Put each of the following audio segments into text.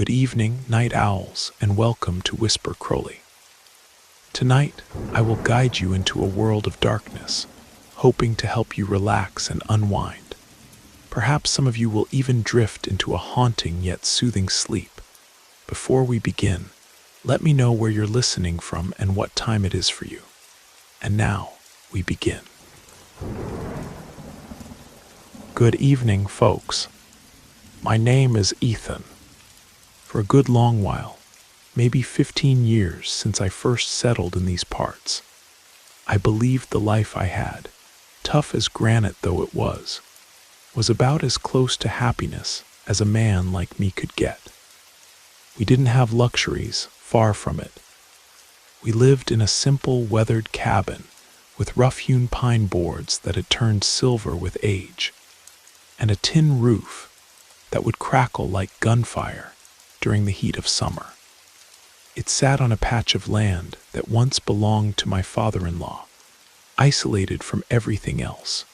Good evening, night owls, and welcome to Whisper Crowley. Tonight, I will guide you into a world of darkness, hoping to help you relax and unwind. Perhaps some of you will even drift into a haunting yet soothing sleep. Before we begin, let me know where you're listening from and what time it is for you. And now, we begin. Good evening, folks. My name is Ethan. For a good long while, maybe 15 years since I first settled in these parts, I believed the life I had, tough as granite though it was about as close to happiness as a man like me could get. We didn't have luxuries, far from it. We lived in a simple, weathered cabin with rough-hewn pine boards that had turned silver with age, and a tin roof that would crackle like gunfire during the heat of summer. It sat on a patch of land that once belonged to my father-in-law, isolated from everything else.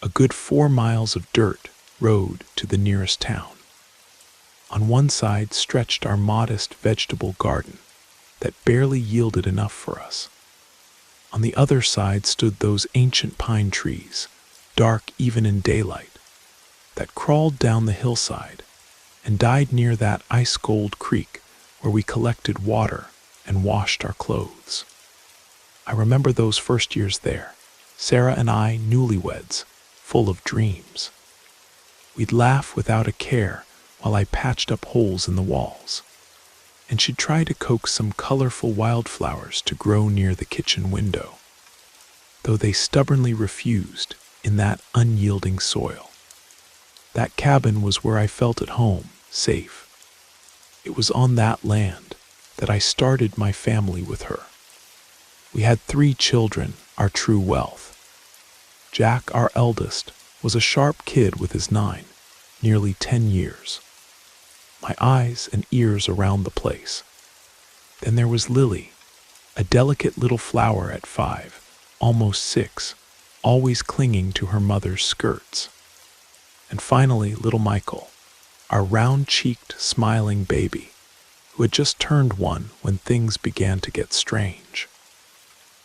A good 4 miles of dirt road to the nearest town. On one side stretched our modest vegetable garden that barely yielded enough for us. On the other side stood those ancient pine trees, dark even in daylight, that crawled down the hillside and died near that ice-cold creek where we collected water and washed our clothes. I remember those first years there, Sarah and I newlyweds, full of dreams. We'd laugh without a care while I patched up holes in the walls, and she'd try to coax some colorful wildflowers to grow near the kitchen window, though they stubbornly refused in that unyielding soil. That cabin was where I felt at home, safe. It was on that land that I started my family with her. We had 3 children, our true wealth. Jack, our eldest, was a sharp kid with his 9, nearly 10 years. My eyes and ears around the place. Then there was Lily, a delicate little flower at 5, almost 6, always clinging to her mother's skirts. And finally, little Michael, our round-cheeked, smiling baby, who had just turned 1 when things began to get strange.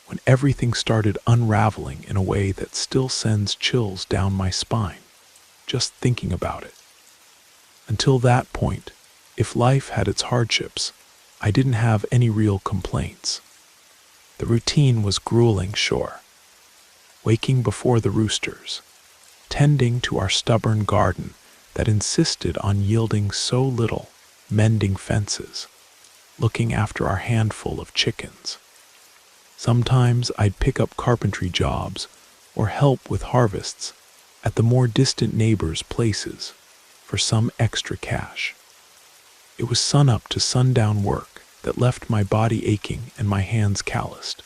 When everything started unraveling in a way that still sends chills down my spine, just thinking about it. Until that point, if life had its hardships, I didn't have any real complaints. The routine was grueling, sure. Waking before the roosters, tending to our stubborn garden that insisted on yielding so little, mending fences, looking after our handful of chickens. Sometimes I'd pick up carpentry jobs or help with harvests at the more distant neighbors' places for some extra cash. It was sun-up to sundown work that left my body aching and my hands calloused,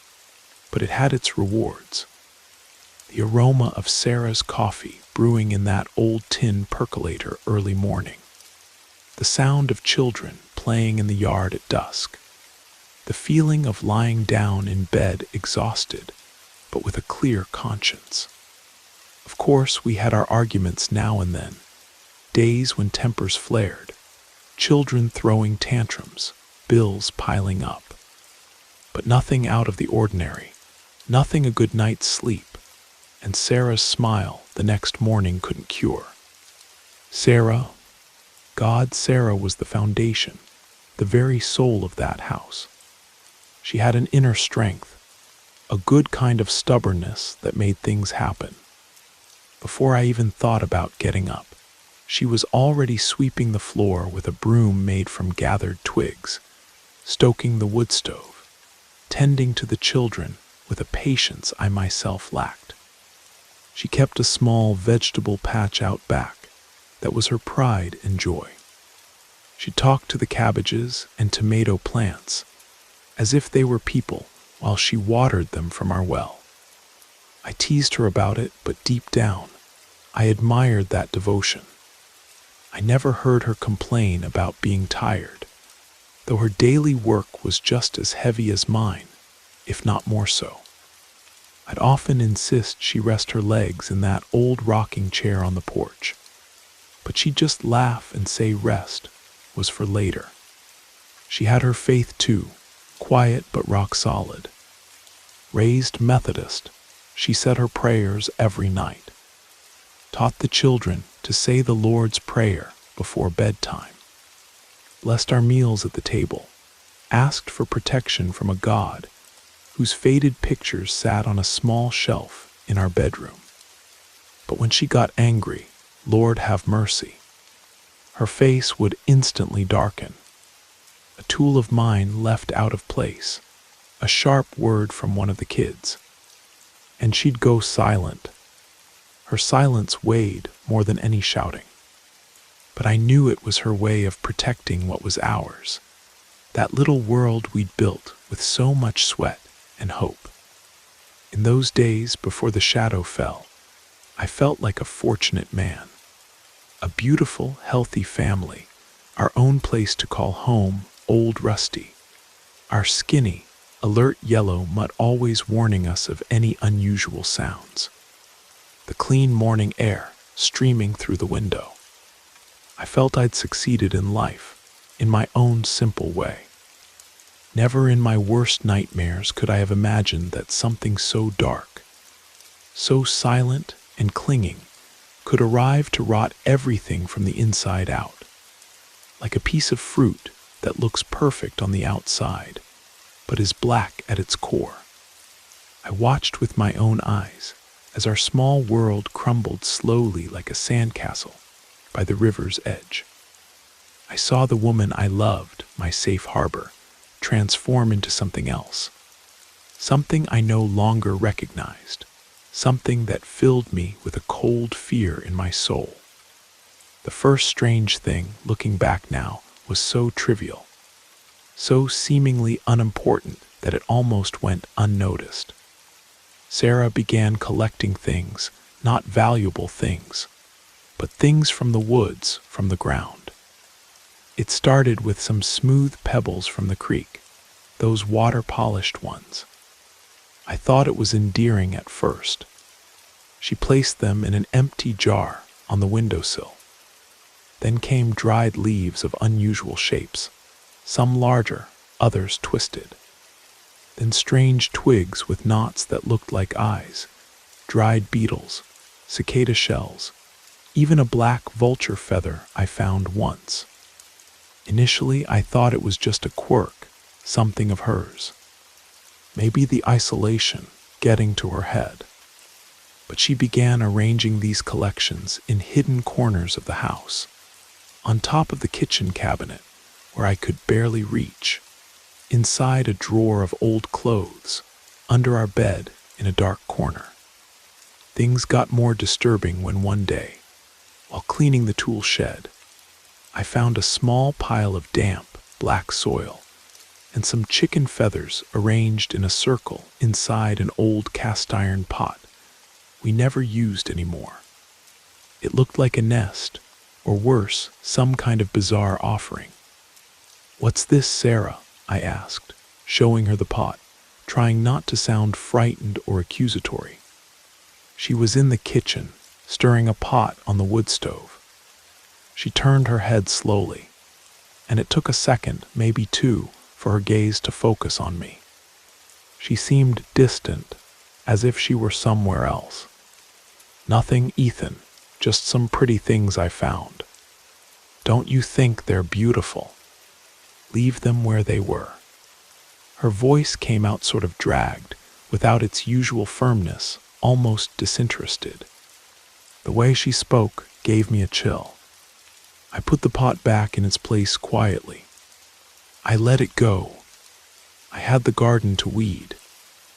but it had its rewards. The aroma of Sarah's coffee brewing in that old tin percolator early morning. The sound of children playing in the yard at dusk. The feeling of lying down in bed exhausted, but with a clear conscience. Of course, we had our arguments now and then. Days when tempers flared. Children throwing tantrums, bills piling up. But nothing out of the ordinary. Nothing a good night's sleep. And Sarah's smile the next morning couldn't cure. Sarah was the foundation, the very soul of that house. She had an inner strength, a good kind of stubbornness that made things happen. Before I even thought about getting up, she was already sweeping the floor with a broom made from gathered twigs, stoking the wood stove, tending to the children with a patience I myself lacked. She kept a small vegetable patch out back that was her pride and joy. She talked to the cabbages and tomato plants as if they were people while she watered them from our well. I teased her about it, but deep down, I admired that devotion. I never heard her complain about being tired, though her daily work was just as heavy as mine, if not more so. I'd often insist she rest her legs in that old rocking chair on the porch, but she'd just laugh and say rest was for later. She had her faith too, quiet but rock solid. Raised Methodist, she said her prayers every night, taught the children to say the Lord's Prayer before bedtime, blessed our meals at the table, asked for protection from a God whose faded pictures sat on a small shelf in our bedroom. But when she got angry, Lord have mercy, her face would instantly darken. A tool of mine left out of place, a sharp word from one of the kids, and she'd go silent. Her silence weighed more than any shouting. But I knew it was her way of protecting what was ours, that little world we'd built with so much sweat and hope. In those days before the shadow fell, I felt like a fortunate man. A beautiful, healthy family, our own place to call home, old Rusty. Our skinny, alert yellow mutt always warning us of any unusual sounds. The clean morning air streaming through the window. I felt I'd succeeded in life, in my own simple way. Never in my worst nightmares could I have imagined that something so dark, so silent and clinging, could arrive to rot everything from the inside out. Like a piece of fruit that looks perfect on the outside, but is black at its core. I watched with my own eyes as our small world crumbled slowly like a sandcastle by the river's edge. I saw the woman I loved, my safe harbor, transform into something else, something I no longer recognized, something that filled me with a cold fear in my soul. The first strange thing, looking back now, was so trivial, so seemingly unimportant that it almost went unnoticed. Sarah began collecting things, not valuable things, but things from the woods, from the ground. It started with some smooth pebbles from the creek, those water-polished ones. I thought it was endearing at first. She placed them in an empty jar on the windowsill. Then came dried leaves of unusual shapes, some larger, others twisted. Then strange twigs with knots that looked like eyes, dried beetles, cicada shells, even a black vulture feather I found once. Initially, I thought it was just a quirk, something of hers. Maybe the isolation getting to her head. But she began arranging these collections in hidden corners of the house, on top of the kitchen cabinet, where I could barely reach, inside a drawer of old clothes, under our bed in a dark corner. Things got more disturbing when one day, while cleaning the tool shed, I found a small pile of damp, black soil and some chicken feathers arranged in a circle inside an old cast-iron pot we never used anymore. It looked like a nest, or worse, some kind of bizarre offering. "What's this, Sarah?" I asked, showing her the pot, trying not to sound frightened or accusatory. She was in the kitchen, stirring a pot on the wood stove. She turned her head slowly, and it took a second, maybe two, for her gaze to focus on me. She seemed distant, as if she were somewhere else. "Nothing, Ethan, just some pretty things I found. Don't you think they're beautiful? Leave them where they were." Her voice came out sort of dragged, without its usual firmness, almost disinterested. The way she spoke gave me a chill. I put the pot back in its place quietly. I let it go. I had the garden to weed,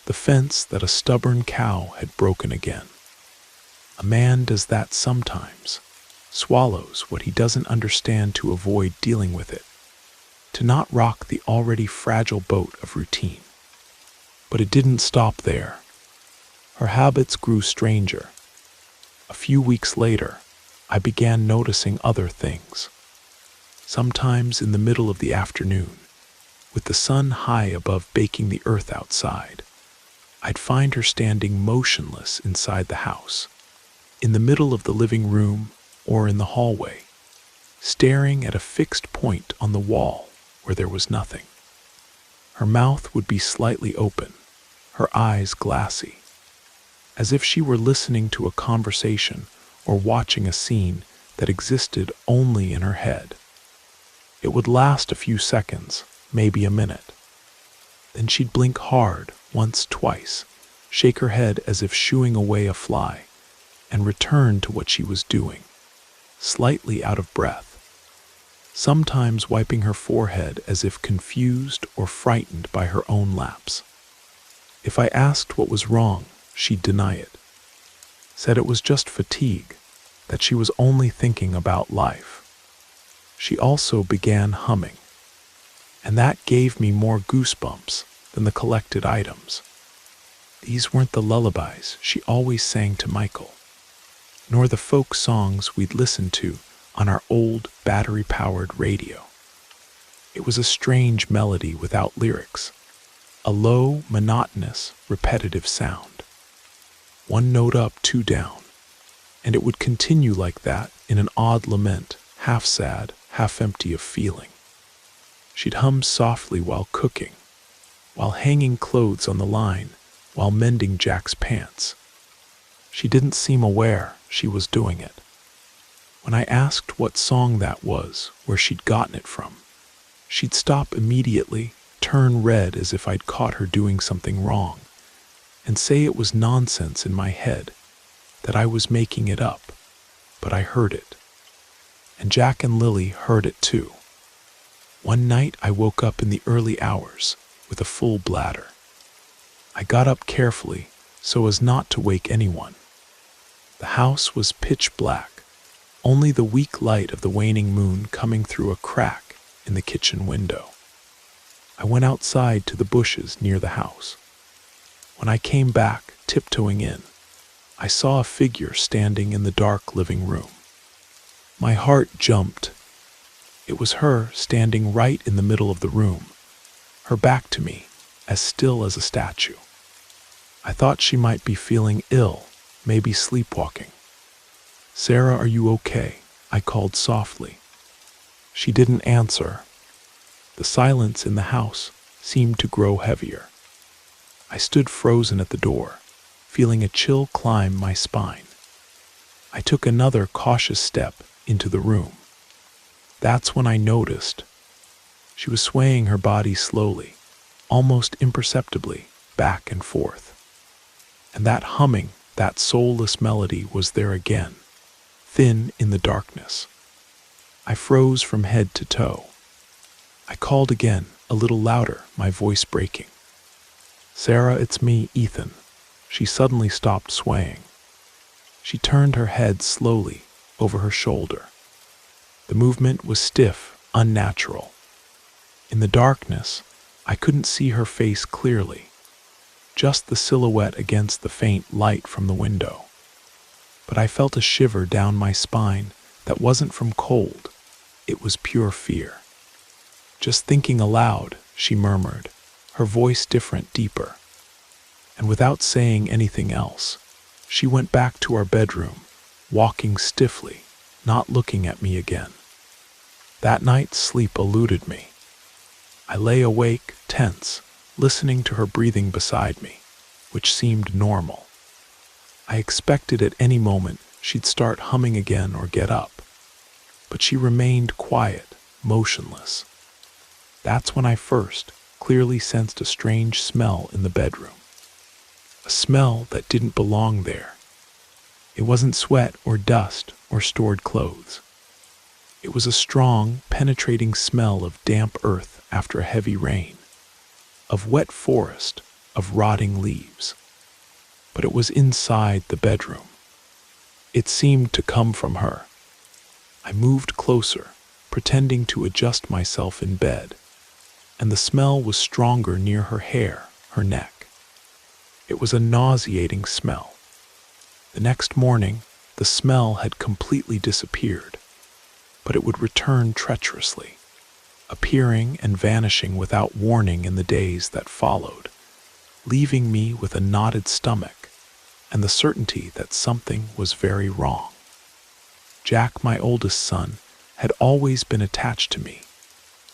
the fence that a stubborn cow had broken again. A man does that sometimes, swallows what he doesn't understand to avoid dealing with it, to not rock the already fragile boat of routine. But it didn't stop there. Her habits grew stranger. A few weeks later, I began noticing other things. Sometimes in the middle of the afternoon, with the sun high above baking the earth outside, I'd find her standing motionless inside the house, in the middle of the living room or in the hallway. staring at a fixed point on the wall where there was nothing. Her mouth would be slightly open, her eyes glassy, as if she were listening to a conversation or watching a scene that existed only in her head. It would last a few seconds, maybe a minute. Then she'd blink hard, once, twice, shake her head as if shooing away a fly, and return to what she was doing, slightly out of breath, sometimes wiping her forehead as if confused or frightened by her own lapse. If I asked what was wrong, she'd deny it, said it was just fatigue, that she was only thinking about life. She also began humming, and that gave me more goosebumps than the collected items. These weren't the lullabies she always sang to Michael, nor the folk songs we'd listened to on our old battery-powered radio. It was a strange melody without lyrics, a low, monotonous, repetitive sound. One note up, two down, and it would continue like that in an odd lament, half sad, half empty of feeling. She'd hum softly while cooking, while hanging clothes on the line, while mending Jack's pants. She didn't seem aware she was doing it. When I asked what song that was, where she'd gotten it from, she'd stop immediately, turn red as if I'd caught her doing something wrong, and say it was nonsense in my head, that I was making it up, but I heard it. And Jack and Lily heard it too. One night I woke up in the early hours with a full bladder. I got up carefully so as not to wake anyone. The house was pitch black, only the weak light of the waning moon coming through a crack in the kitchen window. I went outside to the bushes near the house. When I came back, tiptoeing in, I saw a figure standing in the dark living room. My heart jumped. It was her standing right in the middle of the room, her back to me, as still as a statue. I thought she might be feeling ill, maybe sleepwalking. "Sarah, are you okay?" I called softly. She didn't answer. The silence in the house seemed to grow heavier. I stood frozen at the door, feeling a chill climb my spine. I took another cautious step into the room. That's when I noticed. She was swaying her body slowly, almost imperceptibly, back and forth. And that humming, that soulless melody was there again, thin in the darkness. I froze from head to toe. I called again, a little louder, my voice breaking. "Sarah, it's me, Ethan." She suddenly stopped swaying. She turned her head slowly over her shoulder. The movement was stiff, unnatural. In the darkness, I couldn't see her face clearly, just the silhouette against the faint light from the window. But I felt a shiver down my spine that wasn't from cold, it was pure fear. "Just thinking aloud," she murmured, her voice different, deeper. And without saying anything else, she went back to our bedroom, walking stiffly, not looking at me again. That night, sleep eluded me. I lay awake, tense, listening to her breathing beside me, which seemed normal. I expected at any moment she'd start humming again or get up, but she remained quiet, motionless. That's when I first clearly sensed a strange smell in the bedroom. A smell that didn't belong there. It wasn't sweat or dust or stored clothes. It was a strong, penetrating smell of damp earth after a heavy rain, of wet forest, of rotting leaves. But it was inside the bedroom. It seemed to come from her. I moved closer, pretending to adjust myself in bed, and the smell was stronger near her hair, her neck. It was a nauseating smell. The next morning, the smell had completely disappeared, but it would return treacherously, appearing and vanishing without warning in the days that followed, leaving me with a knotted stomach and the certainty that something was very wrong. Jack, my oldest son, had always been attached to me,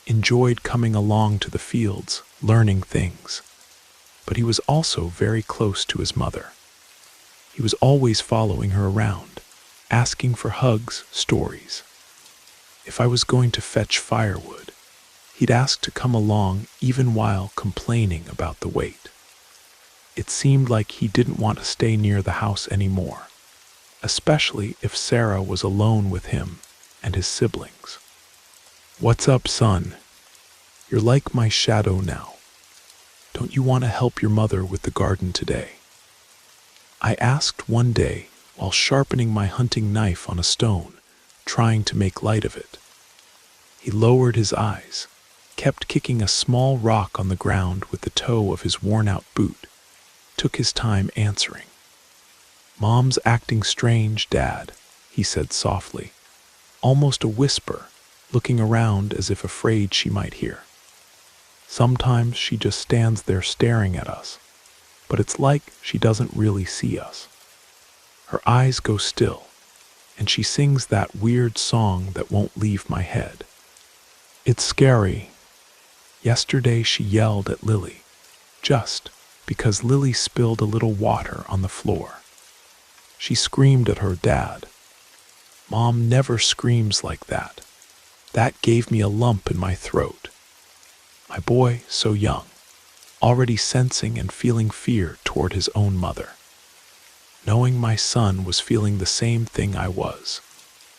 enjoyed coming along to the fields, learning things. But he was also very close to his mother. He was always following her around, asking for hugs, stories. If I was going to fetch firewood, he'd ask to come along even while complaining about the wait. It seemed like he didn't want to stay near the house anymore, especially if Sarah was alone with him and his siblings. "What's up, son? You're like my shadow now. Don't you want to help your mother with the garden today?" I asked one day while sharpening my hunting knife on a stone, trying to make light of it. He lowered his eyes, kept kicking a small rock on the ground with the toe of his worn-out boot, took his time answering. "Mom's acting strange, Dad," he said softly, almost a whisper, looking around as if afraid she might hear. "Sometimes she just stands there staring at us, but it's like she doesn't really see us. Her eyes go still, and she sings that weird song that won't leave my head. It's scary. Yesterday she yelled at Lily, just because Lily spilled a little water on the floor. She screamed at her dad. Mom never screams like that. That gave me a lump in my throat. My boy, so young, already sensing and feeling fear toward his own mother. Knowing my son was feeling the same thing I was,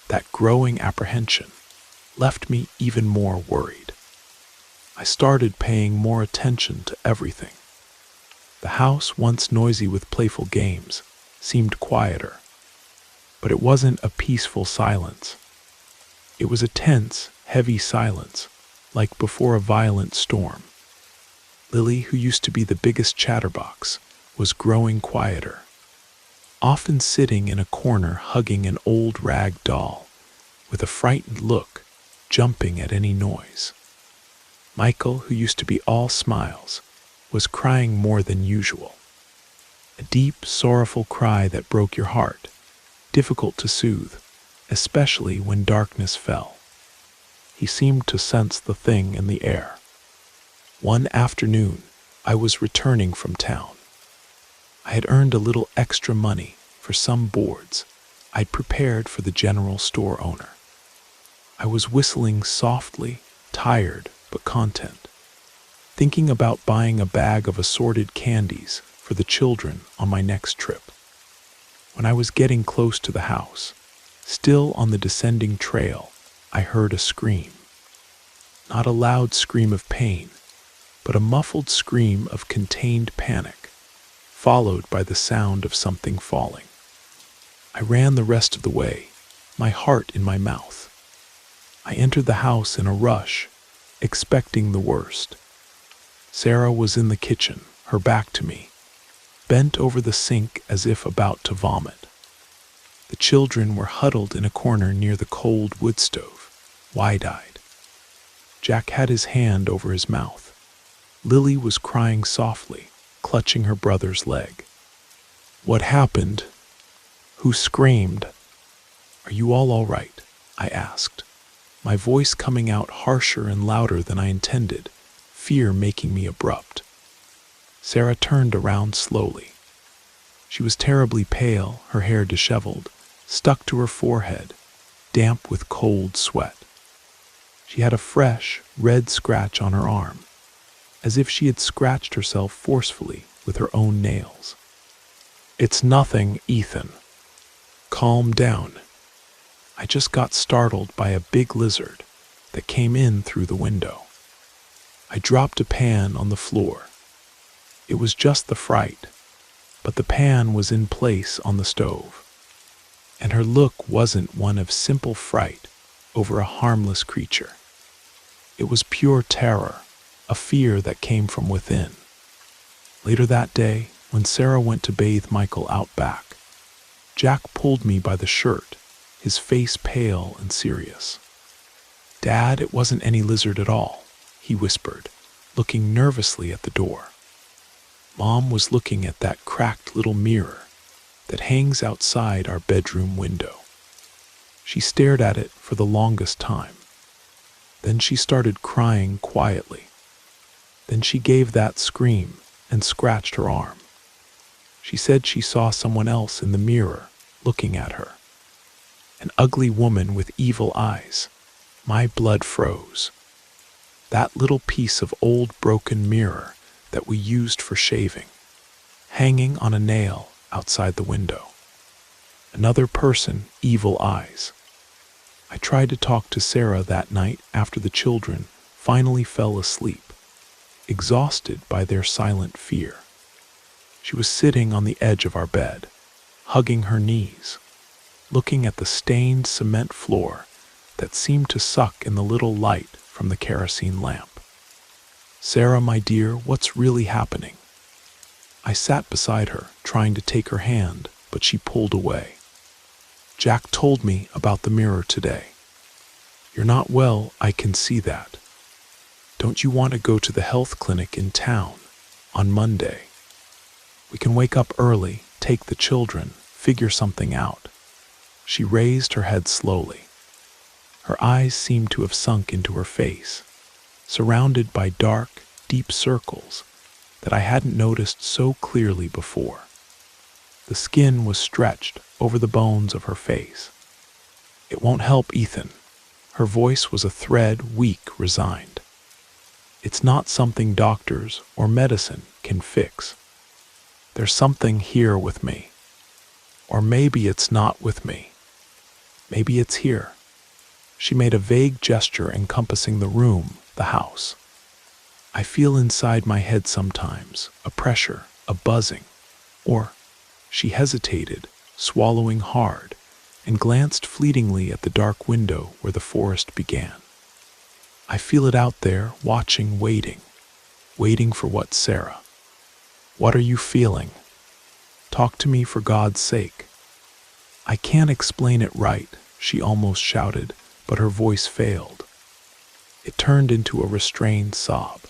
that growing apprehension left me even more worried. I started paying more attention to everything. The house, once noisy with playful games, seemed quieter. But it wasn't a peaceful silence. It was a tense, heavy silence, like before a violent storm. Lily, who used to be the biggest chatterbox, was growing quieter, often sitting in a corner hugging an old rag doll, with a frightened look, jumping at any noise. Michael, who used to be all smiles, was crying more than usual. A deep, sorrowful cry that broke your heart, difficult to soothe, especially when darkness fell. He seemed to sense the thing in the air. One afternoon, I was returning from town. I had earned a little extra money for some boards I'd prepared for the general store owner. I was whistling softly, tired but content, thinking about buying a bag of assorted candies for the children on my next trip. When I was getting close to the house, still on the descending trail, I heard a scream. Not a loud scream of pain, but a muffled scream of contained panic, followed by the sound of something falling. I ran the rest of the way, my heart in my mouth. I entered the house in a rush, expecting the worst. Sarah was in the kitchen, her back to me, bent over the sink as if about to vomit. The children were huddled in a corner near the cold wood stove, wide-eyed. Jack had his hand over his mouth. Lily was crying softly, clutching her brother's leg. "What happened? Who screamed? Are you all right?" I asked, my voice coming out harsher and louder than I intended, fear making me abrupt. Sarah turned around slowly. She was terribly pale, her hair disheveled, stuck to her forehead, damp with cold sweat. She had a fresh, red scratch on her arm, as if she had scratched herself forcefully with her own nails. "It's nothing, Ethan. Calm down. I just got startled by a big lizard that came in through the window. I dropped a pan on the floor. It was just the fright, but the pan was in place on the stove, and her look wasn't one of simple fright over a harmless creature. It was pure terror, a fear that came from within. Later that day, when Sarah went to bathe Michael out back, Jack pulled me by the shirt, his face pale and serious. "Dad, it wasn't any lizard at all," he whispered, looking nervously at the door. "Mom was looking at that cracked little mirror that hangs outside our bedroom window. She stared at it for the longest time. Then she started crying quietly. Then she gave that scream and scratched her arm. She said she saw someone else in the mirror looking at her. An ugly woman with evil eyes. My blood froze. That little piece of old broken mirror that we used for shaving, hanging on a nail outside the window. Another person, evil eyes. I tried to talk to Sarah that night after the children finally fell asleep, exhausted by their silent fear. She was sitting on the edge of our bed, hugging her knees, looking at the stained cement floor that seemed to suck in the little light from the kerosene lamp. "Sarah, my dear, what's really happening?" I sat beside her, trying to take her hand, but she pulled away. "Jack told me about the mirror today. You're not well, I can see that. Don't you want to go to the health clinic in town on Monday? We can wake up early, take the children, figure something out." She raised her head slowly. Her eyes seemed to have sunk into her face, surrounded by dark, deep circles that I hadn't noticed so clearly before. The skin was stretched over the bones of her face. "It won't help, Ethan." Her voice was a thread, weak, resigned. "It's not something doctors or medicine can fix. There's something here with me. Or maybe it's not with me. Maybe it's here." She made a vague gesture encompassing the room, the house. "I feel inside my head sometimes, a pressure, a buzzing, or..." She hesitated, swallowing hard, and glanced fleetingly at the dark window where the forest began. "I feel it out there, watching, waiting for what, Sarah? What are you feeling? Talk to me for God's sake." "I can't explain it right," she almost shouted, but her voice failed. It turned into a restrained sob.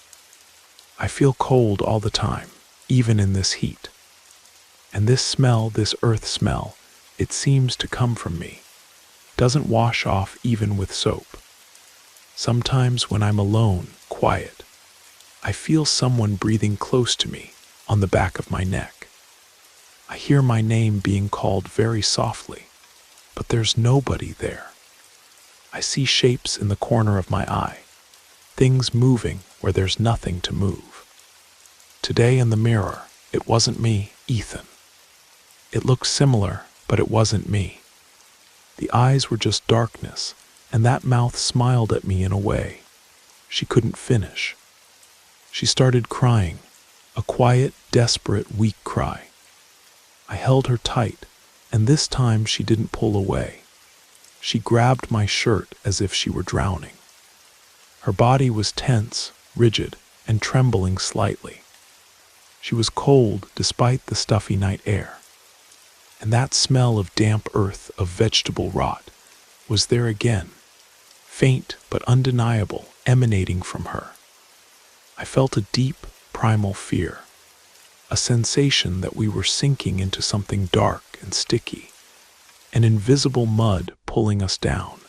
"I feel cold all the time, even in this heat. And this smell, this earth smell, it seems to come from me. Doesn't wash off even with soap. Sometimes when I'm alone, quiet, I feel someone breathing close to me on the back of my neck. I hear my name being called very softly, but there's nobody there. I see shapes in the corner of my eye, things moving where there's nothing to move. Today in the mirror, it wasn't me, Ethan. It looked similar, but it wasn't me. The eyes were just darkness, and that mouth smiled at me in a way she couldn't finish. She started crying, a quiet, desperate, weak cry. I held her tight, and this time she didn't pull away. She grabbed my shirt as if she were drowning. Her body was tense, rigid, and trembling slightly. She was cold despite the stuffy night air. And that smell of damp earth, of vegetable rot, was there again, faint but undeniable, emanating from her. I felt a deep, primal fear, a sensation that we were sinking into something dark and sticky, an invisible mud pulling us down,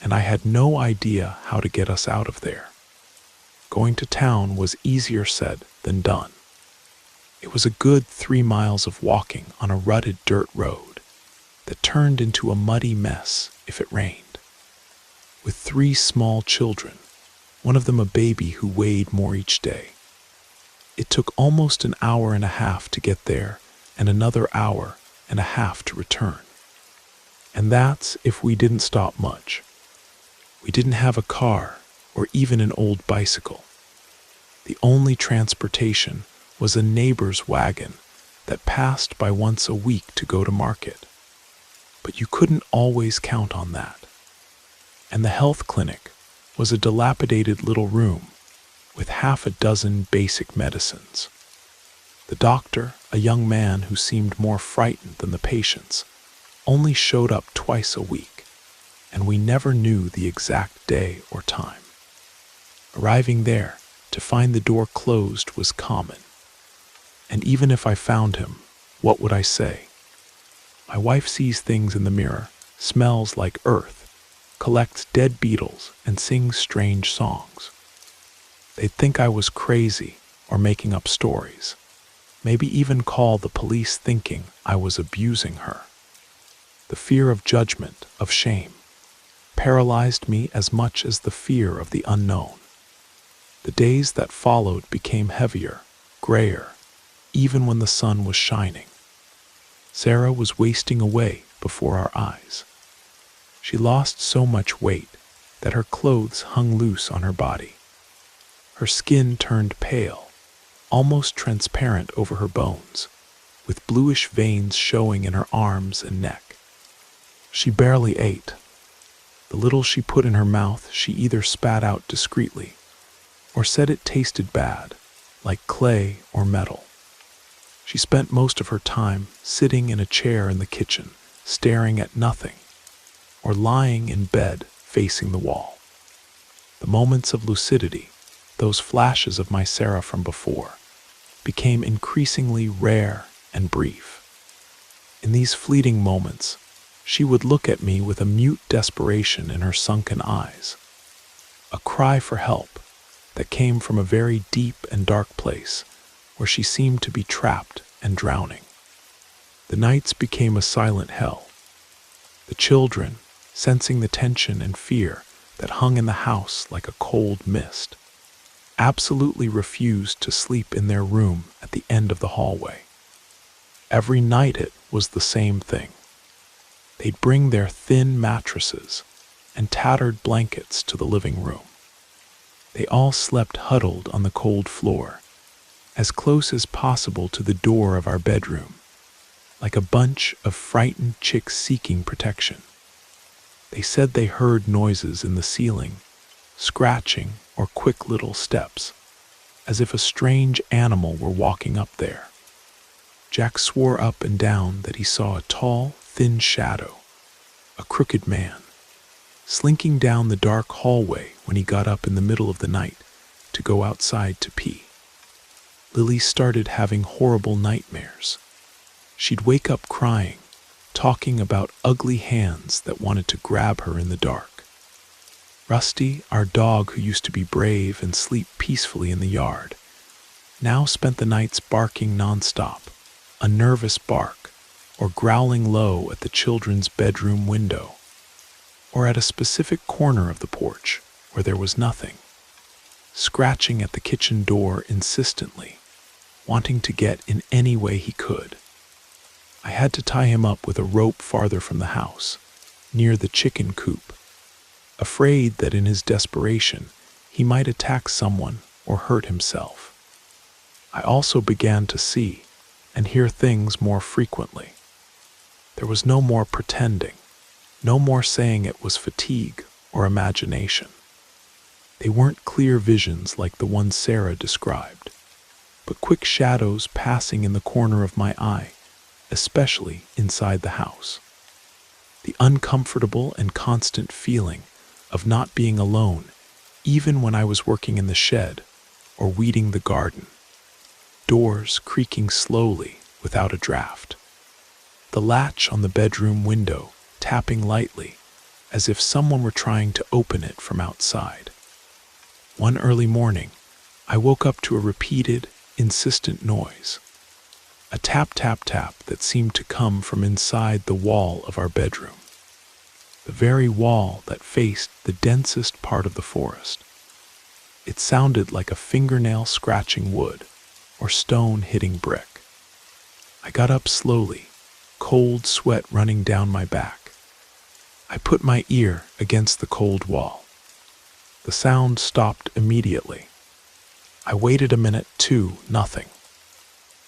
and I had no idea how to get us out of there. Going to town was easier said than done. It was a good 3 miles of walking on a rutted dirt road that turned into a muddy mess if it rained. With 3 small children, one of them a baby who weighed more each day. It took almost an hour and a half to get there and another hour and a half to return. And that's if we didn't stop much. We didn't have a car or even an old bicycle. The only transportation was a neighbor's wagon that passed by once a week to go to market. But you couldn't always count on that. And the health clinic was a dilapidated little room with half a dozen basic medicines. The doctor, a young man who seemed more frightened than the patients, only showed up twice a week, and we never knew the exact day or time. Arriving there, to find the door closed was common. And even if I found him, what would I say? My wife sees things in the mirror, smells like earth, collects dead beetles, and sings strange songs. They'd think I was crazy or making up stories, maybe even call the police thinking I was abusing her. The fear of judgment, of shame, paralyzed me as much as the fear of the unknown. The days that followed became heavier, grayer, even when the sun was shining. Sarah was wasting away before our eyes. She lost so much weight that her clothes hung loose on her body. Her skin turned pale, almost transparent over her bones, with bluish veins showing in her arms and neck. She barely ate. The little she put in her mouth she either spat out discreetly or said it tasted bad, like clay or metal. She spent most of her time sitting in a chair in the kitchen, staring at nothing, or lying in bed facing the wall. The moments of lucidity, those flashes of my Sarah from before, became increasingly rare and brief. In these fleeting moments, she would look at me with a mute desperation in her sunken eyes, a cry for help that came from a very deep and dark place where she seemed to be trapped and drowning. The nights became a silent hell. The children, sensing the tension and fear that hung in the house like a cold mist, absolutely refused to sleep in their room at the end of the hallway. Every night it was the same thing. They'd bring their thin mattresses and tattered blankets to the living room. They all slept huddled on the cold floor, as close as possible to the door of our bedroom, like a bunch of frightened chicks seeking protection. They said they heard noises in the ceiling, scratching or quick little steps, as if a strange animal were walking up there. Jack swore up and down that he saw a tall, thin shadow, a crooked man, slinking down the dark hallway when he got up in the middle of the night to go outside to pee. Lily started having horrible nightmares. She'd wake up crying, talking about ugly hands that wanted to grab her in the dark. Rusty, our dog who used to be brave and sleep peacefully in the yard, now spent the nights barking nonstop, a nervous bark, or growling low at the children's bedroom window, or at a specific corner of the porch where there was nothing, scratching at the kitchen door insistently, wanting to get in any way he could. I had to tie him up with a rope farther from the house, near the chicken coop, afraid that in his desperation he might attack someone or hurt himself. I also began to see and hear things more frequently. There was no more pretending, no more saying it was fatigue or imagination. They weren't clear visions like the one Sarah described, but quick shadows passing in the corner of my eye, especially inside the house. The uncomfortable and constant feeling of not being alone, even when I was working in the shed or weeding the garden. Doors creaking slowly without a draft. The latch on the bedroom window tapping lightly, as if someone were trying to open it from outside. One early morning, I woke up to a repeated, insistent noise. A tap, tap, tap that seemed to come from inside the wall of our bedroom. The very wall that faced the densest part of the forest. It sounded like a fingernail scratching wood or stone hitting brick. I got up slowly, cold sweat running down my back. I put my ear against the cold wall. The sound stopped immediately. I waited a minute too, nothing.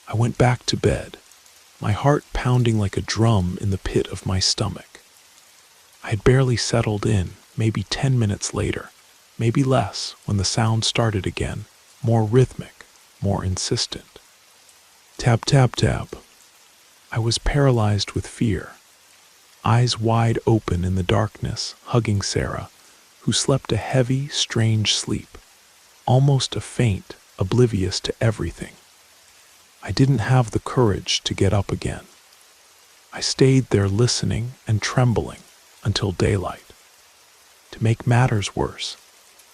I went back to bed, my heart pounding like a drum in the pit of my stomach. I had barely settled in, maybe 10 minutes later, maybe less, when the sound started again, more rhythmic, more insistent. Tap, tap, tap. I was paralyzed with fear, eyes wide open in the darkness, hugging Sarah, who slept a heavy, strange sleep, almost a faint, oblivious to everything. I didn't have the courage to get up again. I stayed there listening and trembling, until daylight. To make matters worse,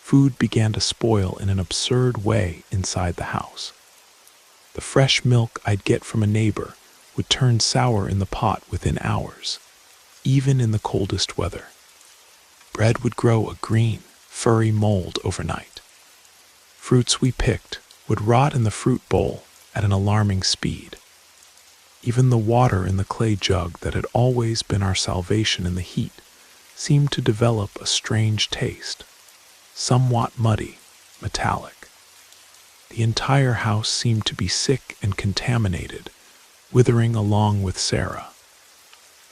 food began to spoil in an absurd way inside the house. The fresh milk I'd get from a neighbor would turn sour in the pot within hours, even in the coldest weather. Bread would grow a green, furry mold overnight. Fruits we picked would rot in the fruit bowl at an alarming speed. Even the water in the clay jug that had always been our salvation in the heat seemed to develop a strange taste, somewhat muddy, metallic. The entire house seemed to be sick and contaminated, withering along with Sarah.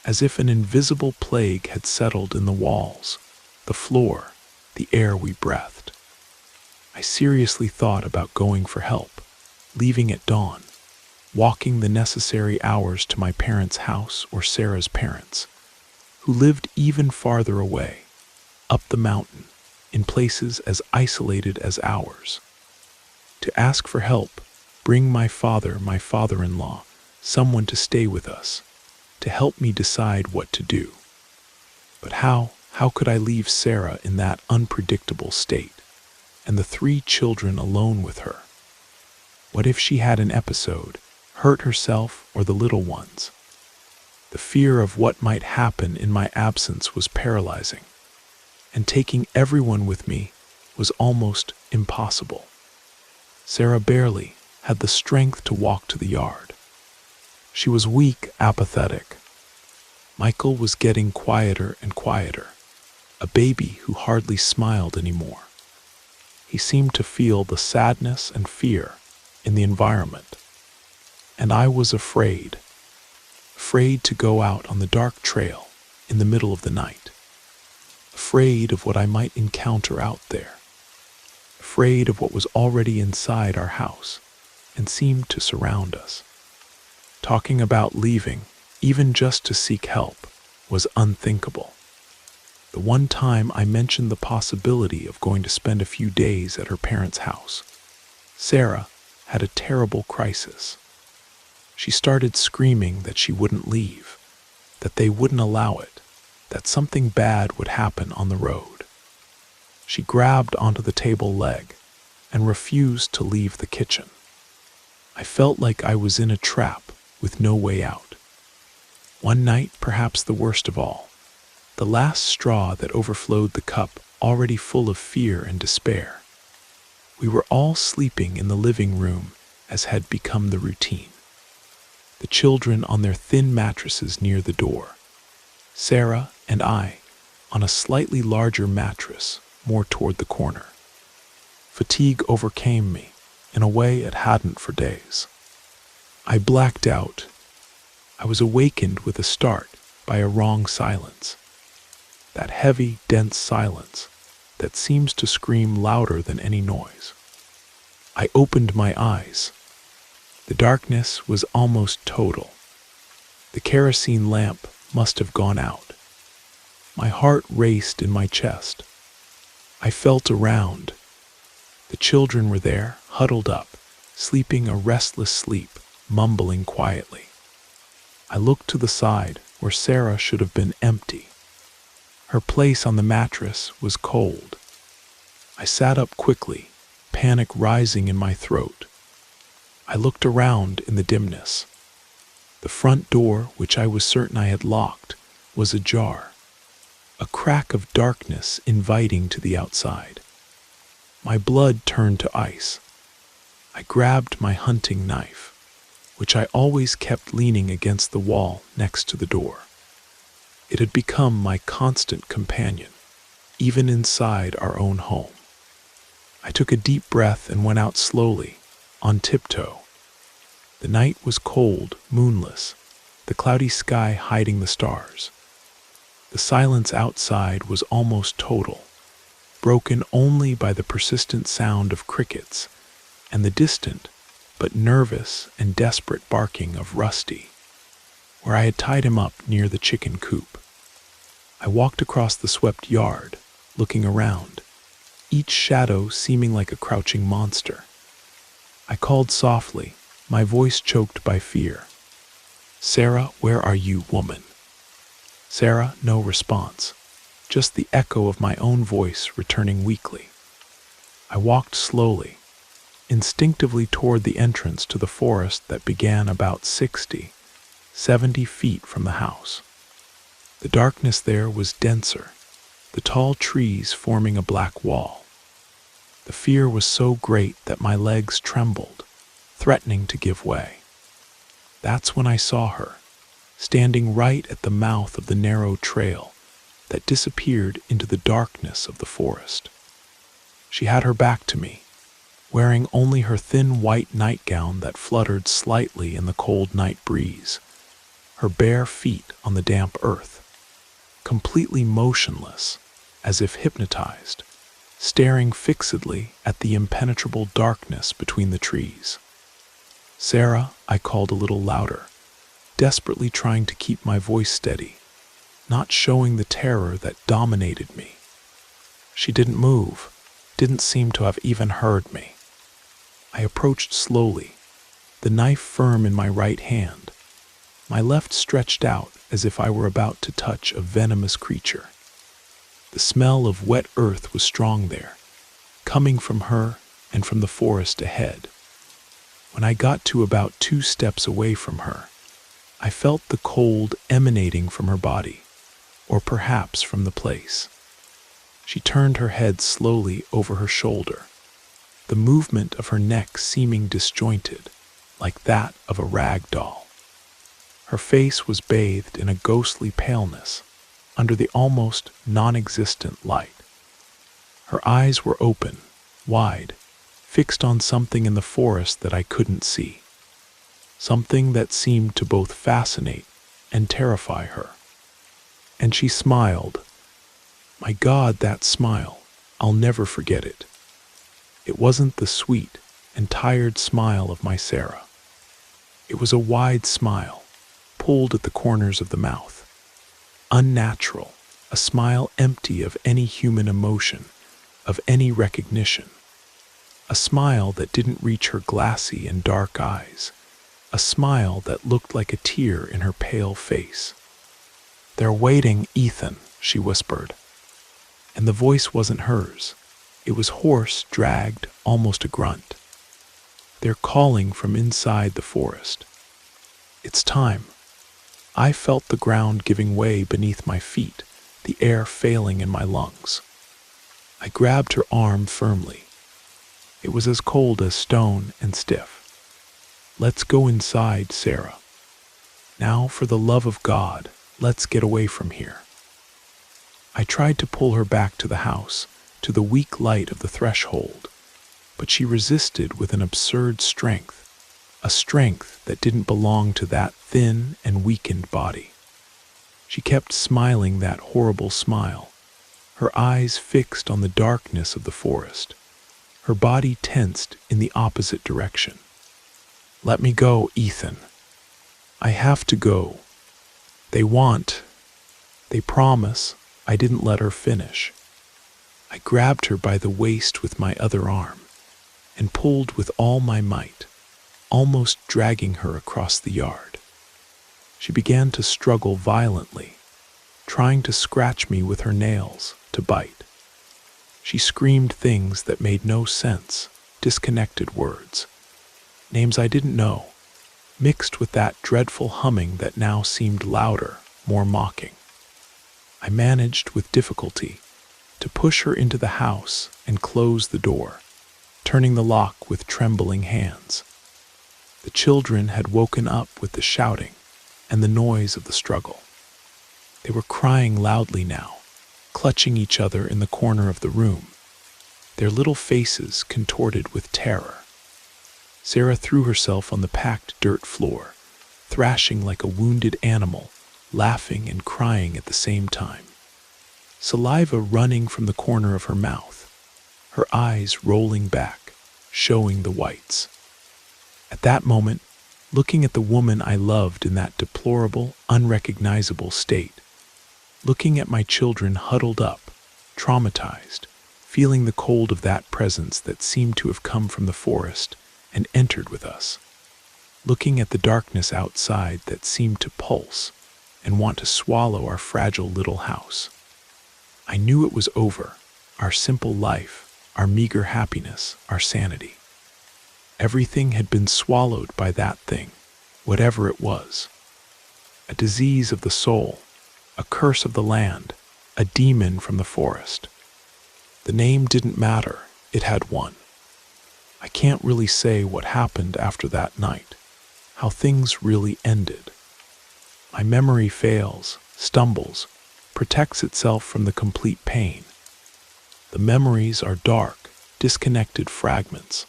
As if an invisible plague had settled in the walls, the floor, the air we breathed. I seriously thought about going for help, leaving at dawn, walking the necessary hours to my parents' house or Sarah's parents, who lived even farther away, up the mountain, in places as isolated as ours. To ask for help, bring my father-in-law, someone to stay with us, to help me decide what to do. But how could I leave Sarah in that unpredictable state, and the 3 children alone with her? What if she had an episode, hurt herself or the little ones? The fear of what might happen in my absence was paralyzing, and taking everyone with me was almost impossible. Sarah barely had the strength to walk to the yard. She was weak, apathetic. Michael was getting quieter and quieter, a baby who hardly smiled anymore. He seemed to feel the sadness and fear in the environment. And I was afraid to go out on the dark trail in the middle of the night. Afraid of what I might encounter out there. Afraid of what was already inside our house and seemed to surround us. Talking about leaving, even just to seek help, was unthinkable. The one time I mentioned the possibility of going to spend a few days at her parents' house, Sarah had a terrible crisis. She started screaming that she wouldn't leave, that they wouldn't allow it, that something bad would happen on the road. She grabbed onto the table leg and refused to leave the kitchen. I felt like I was in a trap with no way out. One night, perhaps the worst of all, the last straw that overflowed the cup already full of fear and despair. We were all sleeping in the living room as had become the routine. The children on their thin mattresses near the door. Sarah and I on a slightly larger mattress more toward the corner. Fatigue overcame me in a way it hadn't for days. I blacked out. I was awakened with a start by a wrong silence. That heavy, dense silence that seems to scream louder than any noise. I opened my eyes. The darkness was almost total. The kerosene lamp must have gone out. My heart raced in my chest. I felt around. The children were there, huddled up, sleeping a restless sleep, mumbling quietly. I looked to the side where Sarah should have been empty. Her place on the mattress was cold. I sat up quickly, panic rising in my throat. I looked around in the dimness. The front door, which I was certain I had locked, was ajar, a crack of darkness inviting to the outside. My blood turned to ice. I grabbed my hunting knife, which I always kept leaning against the wall next to the door. It had become my constant companion, even inside our own home. I took a deep breath and went out slowly, on tiptoe. The night was cold, moonless, the cloudy sky hiding the stars. The silence outside was almost total, broken only by the persistent sound of crickets and the distant, but nervous and desperate barking of Rusty, where I had tied him up near the chicken coop. I walked across the swept yard, looking around, each shadow seeming like a crouching monster. I called softly, my voice choked by fear. "Sarah, where are you, woman?" Sarah, no response. just the echo of my own voice returning weakly. I walked slowly, instinctively toward the entrance to the forest that began about 60, 70 feet from the house. The darkness there was denser, the tall trees forming a black wall. The fear was so great that my legs trembled, threatening to give way. That's when I saw her, standing right at the mouth of the narrow trail that disappeared into the darkness of the forest. She had her back to me, wearing only her thin white nightgown that fluttered slightly in the cold night breeze, her bare feet on the damp earth, completely motionless, as if hypnotized, staring fixedly at the impenetrable darkness between the trees. "Sarah," I called a little louder, desperately trying to keep my voice steady, not showing the terror that dominated me. She didn't move, didn't seem to have even heard me. I approached slowly, the knife firm in my right hand, my left stretched out as if I were about to touch a venomous creature. The smell of wet earth was strong there, coming from her and from the forest ahead. When I got to about 2 steps away from her, I felt the cold emanating from her body, or perhaps from the place. She turned her head slowly over her shoulder, the movement of her neck seeming disjointed, like that of a rag doll. Her face was bathed in a ghostly paleness under the almost non-existent light. Her eyes were open, wide, fixed on something in the forest that I couldn't see, something that seemed to both fascinate and terrify her. And she smiled. My God, that smile, I'll never forget it. It wasn't the sweet and tired smile of my Sarah. It was a wide smile, pulled at the corners of the mouth. Unnatural, a smile empty of any human emotion, of any recognition. A smile that didn't reach her glassy and dark eyes. A smile that looked like a tear in her pale face. "They're waiting, Ethan," she whispered. And the voice wasn't hers. It was hoarse, dragged, almost a grunt. "They're calling from inside the forest. It's time." I felt the ground giving way beneath my feet, the air failing in my lungs. I grabbed her arm firmly. It was as cold as stone and stiff. "Let's go inside, Sarah. Now, for the love of God, let's get away from here." I tried to pull her back to the house, to the weak light of the threshold, but she resisted with an absurd strength, a strength that didn't belong to that thin and weakened body. She kept smiling that horrible smile, her eyes fixed on the darkness of the forest, her body tensed in the opposite direction. "Let me go, Ethan. I have to go. They promise." I didn't let her finish. I grabbed her by the waist with my other arm and pulled with all my might, almost dragging her across the yard. She began to struggle violently, trying to scratch me with her nails, to bite. She screamed things that made no sense, disconnected words, names I didn't know, mixed with that dreadful humming that now seemed louder, more mocking. I managed with difficulty to push her into the house and close the door, turning the lock with trembling hands. The children had woken up with the shouting and the noise of the struggle. They were crying loudly now, clutching each other in the corner of the room, their little faces contorted with terror. Sarah threw herself on the packed dirt floor, thrashing like a wounded animal, laughing and crying at the same time. Saliva running from the corner of her mouth, her eyes rolling back, showing the whites. At that moment, looking at the woman I loved in that deplorable, unrecognizable state, looking at my children huddled up, traumatized, feeling the cold of that presence that seemed to have come from the forest and entered with us, looking at the darkness outside that seemed to pulse and want to swallow our fragile little house. I knew it was over, our simple life, our meager happiness, our sanity. Everything had been swallowed by that thing, whatever it was. A disease of the soul, a curse of the land, a demon from the forest. The name didn't matter, it had won. I can't really say what happened after that night, how things really ended. My memory fails, stumbles, protects itself from the complete pain. The memories are dark, disconnected fragments.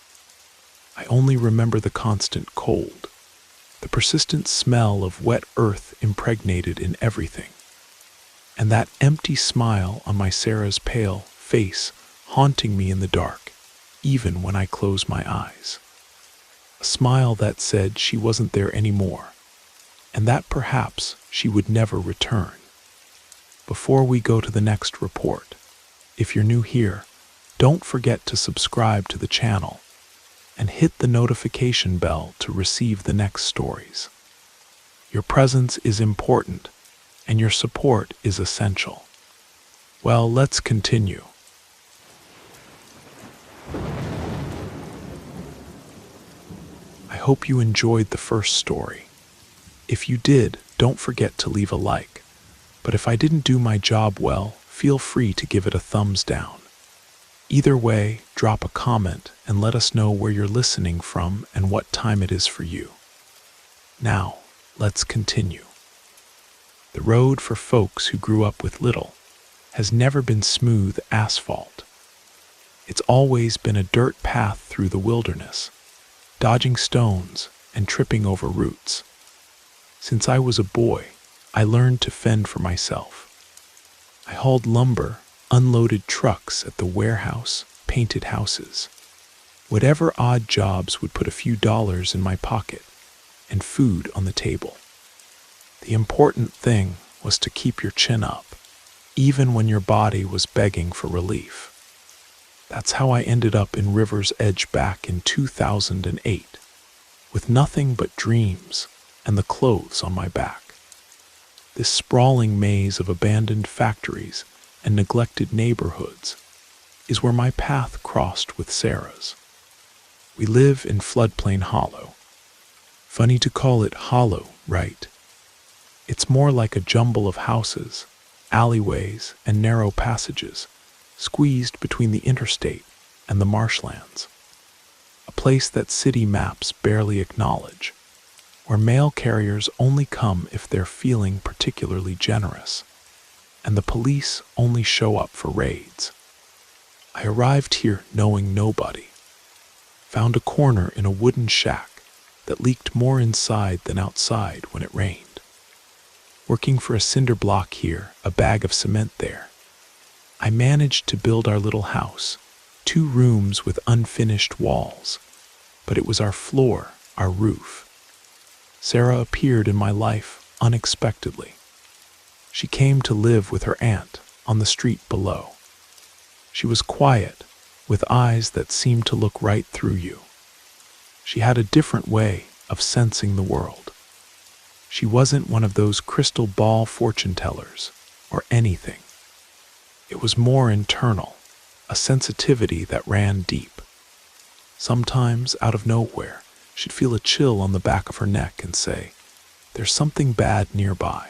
I only remember the constant cold, the persistent smell of wet earth impregnated in everything, and that empty smile on my Sarah's pale face haunting me in the dark, even when I close my eyes. A smile that said she wasn't there anymore, and that perhaps she would never return. Before we go to the next report, if you're new here, don't forget to subscribe to the channel and hit the notification bell to receive the next stories. Your presence is important, and your support is essential. Well, let's continue. I hope you enjoyed the first story. If you did, don't forget to leave a like. But if I didn't do my job well, feel free to give it a thumbs down. Either way, drop a comment and let us know where you're listening from and what time it is for you. Now, let's continue. The road for folks who grew up with little has never been smooth asphalt. It's always been a dirt path through the wilderness, dodging stones and tripping over roots. Since I was a boy, I learned to fend for myself. I hauled lumber, unloaded trucks at the warehouse, painted houses. Whatever odd jobs would put a few dollars in my pocket and food on the table. The important thing was to keep your chin up, even when your body was begging for relief. That's how I ended up in River's Edge back in 2008, with nothing but dreams and the clothes on my back. This sprawling maze of abandoned factories and neglected neighborhoods is where my path crossed with Sarah's. We live in Floodplain Hollow. Funny to call it hollow, right? It's more like a jumble of houses, alleyways, and narrow passages, squeezed between the interstate and the marshlands. A place that city maps barely acknowledge, where mail carriers only come if they're feeling particularly generous, and the police only show up for raids. I arrived here knowing nobody. Found a corner in a wooden shack that leaked more inside than outside when it rained. Working for a cinder block here, a bag of cement there, I managed to build our little house, 2 rooms with unfinished walls, but it was our floor, our roof. Sarah appeared in my life unexpectedly. She came to live with her aunt on the street below. She was quiet, with eyes that seemed to look right through you. She had a different way of sensing the world. She wasn't one of those crystal ball fortune tellers or anything. It was more internal, a sensitivity that ran deep. Sometimes, out of nowhere, she'd feel a chill on the back of her neck and say, "There's something bad nearby."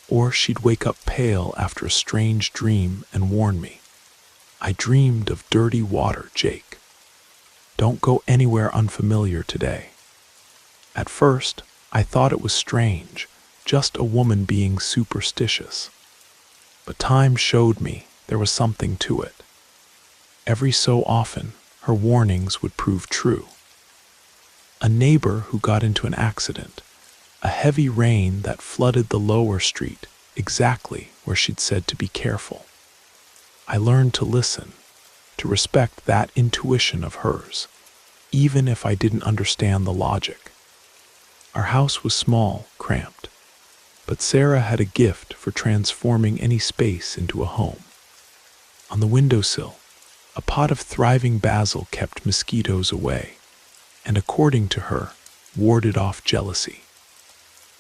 Or she'd wake up pale after a strange dream and warn me, "I dreamed of dirty water, Jake. Don't go anywhere unfamiliar today." At first, I thought it was strange, just a woman being superstitious. But time showed me there was something to it. Every so often, her warnings would prove true. A neighbor who got into an accident, a heavy rain that flooded the lower street exactly where she'd said to be careful. I learned to listen, to respect that intuition of hers, even if I didn't understand the logic. Our house was small, cramped, but Sarah had a gift for transforming any space into a home. On the windowsill, a pot of thriving basil kept mosquitoes away, and according to her, warded off jealousy.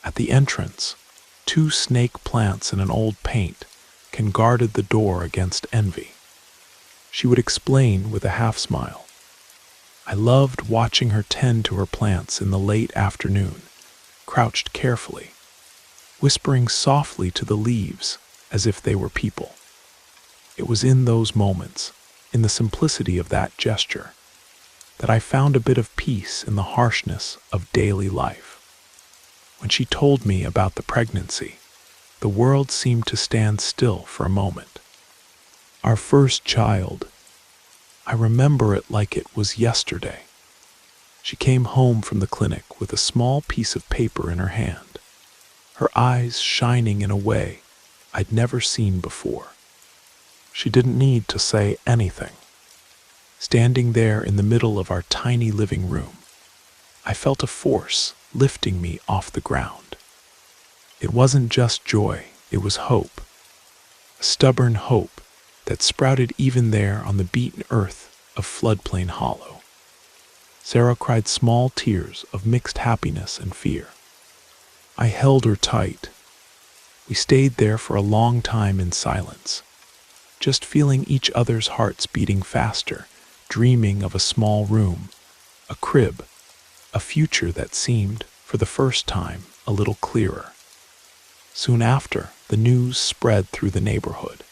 At the entrance, 2 snake plants and an old paint back and guarded the door against envy. She would explain with a half-smile. I loved watching her tend to her plants in the late afternoon, crouched carefully, whispering softly to the leaves as if they were people. It was in those moments, in the simplicity of that gesture, that I found a bit of peace in the harshness of daily life. When she told me about the pregnancy, the world seemed to stand still for a moment. Our first child, I remember it like it was yesterday. She came home from the clinic with a small piece of paper in her hand, her eyes shining in a way I'd never seen before. She didn't need to say anything. Standing there in the middle of our tiny living room, I felt a force lifting me off the ground. It wasn't just joy, it was hope. A stubborn hope that sprouted even there on the beaten earth of Floodplain Hollow. Sarah cried small tears of mixed happiness and fear. I held her tight. We stayed there for a long time in silence, just feeling each other's hearts beating faster, dreaming of a small room, a crib, a future that seemed, for the first time, a little clearer. Soon after, the news spread through the neighborhood.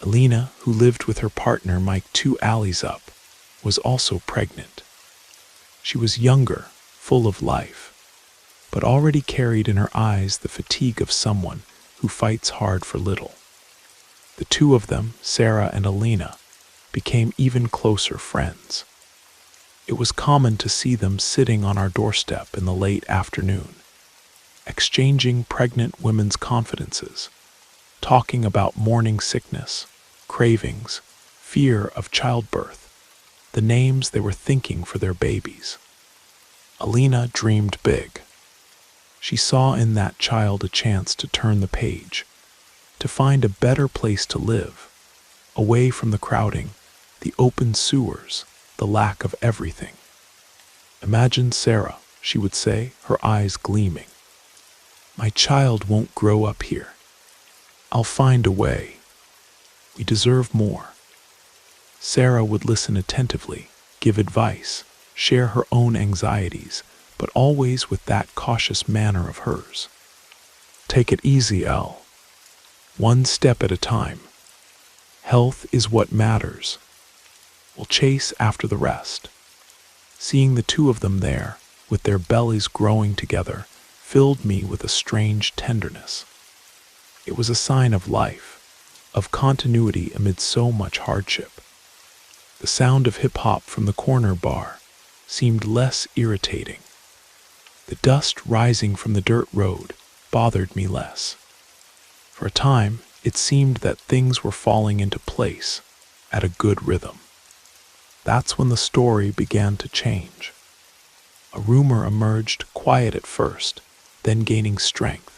Alina, who lived with her partner Mike 2 alleys up, was also pregnant. She was younger, full of life, but already carried in her eyes the fatigue of someone who fights hard for little. The two of them, Sarah and Alina, became even closer friends. It was common to see them sitting on our doorstep in the late afternoon, exchanging pregnant women's confidences, talking about morning sickness, cravings, fear of childbirth, the names they were thinking for their babies. Alina dreamed big. She saw in that child a chance to turn the page, to find a better place to live, away from the crowding, the open sewers, the lack of everything. Imagine Sarah, she would say, her eyes gleaming. My child won't grow up here. I'll find a way. We deserve more. Sarah would listen attentively, give advice, share her own anxieties, but always with that cautious manner of hers. Take it easy, Elle. One step at a time. Health is what matters. We'll chase after the rest. Seeing the two of them there, with their bellies growing together, filled me with a strange tenderness. It was a sign of life, of continuity amid so much hardship. The sound of hip-hop from the corner bar seemed less irritating. The dust rising from the dirt road bothered me less. For a time, it seemed that things were falling into place at a good rhythm. That's when the story began to change. A rumor emerged, quiet at first, then gaining strength.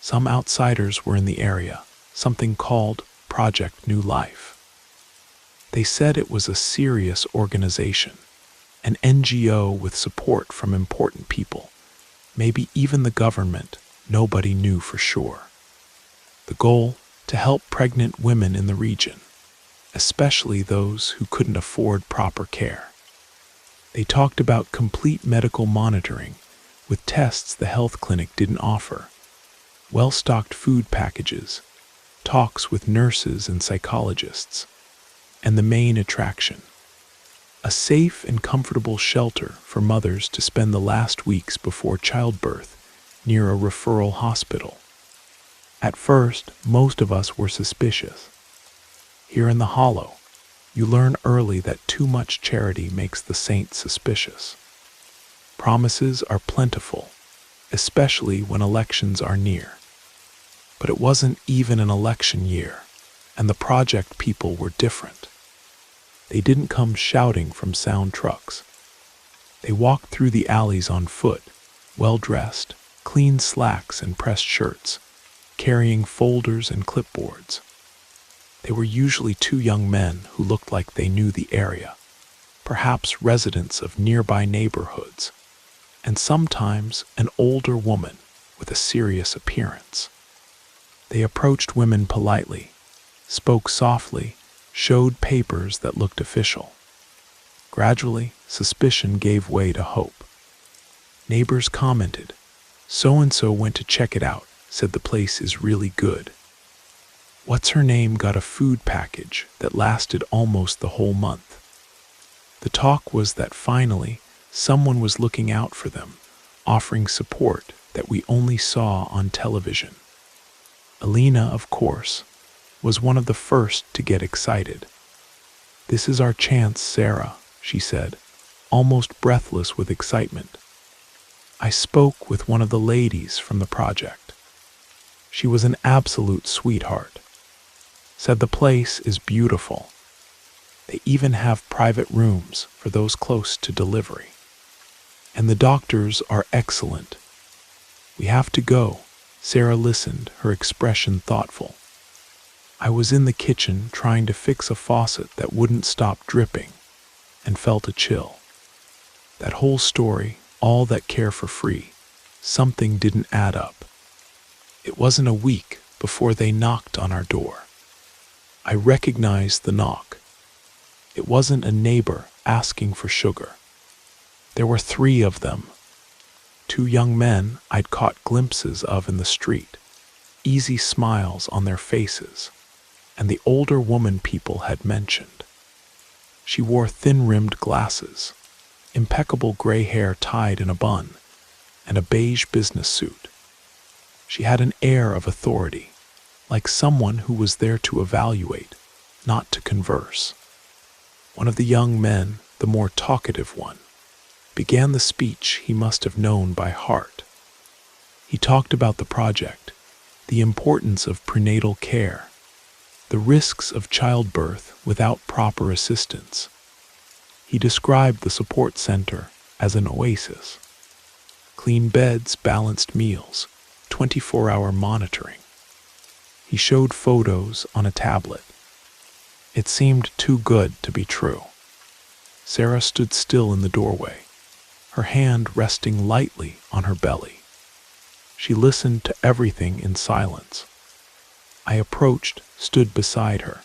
Some outsiders were in the area, something called Project New Life. They said it was a serious organization, an NGO with support from important people, maybe even the government. Nobody knew for sure. The goal, to help pregnant women in the region, especially those who couldn't afford proper care. They talked about complete medical monitoring, with tests the health clinic didn't offer, well-stocked food packages, talks with nurses and psychologists, and the main attraction, a safe and comfortable shelter for mothers to spend the last weeks before childbirth near a referral hospital. At first, most of us were suspicious. Here in the Hollow, you learn early that too much charity makes the saints suspicious. Promises are plentiful, especially when elections are near. But it wasn't even an election year, and the project people were different. They didn't come shouting from sound trucks. They walked through the alleys on foot, well-dressed, clean slacks and pressed shirts, carrying folders and clipboards. They were usually two young men who looked like they knew the area, perhaps residents of nearby neighborhoods, and sometimes an older woman with a serious appearance. They approached women politely, spoke softly, showed papers that looked official. Gradually, suspicion gave way to hope. Neighbors commented, "So-and-so went to check it out, said the place is really good." What's-her-name got a food package that lasted almost the whole month. The talk was that finally, someone was looking out for them, offering support that we only saw on television. Alina, of course, was one of the first to get excited. "This is our chance, Sarah," she said, almost breathless with excitement. I spoke with one of the ladies from the project. She was an absolute sweetheart. Said the place is beautiful. They even have private rooms for those close to delivery. And the doctors are excellent. We have to go. Sarah listened, her expression thoughtful. I was in the kitchen trying to fix a faucet that wouldn't stop dripping and felt a chill. That whole story, all that care for free, something didn't add up. It wasn't a week before they knocked on our door. I recognized the knock. It wasn't a neighbor asking for sugar. There were 3 of them. 2 young men I'd caught glimpses of in the street, easy smiles on their faces, and the older woman people had mentioned. She wore thin-rimmed glasses, impeccable gray hair tied in a bun, and a beige business suit. She had an air of authority, like someone who was there to evaluate, not to converse. One of the young men, the more talkative one, began the speech he must have known by heart. He talked about the project, the importance of prenatal care, the risks of childbirth without proper assistance. He described the support center as an oasis. Clean beds, balanced meals, 24-hour monitoring. He showed photos on a tablet. It seemed too good to be true. Sarah stood still in the doorway, her hand resting lightly on her belly. She listened to everything in silence. I approached, stood beside her,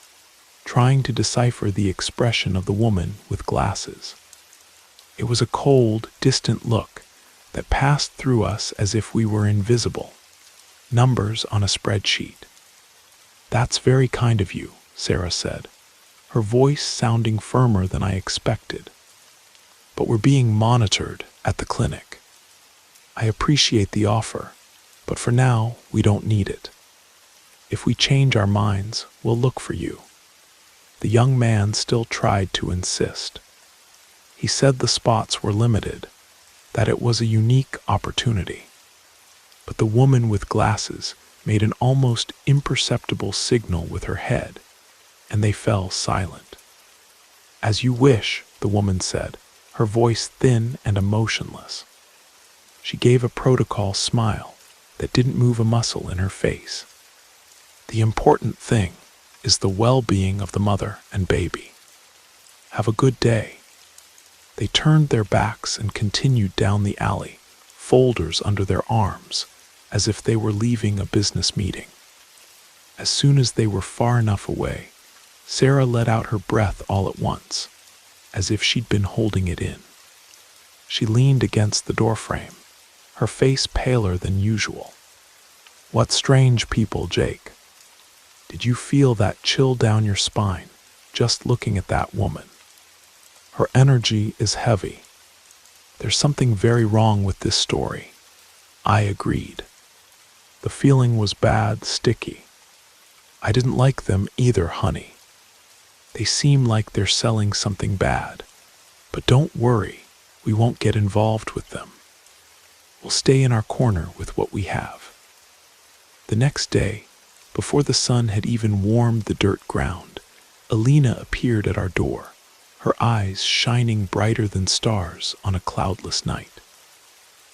trying to decipher the expression of the woman with glasses. It was a cold, distant look that passed through us as if we were invisible. Numbers on a spreadsheet. "That's very kind of you," Sarah said, her voice sounding firmer than I expected. "But we're being monitored at the clinic. I appreciate the offer, but for now, we don't need it. If we change our minds, we'll look for you." The young man still tried to insist. He said the spots were limited, that it was a unique opportunity. But the woman with glasses made an almost imperceptible signal with her head, and they fell silent. "As you wish," the woman said, her voice thin and emotionless. She gave a protocol smile that didn't move a muscle in her face. "The important thing is the well-being of the mother and baby. Have a good day." They turned their backs and continued down the alley, folders under their arms, as if they were leaving a business meeting. As soon as they were far enough away, Sarah let out her breath all at once, as if she'd been holding it in. She leaned against the doorframe, her face paler than usual. "What strange people, Jake. Did you feel that chill down your spine just looking at that woman? Her energy is heavy. There's something very wrong with this story." I agreed. The feeling was bad, sticky. I didn't like them either, honey. They seem like they're selling something bad. But don't worry, we won't get involved with them. We'll stay in our corner with what we have. The next day, before the sun had even warmed the dirt ground, Alina appeared at our door, her eyes shining brighter than stars on a cloudless night.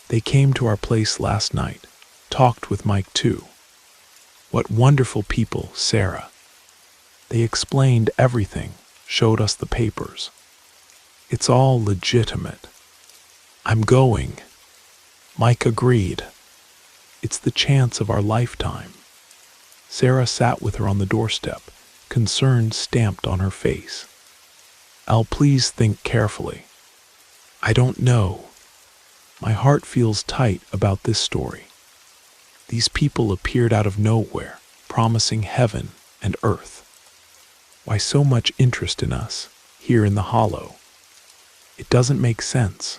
"They came to our place last night, talked with Mike too. What wonderful people, Sarah. They explained everything, showed us the papers. It's all legitimate. I'm going." Mike agreed. "It's the chance of our lifetime." Sarah sat with her on the doorstep, concern stamped on her face. "Al, please think carefully." "I don't know. My heart feels tight about this story. These people appeared out of nowhere, promising heaven and earth. Why so much interest in us, here in the hollow? It doesn't make sense."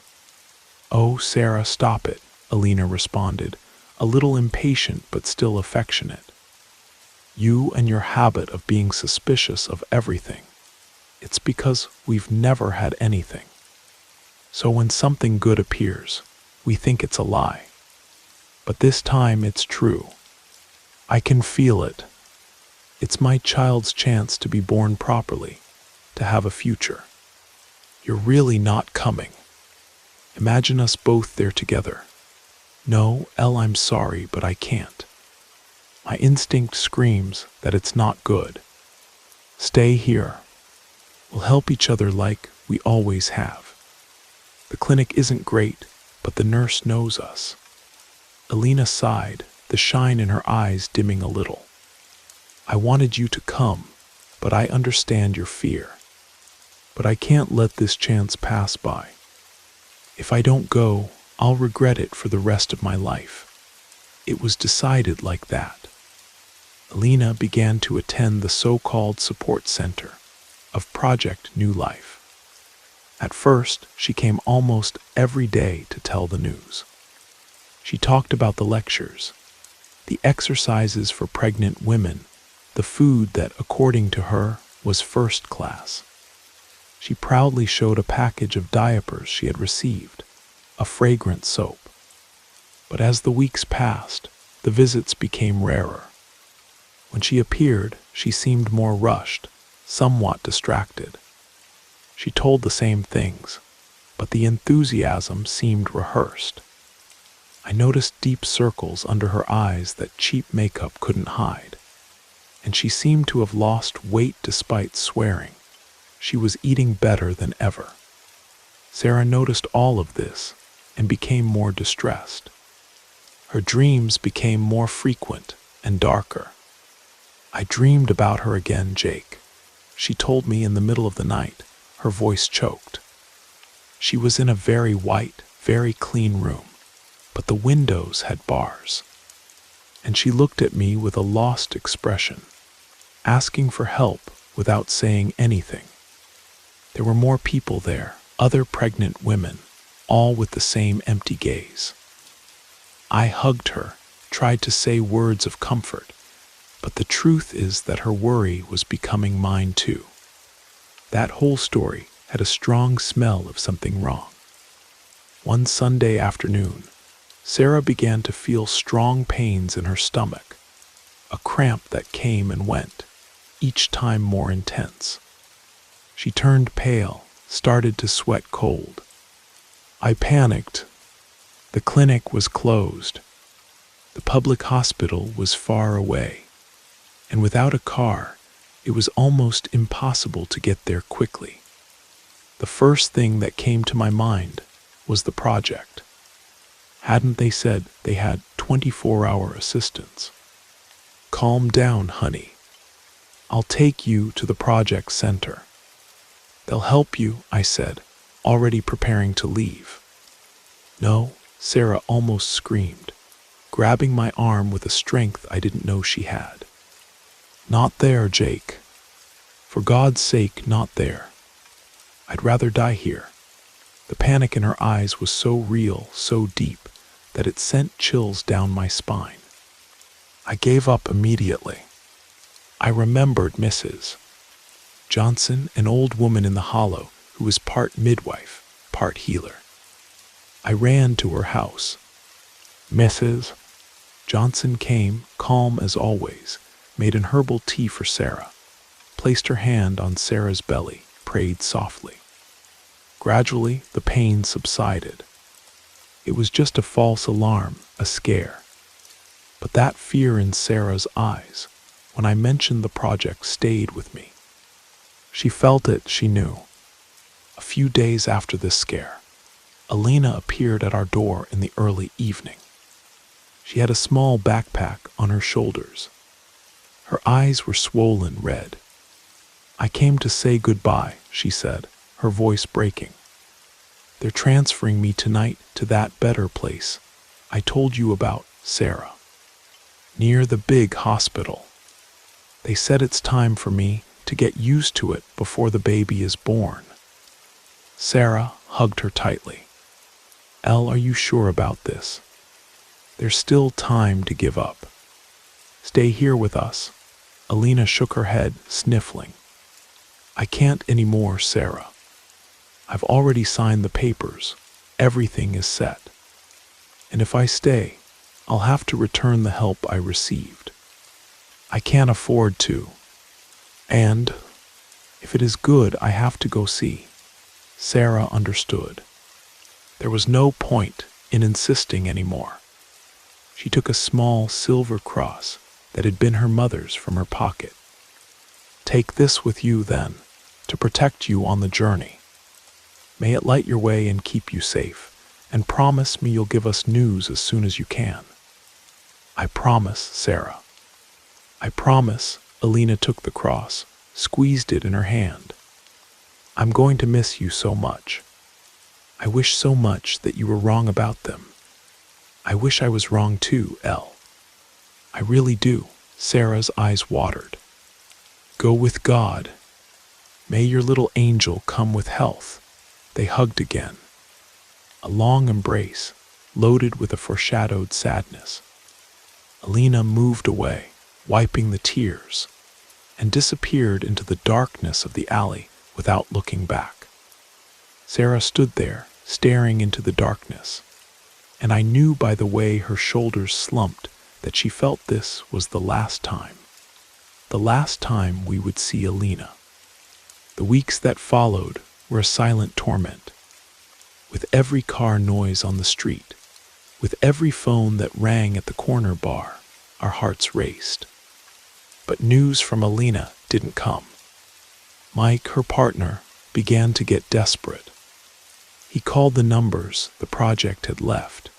"Oh, Sarah, stop it," Alina responded, a little impatient but still affectionate. "You and your habit of being suspicious of everything. It's because we've never had anything. So when something good appears, we think it's a lie. But this time it's true. I can feel it. It's my child's chance to be born properly, to have a future. You're really not coming. Imagine us both there together." "No, Elle, I'm sorry, but I can't. My instinct screams that it's not good. Stay here. We'll help each other like we always have. The clinic isn't great, but the nurse knows us." Alina sighed, the shine in her eyes dimming a little. "I wanted you to come, but I understand your fear. But I can't let this chance pass by. If I don't go, I'll regret it for the rest of my life." It was decided like that. Alina began to attend the so-called support center of Project New Life. At first, she came almost every day to tell the news. She talked about the lectures, the exercises for pregnant women, the food that, according to her, was first class. She proudly showed a package of diapers she had received, a fragrant soap. But as the weeks passed, the visits became rarer. When she appeared, she seemed more rushed, somewhat distracted. She told the same things, but the enthusiasm seemed rehearsed. I noticed deep circles under her eyes that cheap makeup couldn't hide, and she seemed to have lost weight despite swearing. She was eating better than ever. Sarah noticed all of this and became more distressed. Her dreams became more frequent and darker. "I dreamed about her again, Jake," she told me in the middle of the night, her voice choked. She was in a very white, very clean room, but the windows had bars. And she looked at me with a lost expression, asking for help without saying anything. There were more people there, other pregnant women, all with the same empty gaze. I hugged her, tried to say words of comfort, but the truth is that her worry was becoming mine too. That whole story had a strong smell of something wrong. One Sunday afternoon, Sarah began to feel strong pains in her stomach, a cramp that came and went, each time more intense. She turned pale, started to sweat cold. I panicked. The clinic was closed. The public hospital was far away, and without a car, it was almost impossible to get there quickly. The first thing that came to my mind was the project. Hadn't they said they had 24-hour assistance? "Calm down, honey. I'll take you to the project center. They'll help you," I said, already preparing to leave. "No," Sarah almost screamed, grabbing my arm with a strength I didn't know she had. "Not there, Jake. For God's sake, not there. I'd rather die here." The panic in her eyes was so real, so deep, that it sent chills down my spine. I gave up immediately. I remembered Mrs. Johnson, an old woman in the hollow who was part midwife, part healer. I ran to her house. Mrs. Johnson came, calm as always, made an herbal tea for Sarah, placed her hand on Sarah's belly, prayed softly. Gradually, the pain subsided. It was just a false alarm, a scare. But that fear in Sarah's eyes, when I mentioned the project, stayed with me. She felt it, she knew. A few days after this scare, Alina appeared at our door in the early evening. She had a small backpack on her shoulders. Her eyes were swollen red. "I came to say goodbye," she said, her voice breaking. "They're transferring me tonight to that better place I told you about, Sarah. Near the big hospital. They said it's time for me to get used to it before the baby is born." Sarah hugged her tightly. "Elle, are you sure about this? There's still time to give up. Stay here with us." Alina shook her head, sniffling. "I can't anymore, Sarah. I've already signed the papers. Everything is set. And if I stay, I'll have to return the help I received. I can't afford to. And if it is good, I have to go see." Sarah understood. There was no point in insisting anymore. She took a small silver cross that had been her mother's from her pocket. "Take this with you, then, to protect you on the journey. May it light your way and keep you safe, and promise me you'll give us news as soon as you can." "I promise, Sarah. I promise." Alina took the cross, squeezed it in her hand. "I'm going to miss you so much. I wish so much that you were wrong about them. I wish I was wrong too, Elle. I really do." Sarah's eyes watered. "Go with God. May your little angel come with health." They hugged again. A long embrace, loaded with a foreshadowed sadness. Alina moved away, wiping the tears, and disappeared into the darkness of the alley without looking back. Sarah stood there, staring into the darkness, and I knew by the way her shoulders slumped that she felt this was the last time we would see Alina. The weeks that followed were a silent torment. With every car noise on the street, with every phone that rang at the corner bar, our hearts raced. But news from Alina didn't come. Mike, her partner, began to get desperate. He called the numbers the project had left.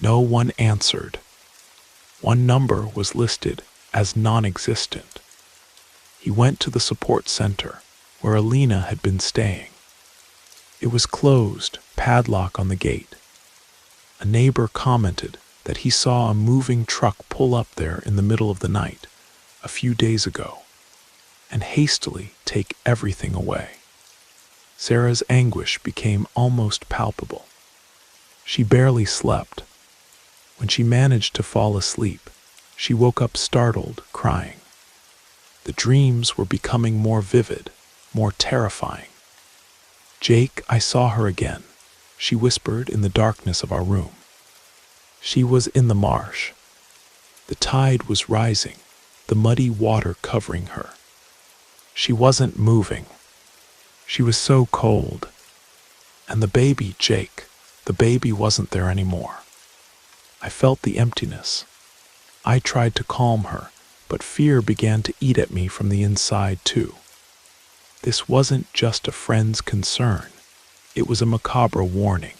No one answered. One number was listed as non-existent. He went to the support center where Alina had been staying. It was closed, padlock on the gate. A neighbor commented that he saw a moving truck pull up there in the middle of the night a few days ago and hastily take everything away. Sarah's anguish became almost palpable. She barely slept. When she managed to fall asleep, she woke up startled, crying. The dreams were becoming more vivid, more terrifying. "Jake, I saw her again," she whispered in the darkness of our room. She was in the marsh. The tide was rising, the muddy water covering her. She wasn't moving. She was so cold. And the baby, Jake, the baby wasn't there anymore. I felt the emptiness. I tried to calm her, but fear began to eat at me from the inside too. This wasn't just a friend's concern. It was a macabre warning.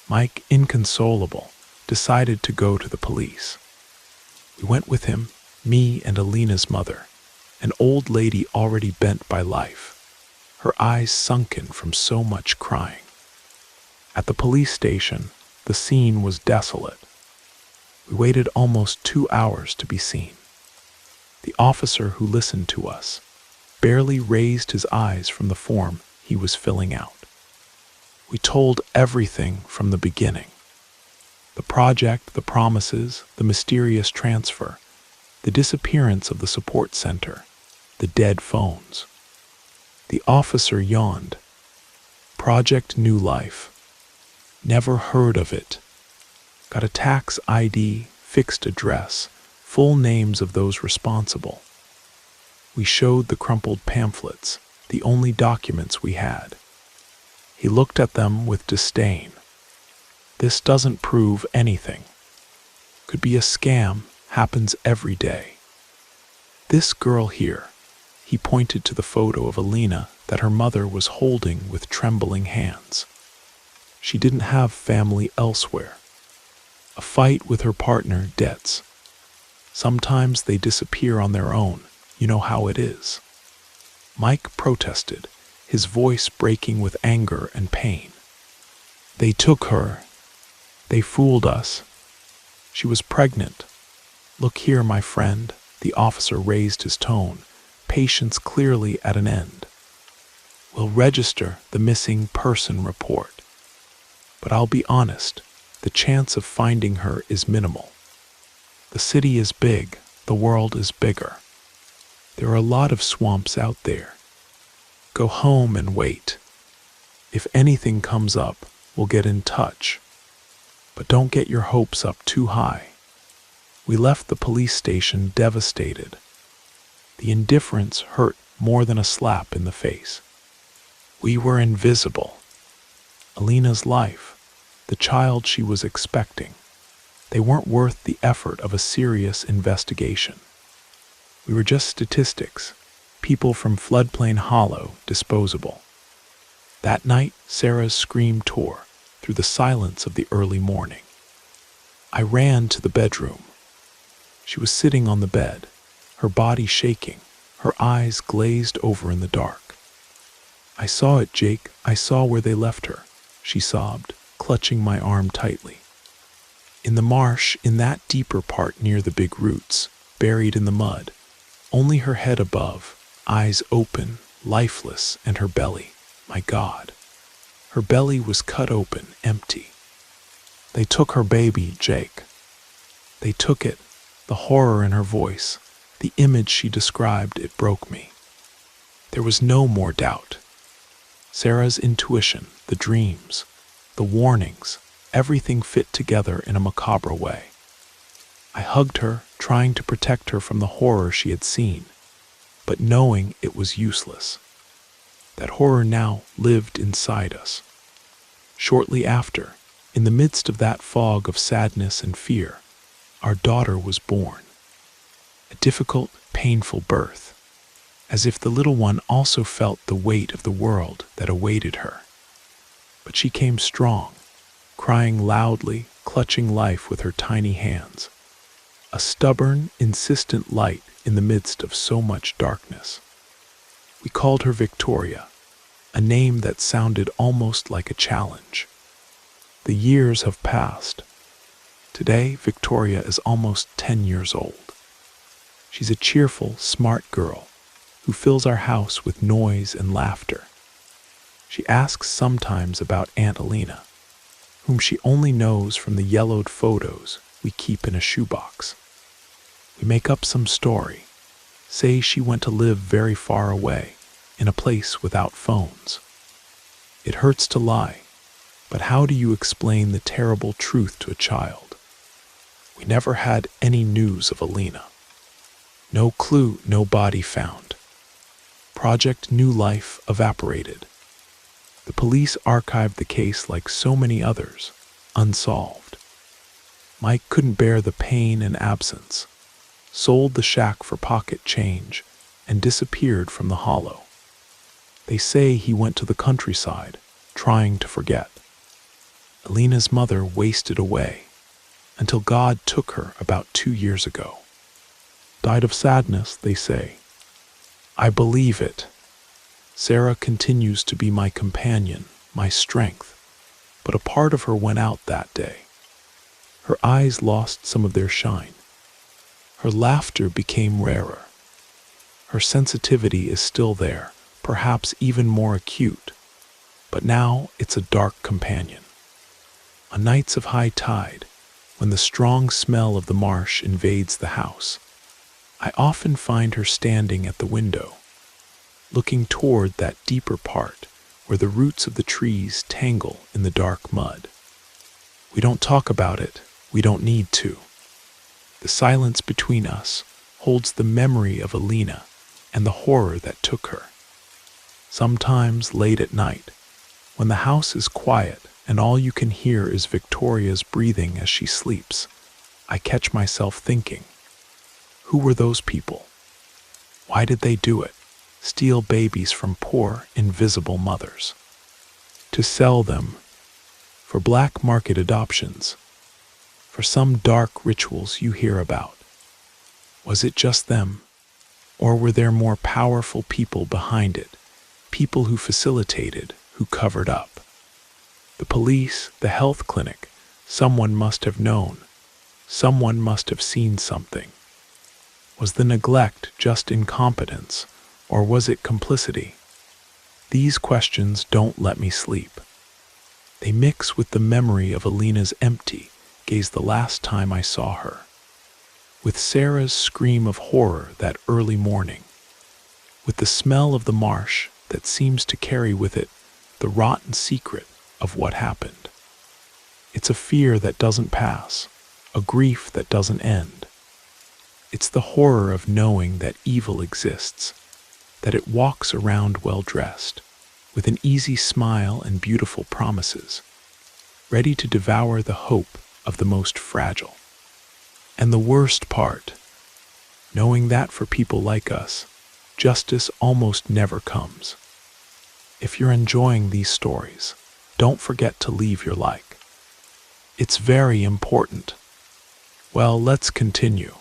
Mike, inconsolable, decided to go to the police. We went with him, me and Alina's mother, an old lady already bent by life, her eyes sunken from so much crying. At the police station, the scene was desolate. We waited almost 2 hours to be seen. The officer who listened to us barely raised his eyes from the form he was filling out. We told everything from the beginning. The project, the promises, the mysterious transfer, the disappearance of the support center, the dead phones. The officer yawned. Project New Life. Never heard of it. Got a tax ID, fixed address, full names of those responsible. We showed the crumpled pamphlets, the only documents we had. He looked at them with disdain. This doesn't prove anything. Could be a scam, happens every day. This girl here, he pointed to the photo of Alina that her mother was holding with trembling hands. She didn't have family elsewhere. A fight with her partner, debts. Sometimes they disappear on their own. You know how it is." Mike protested, his voice breaking with anger and pain. "They took her. They fooled us. She was pregnant. Look here, my friend." The officer raised his tone, patience clearly at an end. "We'll register the missing person report. But I'll be honest, the chance of finding her is minimal. The city is big, the world is bigger. There are a lot of swamps out there. Go home and wait. If anything comes up, we'll get in touch. But don't get your hopes up too high." We left the police station devastated. The indifference hurt more than a slap in the face. We were invisible. Alina's life, the child she was expecting, they weren't worth the effort of a serious investigation. We were just statistics, people from Floodplain Hollow, disposable. That night, Sarah's scream tore through the silence of the early morning. I ran to the bedroom. She was sitting on the bed, her body shaking, her eyes glazed over in the dark. "I saw it, Jake. I saw where they left her," she sobbed, clutching my arm tightly. "In the marsh, in that deeper part near the big roots, buried in the mud, only her head above, eyes open, lifeless, and her belly. My God. Her belly was cut open, empty. They took her baby, Jake. They took it." The horror in her voice, the image she described, it broke me. There was no more doubt. Sarah's intuition, the dreams, the warnings, everything fit together in a macabre way. I hugged her, trying to protect her from the horror she had seen, but knowing it was useless. That horror now lived inside us. Shortly after, in the midst of that fog of sadness and fear, our daughter was born. A difficult, painful birth, as if the little one also felt the weight of the world that awaited her. But she came strong, crying loudly, clutching life with her tiny hands. A stubborn, insistent light in the midst of so much darkness. We called her Victoria, a name that sounded almost like a challenge. The years have passed. Today, Victoria is almost 10 years old. She's a cheerful, smart girl who fills our house with noise and laughter. She asks sometimes about Aunt Alina, whom she only knows from the yellowed photos we keep in a shoebox. We make up some story, say she went to live very far away, in a place without phones. It hurts to lie, but how do you explain the terrible truth to a child? We never had any news of Alina. No clue, no body found. Project New Life evaporated. The police archived the case like so many others, unsolved. Mike couldn't bear the pain and absence, sold the shack for pocket change, and disappeared from the hollow. They say he went to the countryside, trying to forget. Alina's mother wasted away, until God took her about 2 years ago. Died of sadness, they say. I believe it. Sarah continues to be my companion, my strength, but a part of her went out that day. Her eyes lost some of their shine. Her laughter became rarer. Her sensitivity is still there, perhaps even more acute, but now it's a dark companion. On nights of high tide, when the strong smell of the marsh invades the house, I often find her standing at the window, looking toward that deeper part where the roots of the trees tangle in the dark mud. We don't talk about it, we don't need to. The silence between us holds the memory of Alina and the horror that took her. Sometimes late at night, when the house is quiet and all you can hear is Victoria's breathing as she sleeps, I catch myself thinking, who were those people? Why did they do it? Steal babies from poor, invisible mothers. To sell them for black market adoptions, for some dark rituals you hear about. Was it just them? Or were there more powerful people behind it? People who facilitated, who covered up? The police, the health clinic, someone must have known. Someone must have seen something. Was the neglect just incompetence, or was it complicity? These questions don't let me sleep. They mix with the memory of Alina's empty gaze the last time I saw her, with Sarah's scream of horror that early morning, with the smell of the marsh that seems to carry with it the rotten secret of what happened. It's a fear that doesn't pass, a grief that doesn't end. It's the horror of knowing that evil exists, that it walks around well-dressed, with an easy smile and beautiful promises, ready to devour the hope of the most fragile. And the worst part, knowing that for people like us, justice almost never comes. If you're enjoying these stories, don't forget to leave your like. It's very important. Well, let's continue.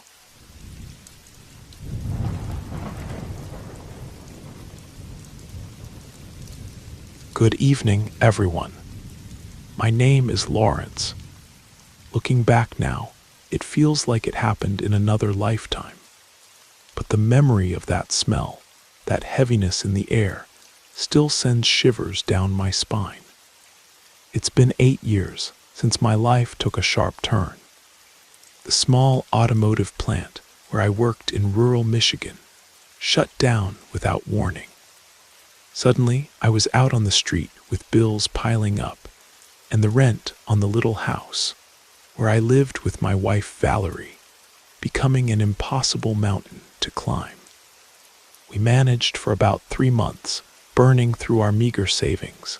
Good evening, everyone. My name is Lawrence. Looking back now, it feels like it happened in another lifetime. But the memory of that smell, that heaviness in the air, still sends shivers down my spine. It's been 8 years since my life took a sharp turn. The small automotive plant where I worked in rural Michigan shut down without warning. Suddenly, I was out on the street with bills piling up and the rent on the little house where I lived with my wife Valerie, becoming an impossible mountain to climb. We managed for about 3 months, burning through our meager savings,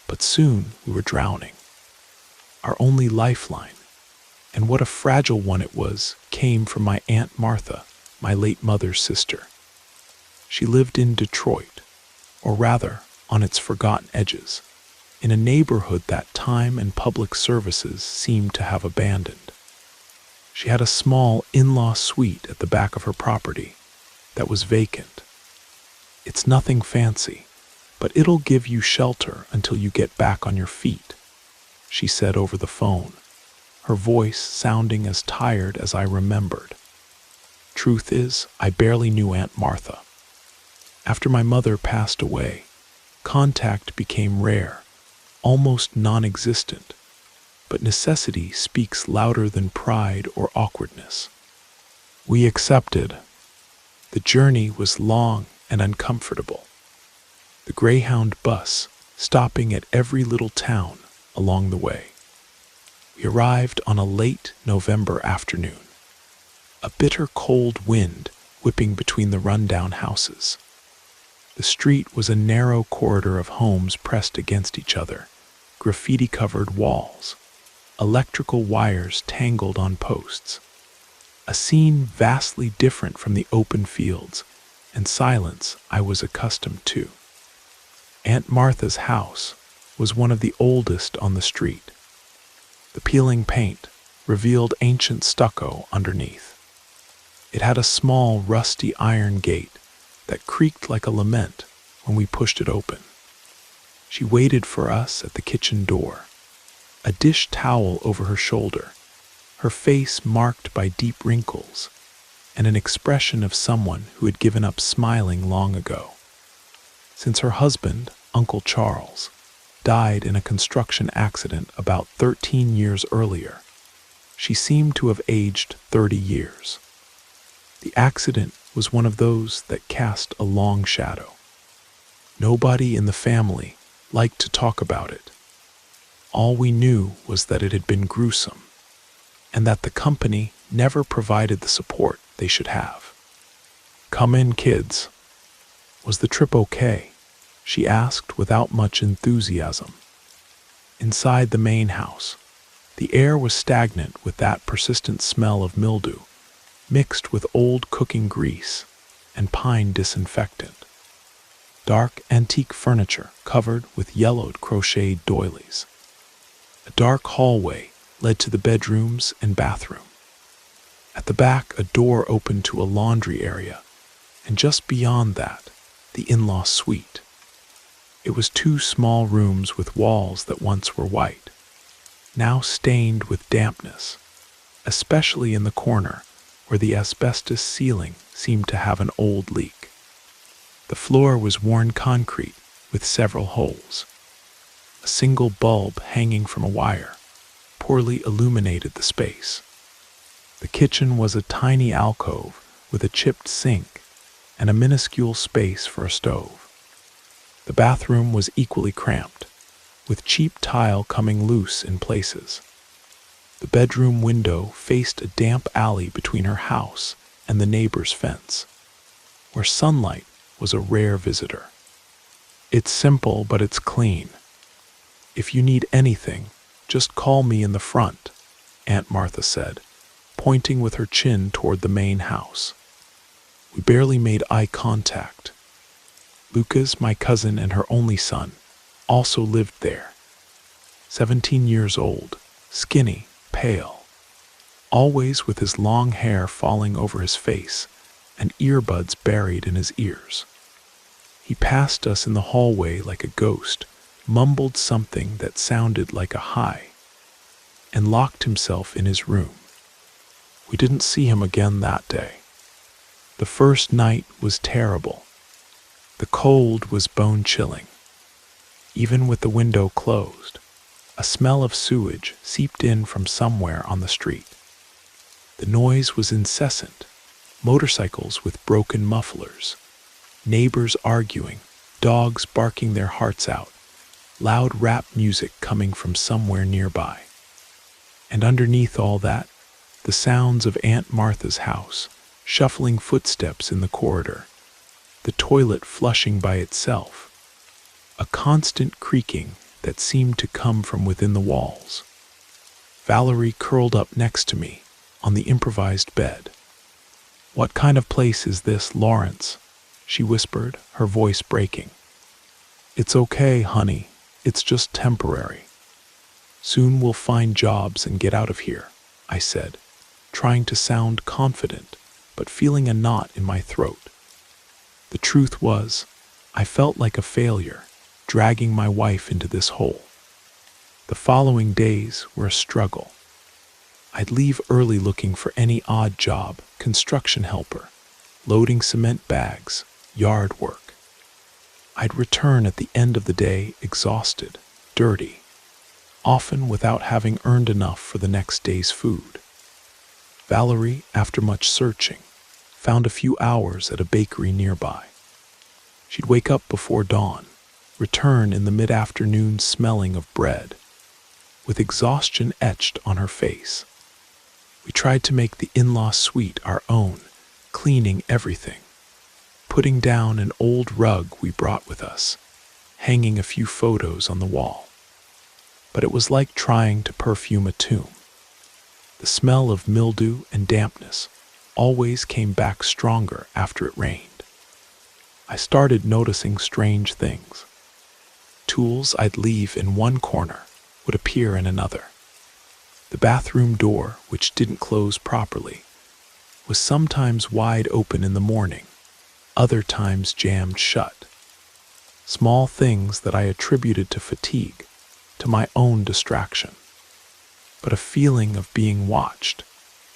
but soon we were drowning. Our only lifeline, and what a fragile one it was, came from my Aunt Martha, my late mother's sister. She lived in Detroit, or rather, on its forgotten edges, in a neighborhood that time and public services seemed to have abandoned. She had a small in-law suite at the back of her property that was vacant. It's nothing fancy, but it'll give you shelter until you get back on your feet, she said over the phone, her voice sounding as tired as I remembered. Truth is, I barely knew Aunt Martha. After my mother passed away, contact became rare, almost non-existent, but necessity speaks louder than pride or awkwardness. We accepted. The journey was long and uncomfortable. The Greyhound bus stopping at every little town along the way. We arrived on a late November afternoon, a bitter cold wind whipping between the rundown houses. The street was a narrow corridor of homes pressed against each other, graffiti-covered walls, electrical wires tangled on posts. A scene vastly different from the open fields and silence I was accustomed to. Aunt Martha's house was one of the oldest on the street. The peeling paint revealed ancient stucco underneath. It had a small, rusty iron gate that creaked like a lament when we pushed it open. She waited for us at the kitchen door, a dish towel over her shoulder, her face marked by deep wrinkles, and an expression of someone who had given up smiling long ago. Since her husband, Uncle Charles, died in a construction accident about 13 years earlier, she seemed to have aged 30 years. The accident was one of those that cast a long shadow. Nobody in the family liked to talk about it. All we knew was that it had been gruesome, and that the company never provided the support they should have. "Come in, kids." "Was the trip okay?" she asked without much enthusiasm. Inside the main house, the air was stagnant with that persistent smell of mildew, mixed with old cooking grease and pine disinfectant. Dark antique furniture covered with yellowed crocheted doilies. A dark hallway led to the bedrooms and bathroom. At the back, a door opened to a laundry area, and just beyond that, the in-law suite. It was 2 small rooms with walls that once were white, now stained with dampness, especially in the corner where the asbestos ceiling seemed to have an old leak. The floor was worn concrete with several holes. A single bulb hanging from a wire poorly illuminated the space. The kitchen was a tiny alcove with a chipped sink and a minuscule space for a stove. The bathroom was equally cramped, with cheap tile coming loose in places. The bedroom window faced a damp alley between her house and the neighbor's fence, where sunlight was a rare visitor. It's simple, but it's clean. If you need anything, just call me in the front, Aunt Martha said, pointing with her chin toward the main house. We barely made eye contact. Lucas, my cousin and her only son, also lived there. 17 years old, skinny, pale, always with his long hair falling over his face and earbuds buried in his ears. He passed us in the hallway like a ghost, mumbled something that sounded like a hi, and locked himself in his room. We didn't see him again that day. The first night was terrible. The cold was bone-chilling. Even with the window closed, a smell of sewage seeped in from somewhere on the street. The noise was incessant. Motorcycles with broken mufflers, neighbors arguing, dogs barking their hearts out, loud rap music coming from somewhere nearby. And underneath all that, the sounds of Aunt Martha's house, shuffling footsteps in the corridor, the toilet flushing by itself, a constant creaking that seemed to come from within the walls. Valerie curled up next to me on the improvised bed. "What kind of place is this, Lawrence?" she whispered, her voice breaking. "It's okay, honey. It's just temporary. Soon we'll find jobs and get out of here," I said, trying to sound confident, but feeling a knot in my throat. The truth was, I felt like a failure, dragging my wife into this hole. The following days were a struggle. I'd leave early looking for any odd job, construction helper, loading cement bags, yard work. I'd return at the end of the day exhausted, dirty, often without having earned enough for the next day's food. Valerie, after much searching, found a few hours at a bakery nearby. She'd wake up before dawn, return in the mid-afternoon smelling of bread, with exhaustion etched on her face. We tried to make the in-law suite our own, cleaning everything, putting down an old rug we brought with us, hanging a few photos on the wall. But it was like trying to perfume a tomb. The smell of mildew and dampness always came back stronger after it rained. I started noticing strange things. Tools I'd leave in one corner would appear in another. The bathroom door, which didn't close properly, was sometimes wide open in the morning, other times jammed shut. Small things that I attributed to fatigue, to my own distraction. But a feeling of being watched,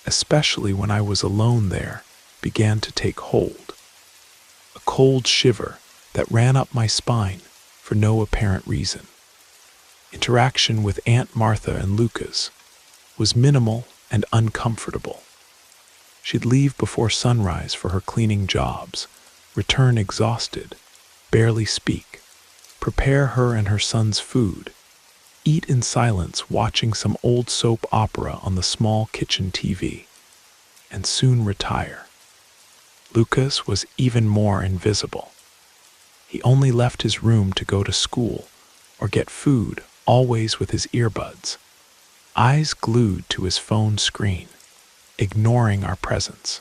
especially when I was alone there, began to take hold. A cold shiver that ran up my spine for no apparent reason. Interaction with Aunt Martha and Lucas was minimal and uncomfortable. She'd leave before sunrise for her cleaning jobs, return exhausted, barely speak, prepare her and her son's food, eat in silence watching some old soap opera on the small kitchen TV, and soon retire. Lucas was even more invisible. He only left his room to go to school or get food, always with his earbuds, eyes glued to his phone screen, ignoring our presence.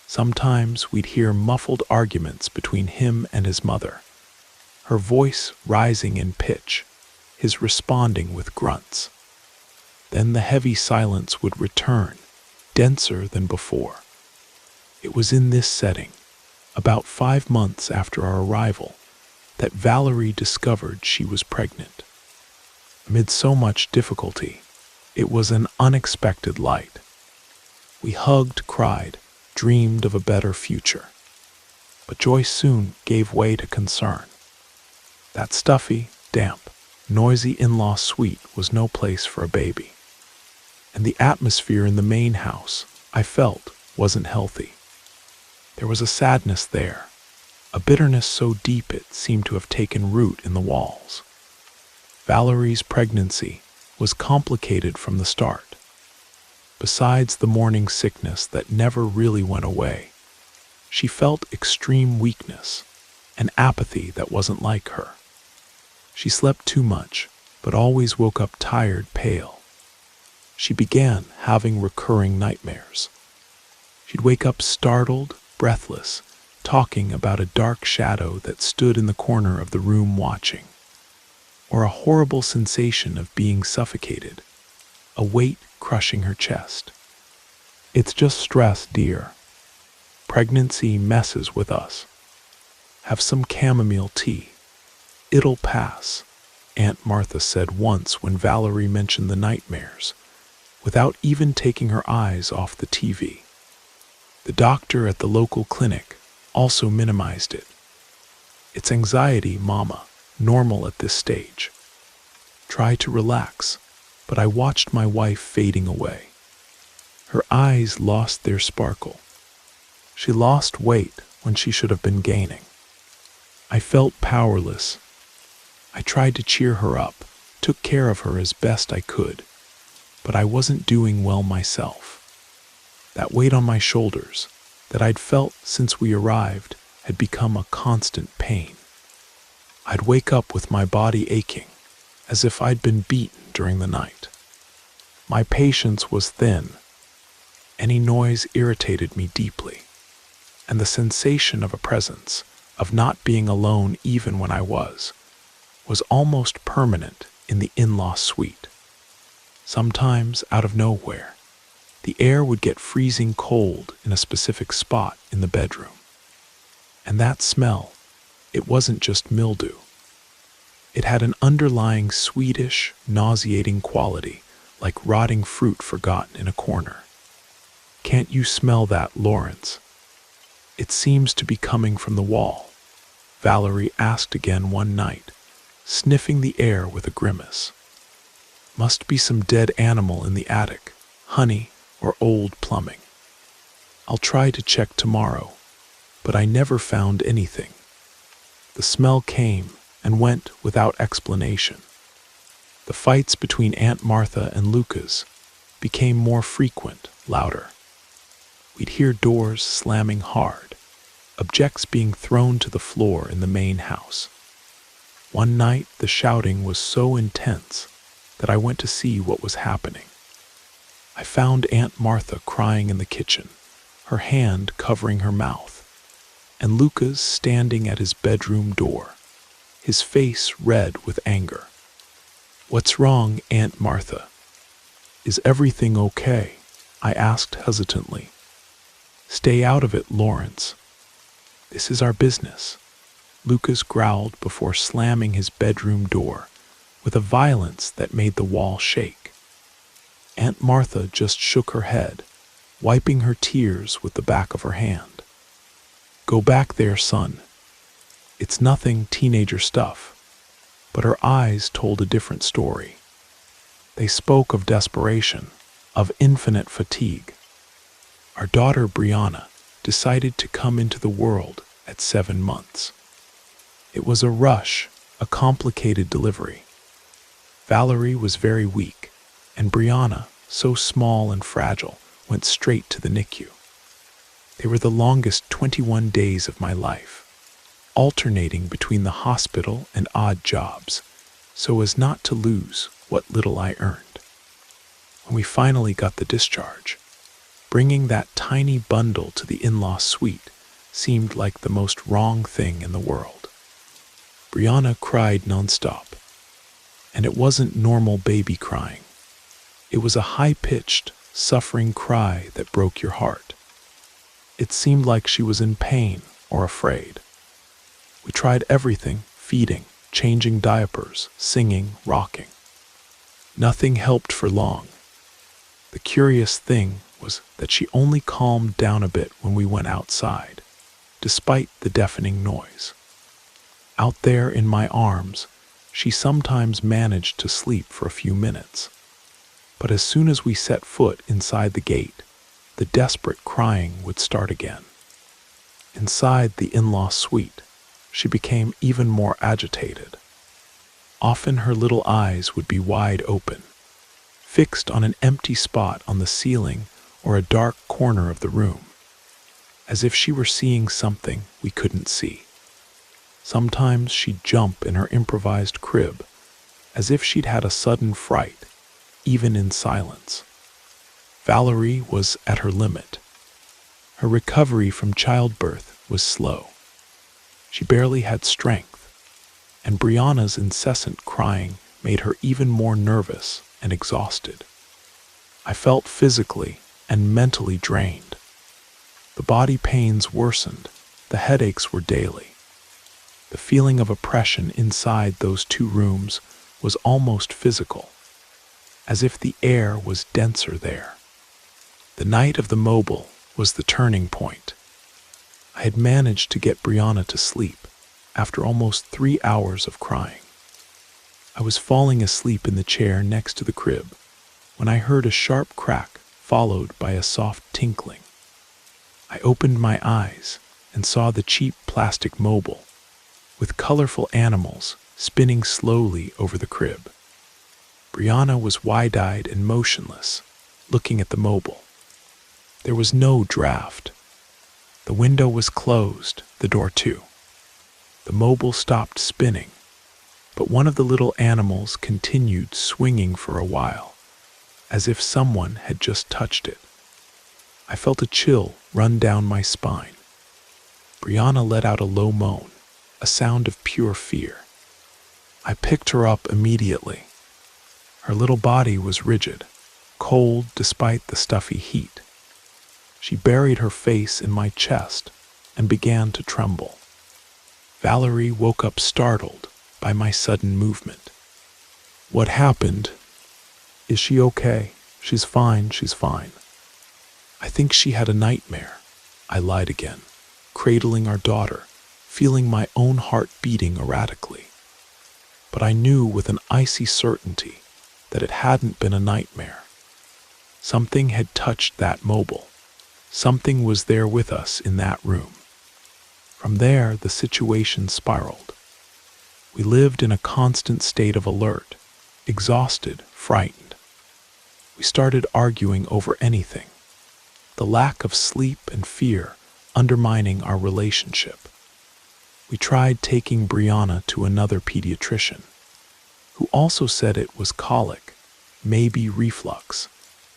Sometimes we'd hear muffled arguments between him and his mother, her voice rising in pitch, his responding with grunts. Then the heavy silence would return, denser than before. It was in this setting, about 5 months after our arrival, that Valerie discovered she was pregnant. Amid so much difficulty, it was an unexpected light. We hugged, cried, dreamed of a better future. But joy soon gave way to concern. That stuffy, damp, noisy in-law suite was no place for a baby. And the atmosphere in the main house, I felt, wasn't healthy. There was a sadness there, a bitterness so deep it seemed to have taken root in the walls. Valerie's pregnancy was complicated from the start. Besides the morning sickness that never really went away, she felt extreme weakness, an apathy that wasn't like her. She slept too much, but always woke up tired, pale. She began having recurring nightmares. She'd wake up startled, breathless, talking about a dark shadow that stood in the corner of the room watching, or a horrible sensation of being suffocated, a weight crushing her chest. It's just stress, dear. Pregnancy messes with us. Have some chamomile tea. It'll pass, Aunt Martha said once when Valerie mentioned the nightmares, without even taking her eyes off the TV. The doctor at the local clinic also minimized it. It's anxiety, Mama, normal at this stage. Try to relax, but I watched my wife fading away. Her eyes lost their sparkle. She lost weight when she should have been gaining. I felt powerless. I tried to cheer her up, took care of her as best I could, but I wasn't doing well myself. That weight on my shoulders, that I'd felt since we arrived, had become a constant pain. I'd wake up with my body aching, as if I'd been beaten during the night. My patience was thin. Any noise irritated me deeply, and the sensation of a presence, of not being alone even when I was almost permanent in the in-law suite. Sometimes, out of nowhere, the air would get freezing cold in a specific spot in the bedroom. And that smell, it wasn't just mildew. It had an underlying sweetish, nauseating quality, like rotting fruit forgotten in a corner. Can't you smell that, Lawrence? It seems to be coming from the wall, Valerie asked again one night, sniffing the air with a grimace. Must be some dead animal in the attic, honey, or old plumbing. I'll try to check tomorrow, but I never found anything. The smell came and went without explanation. The fights between Aunt Martha and Lucas became more frequent, louder. We'd hear doors slamming hard, objects being thrown to the floor in the main house. One night, the shouting was so intense that I went to see what was happening. I found Aunt Martha crying in the kitchen, her hand covering her mouth, and Lucas standing at his bedroom door, his face red with anger. "What's wrong, Aunt Martha? Is everything okay?" I asked hesitantly. "Stay out of it, Lawrence. This is our business," Lucas growled before slamming his bedroom door with a violence that made the wall shake. Aunt Martha just shook her head, wiping her tears with the back of her hand. "Go back there, son. It's nothing teenager stuff." But her eyes told a different story. They spoke of desperation, of infinite fatigue. Our daughter Brianna decided to come into the world at 7 months. It was a rush, a complicated delivery. Valerie was very weak, and Brianna, so small and fragile, went straight to the NICU. They were the longest 21 days of my life, alternating between the hospital and odd jobs, so as not to lose what little I earned. When we finally got the discharge, bringing that tiny bundle to the in-law suite seemed like the most wrong thing in the world. Brianna cried nonstop, and it wasn't normal baby crying. It was a high-pitched, suffering cry that broke your heart. It seemed like she was in pain or afraid. We tried everything: feeding, changing diapers, singing, rocking. Nothing helped for long. The curious thing was that she only calmed down a bit when we went outside, despite the deafening noise. Out there in my arms, she sometimes managed to sleep for a few minutes. But as soon as we set foot inside the gate, the desperate crying would start again. Inside the in-law suite, she became even more agitated. Often her little eyes would be wide open, fixed on an empty spot on the ceiling or a dark corner of the room, as if she were seeing something we couldn't see. Sometimes she'd jump in her improvised crib, as if she'd had a sudden fright, even in silence. Valerie was at her limit. Her recovery from childbirth was slow. She barely had strength, and Brianna's incessant crying made her even more nervous and exhausted. I felt physically and mentally drained. The body pains worsened, the headaches were daily. The feeling of oppression inside those 2 rooms was almost physical, as if the air was denser there. The night of the mobile was the turning point. I had managed to get Brianna to sleep after almost 3 hours of crying. I was falling asleep in the chair next to the crib when I heard a sharp crack followed by a soft tinkling. I opened my eyes and saw the cheap plastic mobile with colorful animals spinning slowly over the crib. Brianna was wide-eyed and motionless, looking at the mobile. There was no draft. The window was closed, the door too. The mobile stopped spinning, but one of the little animals continued swinging for a while, as if someone had just touched it. I felt a chill run down my spine. Brianna let out a low moan, a sound of pure fear. I picked her up immediately. Her little body was rigid, cold despite the stuffy heat. She buried her face in my chest and began to tremble. Valerie woke up startled by my sudden movement. "What happened? Is she okay?" She's fine. I think she had a nightmare," I lied again, cradling our daughter, feeling my own heart beating erratically. But I knew with an icy certainty that it hadn't been a nightmare. Something had touched that mobile. Something was there with us in that room. From there, the situation spiraled. We lived in a constant state of alert, exhausted, frightened. We started arguing over anything, the lack of sleep and fear undermining our relationship. We tried taking Brianna to another pediatrician, who also said it was colic, maybe reflux,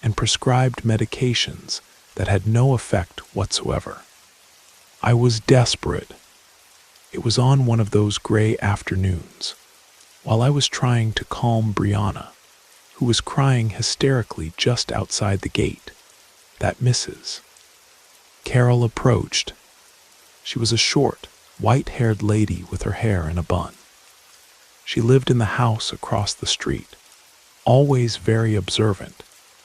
and prescribed medications that had no effect whatsoever. I was desperate. It was on one of those gray afternoons, while I was trying to calm Brianna, who was crying hysterically just outside the gate, that Mrs. Carroll approached. She was a short, white-haired lady with her hair in a bun. She lived in the house across the street, always very observant,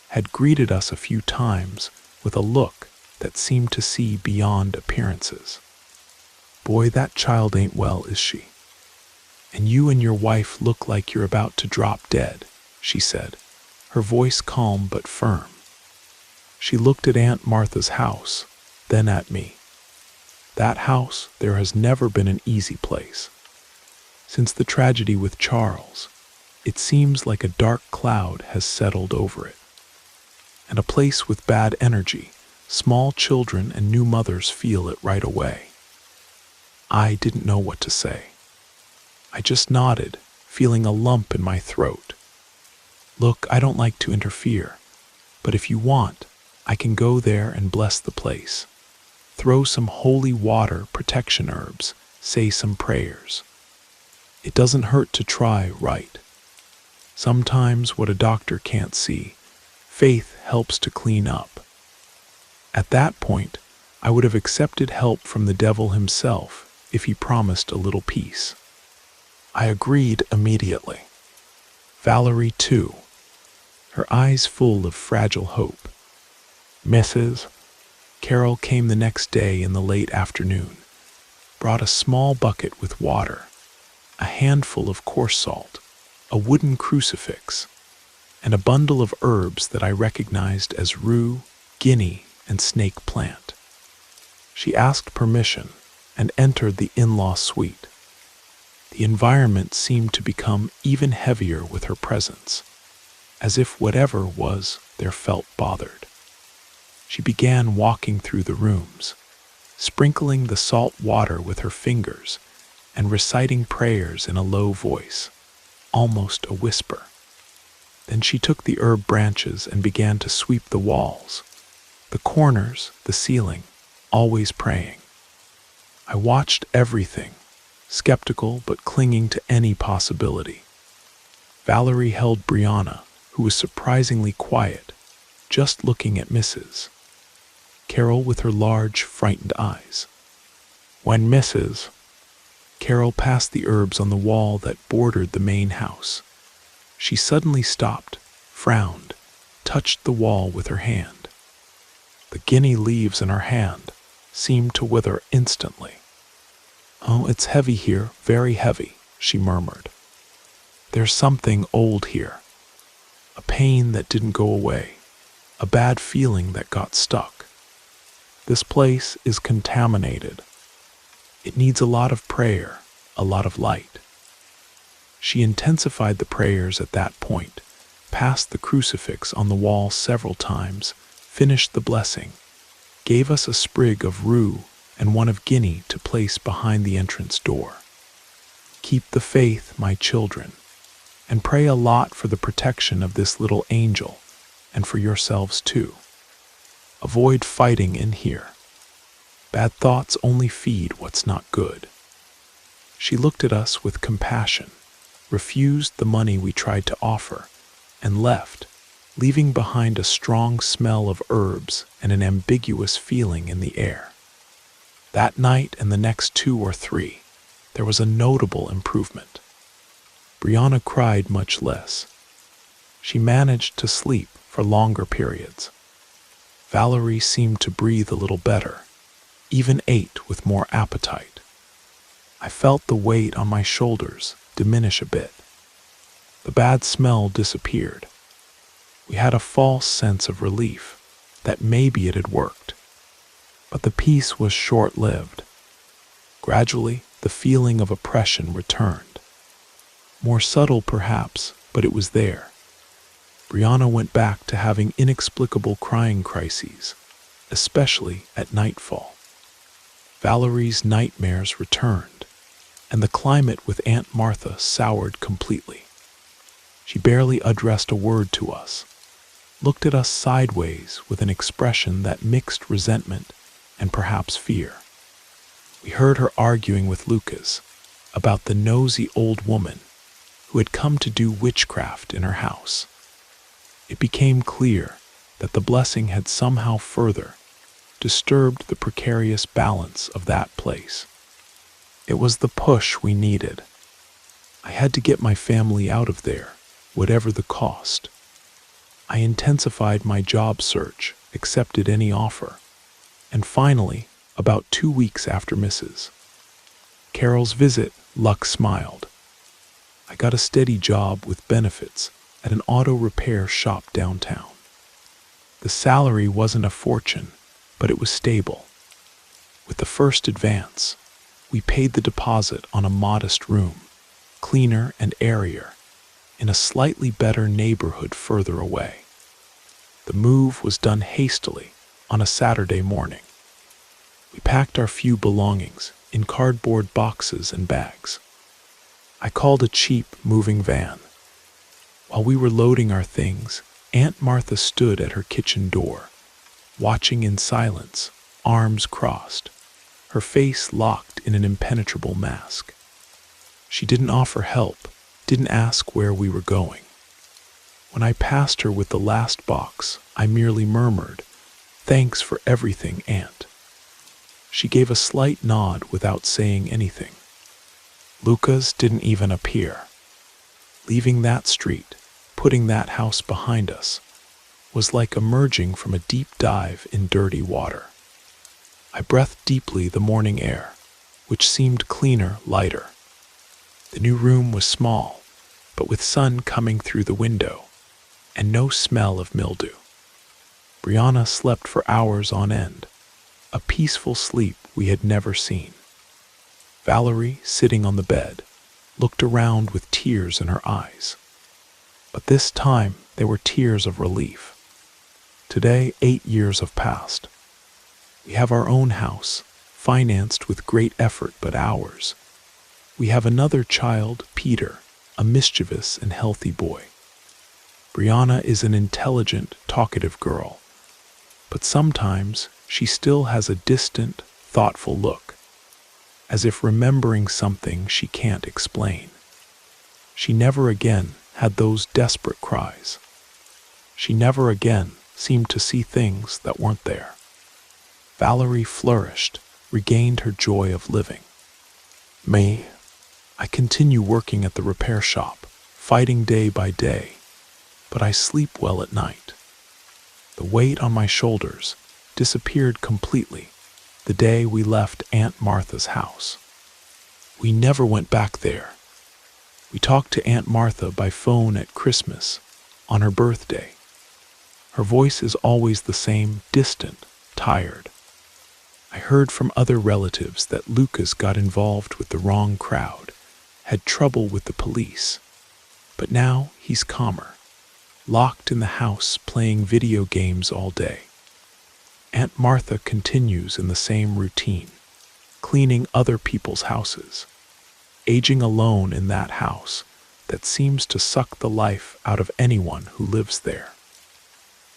had greeted us a few times with a look that seemed to see beyond appearances. "Boy, that child ain't well, is she? And you and your wife look like you're about to drop dead," she said, her voice calm but firm. She looked at Aunt Martha's house, then at me. That house, there has never been an easy place. Since the tragedy with Charles, it seems like a dark cloud has settled over it. And a place with bad energy, small children and new mothers feel it right away. I didn't know what to say. I just nodded, feeling a lump in my throat. "Look, I don't like to interfere, but if you want, I can go there and bless the place. Throw some holy water, protection herbs, say some prayers. It doesn't hurt to try, right? Sometimes what a doctor can't see, Faith helps to clean up. At that point, I would have accepted help from the devil himself if he promised a little peace. I agreed immediately. Valerie, too, her eyes full of fragile hope. Mrs. Carol came the next day in the late afternoon, brought a small bucket with water, a handful of coarse salt, a wooden crucifix, and a bundle of herbs that I recognized as rue, guinea, and snake plant. She asked permission and entered the in-law suite. The environment seemed to become even heavier with her presence, as if whatever was there felt bothered. She began walking through the rooms, sprinkling the salt water with her fingers and reciting prayers in a low voice, almost a whisper. Then she took the herb branches and began to sweep the walls, the corners, the ceiling, always praying. I watched everything, skeptical but clinging to any possibility. Valerie held Brianna, who was surprisingly quiet, just looking at Mrs. Carol with her large, frightened eyes. When Mrs. Carol passed the herbs on the wall that bordered the main house, she suddenly stopped, frowned, touched the wall with her hand. The guinea leaves in her hand seemed to wither instantly. "Oh, it's heavy here, very heavy," she murmured. "There's something old here. A pain that didn't go away, a bad feeling that got stuck. This place is contaminated. It needs a lot of prayer, a lot of light." She intensified the prayers at that point, passed the crucifix on the wall several times, finished the blessing, gave us a sprig of rue and one of guinea to place behind the entrance door. "Keep the faith, my children, and pray a lot for the protection of this little angel and for yourselves too. Avoid fighting in here. Bad thoughts only feed what's not good." She looked at us with compassion, refused the money we tried to offer, and left, leaving behind a strong smell of herbs and an ambiguous feeling in the air. That night and the next 2 or 3, there was a notable improvement. Brianna cried much less. She managed to sleep for longer periods. Valerie seemed to breathe a little better, even ate with more appetite. I felt the weight on my shoulders diminish a bit. The bad smell disappeared. We had a false sense of relief that maybe it had worked. But the peace was short-lived. Gradually, the feeling of oppression returned. More subtle, perhaps, but it was there. Brianna went back to having inexplicable crying crises, especially at nightfall. Valerie's nightmares returned, and the climate with Aunt Martha soured completely. She barely addressed a word to us, looked at us sideways with an expression that mixed resentment and perhaps fear. We heard her arguing with Lucas about the nosy old woman who had come to do witchcraft in her house. It became clear that the blessing had somehow further disturbed the precarious balance of that place. It was the push we needed. I had to get my family out of there, whatever the cost. I intensified my job search, accepted any offer, and finally, about 2 weeks after Mrs. Carol's visit, luck smiled. I got a steady job with benefits at an auto repair shop downtown. The salary wasn't a fortune, but it was stable. With the first advance, we paid the deposit on a modest room, cleaner and airier, in a slightly better neighborhood further away. The move was done hastily on a Saturday morning. We packed our few belongings in cardboard boxes and bags. I called a cheap moving van. While we were loading our things, Aunt Martha stood at her kitchen door, watching in silence, arms crossed, her face locked in an impenetrable mask. She didn't offer help, didn't ask where we were going. When I passed her with the last box, I merely murmured, "Thanks for everything, Aunt." She gave a slight nod without saying anything. Lucas didn't even appear. Leaving that street, putting that house behind us, was like emerging from a deep dive in dirty water. I breathed deeply the morning air, which seemed cleaner, lighter. The new room was small, but with sun coming through the window, and no smell of mildew. Brianna slept for hours on end, a peaceful sleep we had never seen. Valerie, sitting on the bed, looked around with tears in her eyes. But this time they were tears of relief. Today, 8 years have passed. We have our own house, financed with great effort but ours. We have another child, Peter, a mischievous and healthy boy. Brianna is an intelligent, talkative girl, but sometimes she still has a distant, thoughtful look, as if remembering something she can't explain. She never again had those desperate cries. She never again seemed to see things that weren't there. Valerie flourished, regained her joy of living. Me, I continue working at the repair shop, fighting day by day, but I sleep well at night. The weight on my shoulders disappeared completely the day we left Aunt Martha's house. We never went back there. We talked to Aunt Martha by phone at Christmas, on her birthday. Her voice is always the same, distant, tired. I heard from other relatives that Lucas got involved with the wrong crowd, had trouble with the police. But now he's calmer, locked in the house playing video games all day. Aunt Martha continues in the same routine, cleaning other people's houses, aging alone in that house that seems to suck the life out of anyone who lives there.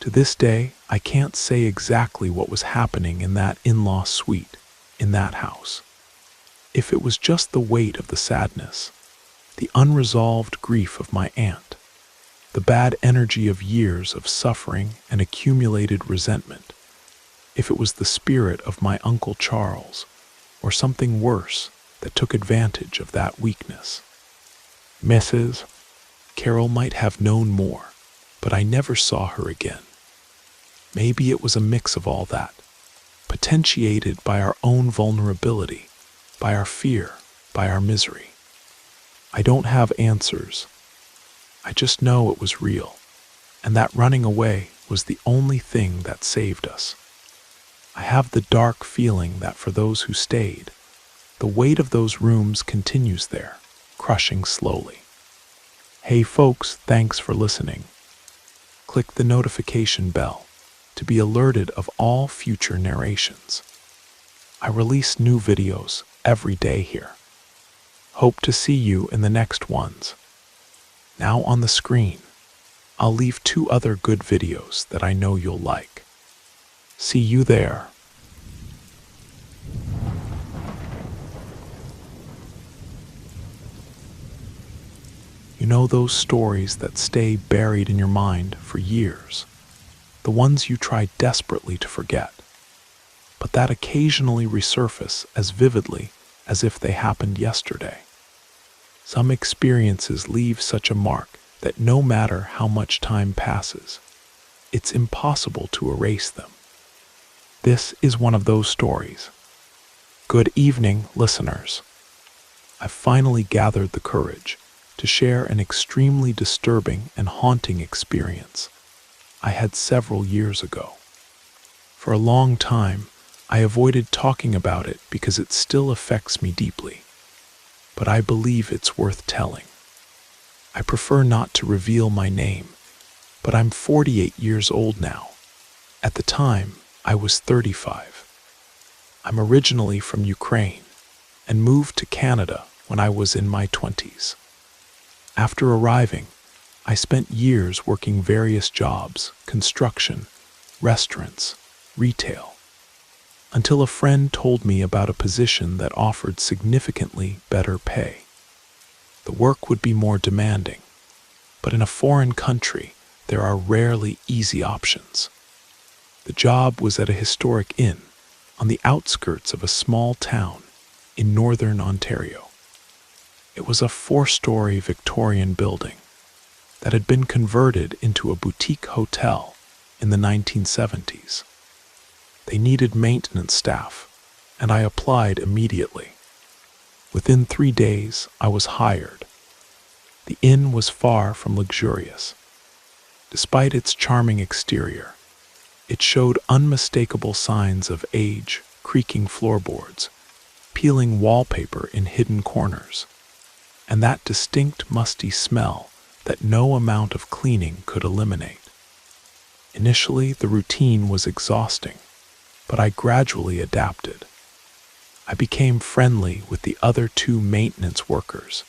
To this day, I can't say exactly what was happening in that in-law suite, in that house. If it was just the weight of the sadness, the unresolved grief of my aunt, the bad energy of years of suffering and accumulated resentment, if it was the spirit of my Uncle Charles, or something worse that took advantage of that weakness. Mrs. Carol might have known more, but I never saw her again. Maybe it was a mix of all that, potentiated by our own vulnerability, by our fear, by our misery. I don't have answers. I just know it was real, and that running away was the only thing that saved us. I have the dark feeling that for those who stayed, the weight of those rooms continues there, crushing slowly. Hey folks, thanks for listening. Click the notification bell to be alerted of all future narrations. I release new videos every day here. Hope to see you in the next ones. Now on the screen, I'll leave 2 other good videos that I know you'll like. See you there. You know those stories that stay buried in your mind for years, the ones you try desperately to forget, but that occasionally resurface as vividly as if they happened yesterday. Some experiences leave such a mark that no matter how much time passes, it's impossible to erase them. This is one of those stories. Good evening, listeners. I've finally gathered the courage to share an extremely disturbing and haunting experience I had several years ago. For a long time, I avoided talking about it because it still affects me deeply, but I believe it's worth telling. I prefer not to reveal my name, but I'm 48 years old now. At the time, I was 35. I'm originally from Ukraine and moved to Canada when I was in my 20s. After arriving, I spent years working various jobs, construction, restaurants, retail, until a friend told me about a position that offered significantly better pay. The work would be more demanding, but in a foreign country, there are rarely easy options. The job was at a historic inn on the outskirts of a small town in northern Ontario. It was a 4-story Victorian building that had been converted into a boutique hotel in the 1970s. They needed maintenance staff, and I applied immediately. Within 3 days, I was hired. The inn was far from luxurious. Despite its charming exterior, it showed unmistakable signs of age, creaking floorboards, peeling wallpaper in hidden corners, and that distinct musty smell that no amount of cleaning could eliminate. Initially, the routine was exhausting, but I gradually adapted. I became friendly with the other 2 maintenance workers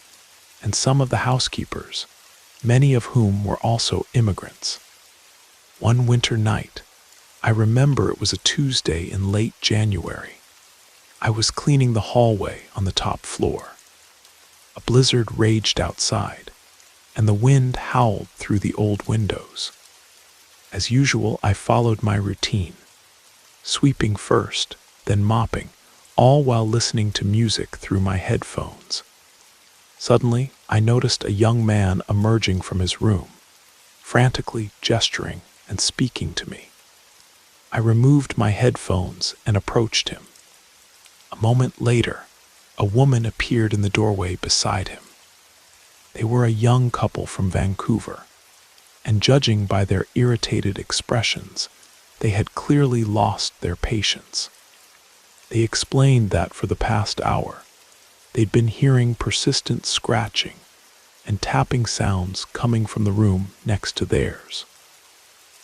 and some of the housekeepers, many of whom were also immigrants. One winter night, I remember it was a Tuesday in late January. I was cleaning the hallway on the top floor. A blizzard raged outside, and the wind howled through the old windows. As usual, I followed my routine, sweeping first, then mopping, all while listening to music through my headphones. Suddenly, I noticed a young man emerging from his room, frantically gesturing and speaking to me. I removed my headphones and approached him. A moment later, a woman appeared in the doorway beside him. They were a young couple from Vancouver, and judging by their irritated expressions, they had clearly lost their patience. They explained that for the past hour, they'd been hearing persistent scratching and tapping sounds coming from the room next to theirs.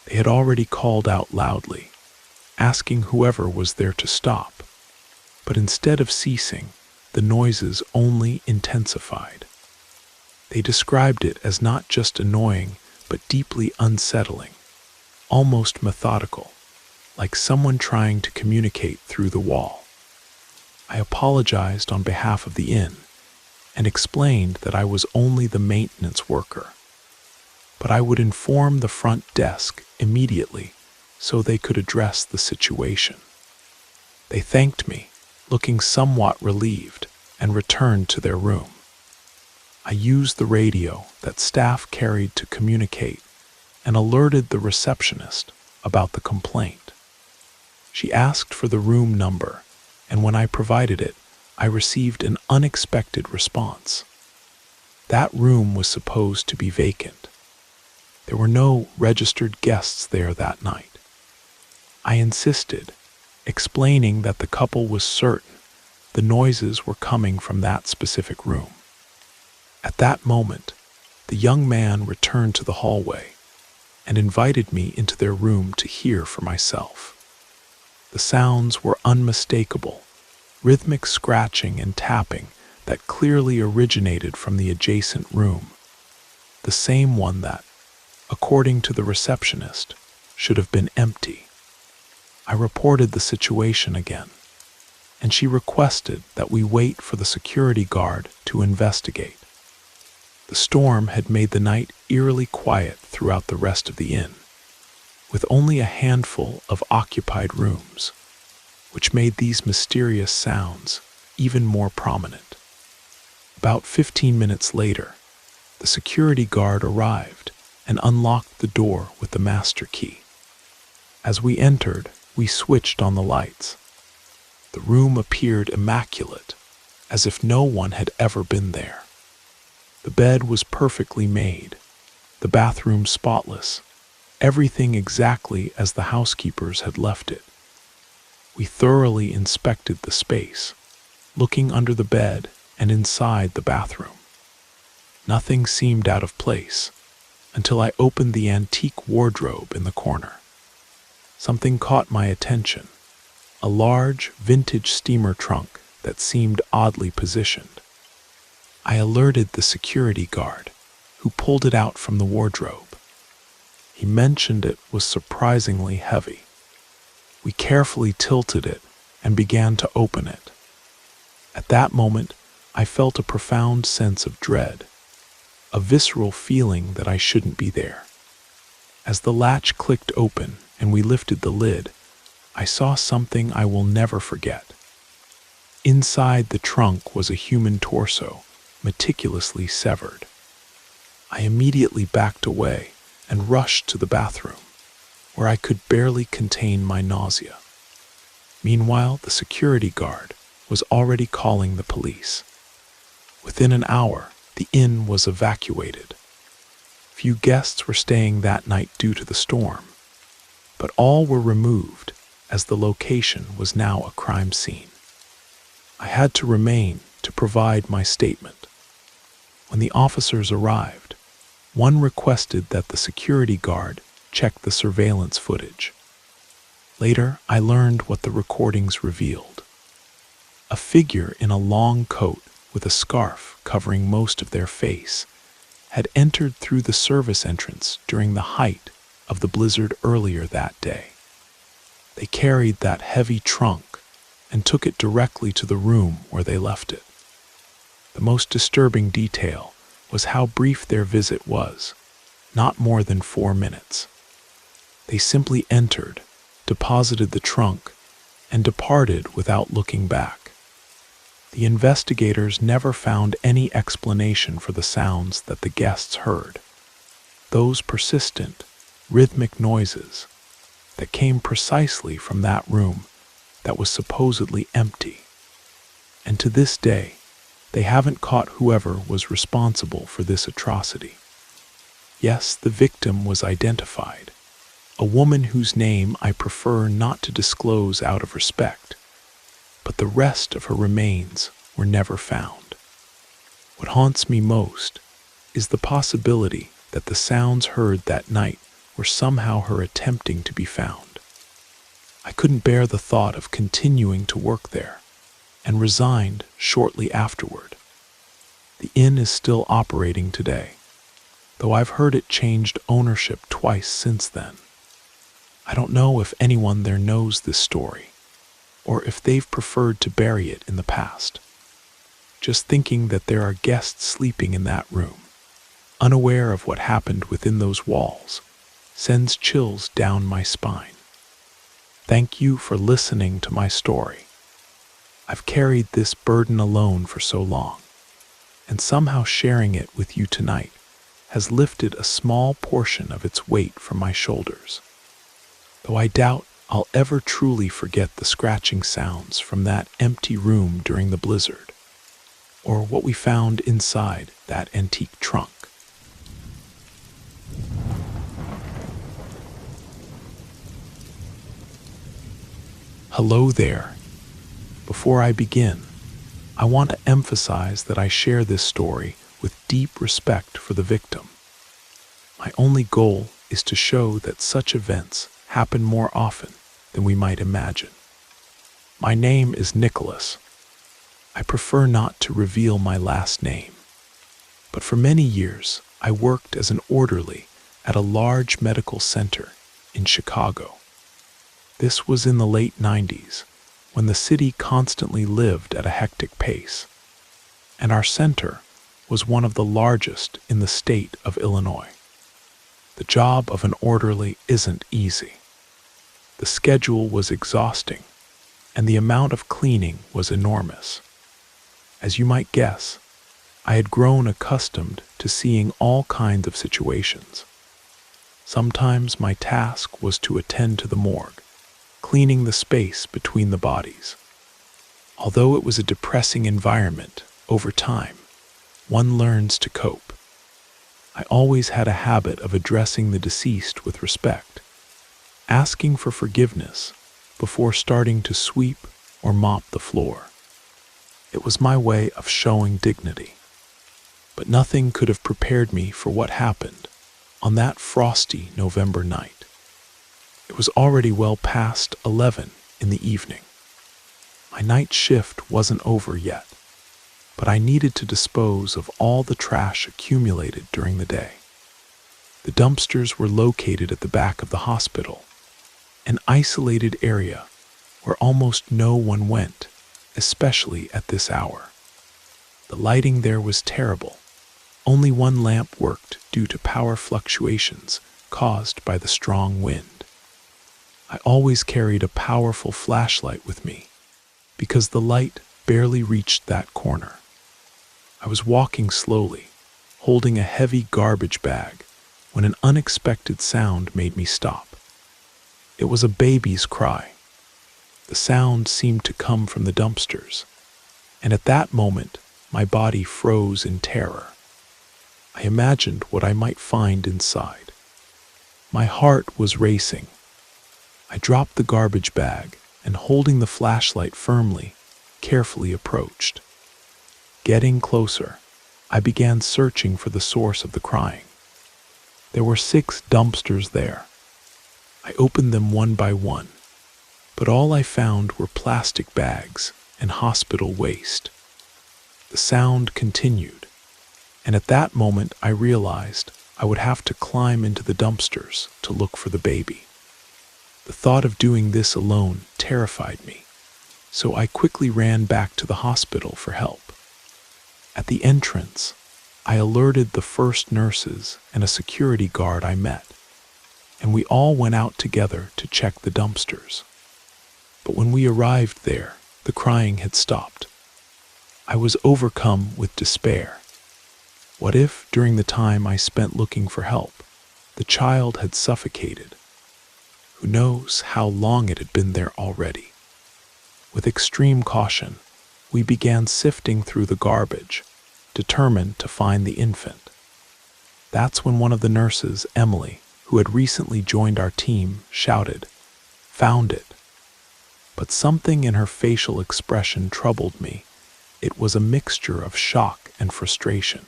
They had already called out loudly, asking whoever was there to stop, but instead of ceasing, the noises only intensified. They described it as not just annoying, but deeply unsettling, almost methodical, like someone trying to communicate through the wall. I apologized on behalf of the inn and explained that I was only the maintenance worker, but I would inform the front desk immediately so they could address the situation. They thanked me, looking somewhat relieved, and returned to their room. I used the radio that staff carried to communicate and alerted the receptionist about the complaint. She asked for the room number, and when I provided it, I received an unexpected response. That room was supposed to be vacant. There were no registered guests there that night. I insisted, explaining that the couple was certain the noises were coming from that specific room. At that moment, the young man returned to the hallway and invited me into their room to hear for myself. The sounds were unmistakable, rhythmic scratching and tapping that clearly originated from the adjacent room, the same one that, according to the receptionist, should have been empty. I reported the situation again, and she requested that we wait for the security guard to investigate. The storm had made the night eerily quiet throughout the rest of the inn, with only a handful of occupied rooms, which made these mysterious sounds even more prominent. About 15 minutes later, the security guard arrived and unlocked the door with the master key. As we entered, we switched on the lights. The room appeared immaculate, as if no one had ever been there. The bed was perfectly made, the bathroom spotless, everything exactly as the housekeepers had left it. We thoroughly inspected the space, looking under the bed and inside the bathroom. Nothing seemed out of place until I opened the antique wardrobe in the corner. Something caught my attention, a large, vintage steamer trunk that seemed oddly positioned. I alerted the security guard, who pulled it out from the wardrobe. He mentioned it was surprisingly heavy. We carefully tilted it and began to open it. At that moment, I felt a profound sense of dread, a visceral feeling that I shouldn't be there. As the latch clicked open and we lifted the lid, I saw something I will never forget. Inside the trunk was a human torso, meticulously severed. I immediately backed away and rushed to the bathroom, where I could barely contain my nausea. Meanwhile, the security guard was already calling the police. Within an hour, the inn was evacuated. Few guests were staying that night due to the storm, but all were removed as the location was now a crime scene. I had to remain to provide my statement. When the officers arrived, one requested that the security guard check the surveillance footage. Later, I learned what the recordings revealed. A figure in a long coat with a scarf covering most of their face had entered through the service entrance during the height of the blizzard earlier that day. They carried that heavy trunk and took it directly to the room where they left it. The most disturbing detail was how brief their visit was, not more than 4 minutes. They simply entered, deposited the trunk, and departed without looking back. The investigators never found any explanation for the sounds that the guests heard, those persistent, rhythmic noises that came precisely from that room that was supposedly empty. And to this day, they haven't caught whoever was responsible for this atrocity. Yes, the victim was identified, a woman whose name I prefer not to disclose out of respect, but the rest of her remains were never found. What haunts me most is the possibility that the sounds heard that night were somehow her attempting to be found. I couldn't bear the thought of continuing to work there, and resigned shortly afterward. The inn is still operating today, though I've heard it changed ownership twice since then. I don't know if anyone there knows this story, or if they've preferred to bury it in the past. Just thinking that there are guests sleeping in that room, unaware of what happened within those walls, sends chills down my spine. Thank you for listening to my story. I've carried this burden alone for so long, and somehow sharing it with you tonight has lifted a small portion of its weight from my shoulders. Though I doubt I'll ever truly forget the scratching sounds from that empty room during the blizzard, or what we found inside that antique trunk. Hello there. Before I begin, I want to emphasize that I share this story with deep respect for the victim. My only goal is to show that such events happen more often than we might imagine. My name is Nicholas. I prefer not to reveal my last name, but for many years I worked as an orderly at a large medical center in Chicago. This was in the late 90s, when the city constantly lived at a hectic pace, and our center was one of the largest in the state of Illinois. The job of an orderly isn't easy. The schedule was exhausting, and the amount of cleaning was enormous. As you might guess, I had grown accustomed to seeing all kinds of situations. Sometimes my task was to attend to the morgue, cleaning the space between the bodies. Although it was a depressing environment, over time, one learns to cope. I always had a habit of addressing the deceased with respect, asking for forgiveness before starting to sweep or mop the floor. It was my way of showing dignity. But nothing could have prepared me for what happened on that frosty November night. It was already well past 11 in the evening. My night shift wasn't over yet, but I needed to dispose of all the trash accumulated during the day. The dumpsters were located at the back of the hospital, an isolated area where almost no one went, especially at this hour. The lighting there was terrible. Only one lamp worked due to power fluctuations caused by the strong wind. I always carried a powerful flashlight with me because the light barely reached that corner. I was walking slowly, holding a heavy garbage bag, when an unexpected sound made me stop. It was a baby's cry. The sound seemed to come from the dumpsters, and at that moment, my body froze in terror. I imagined what I might find inside. My heart was racing. I dropped the garbage bag and, holding the flashlight firmly, carefully approached. Getting closer, I began searching for the source of the crying. There were 6 dumpsters there. I opened them one by one, but all I found were plastic bags and hospital waste. The sound continued, and at that moment I realized I would have to climb into the dumpsters to look for the baby. The thought of doing this alone terrified me, so I quickly ran back to the hospital for help. At the entrance, I alerted the first nurses and a security guard I met, and we all went out together to check the dumpsters. But when we arrived there, the crying had stopped. I was overcome with despair. What if, during the time I spent looking for help, the child had suffocated? Who knows how long it had been there already? With extreme caution, we began sifting through the garbage, determined to find the infant. That's when one of the nurses, Emily, who had recently joined our team, shouted, "Found it!" But something in her facial expression troubled me. It was a mixture of shock and frustration.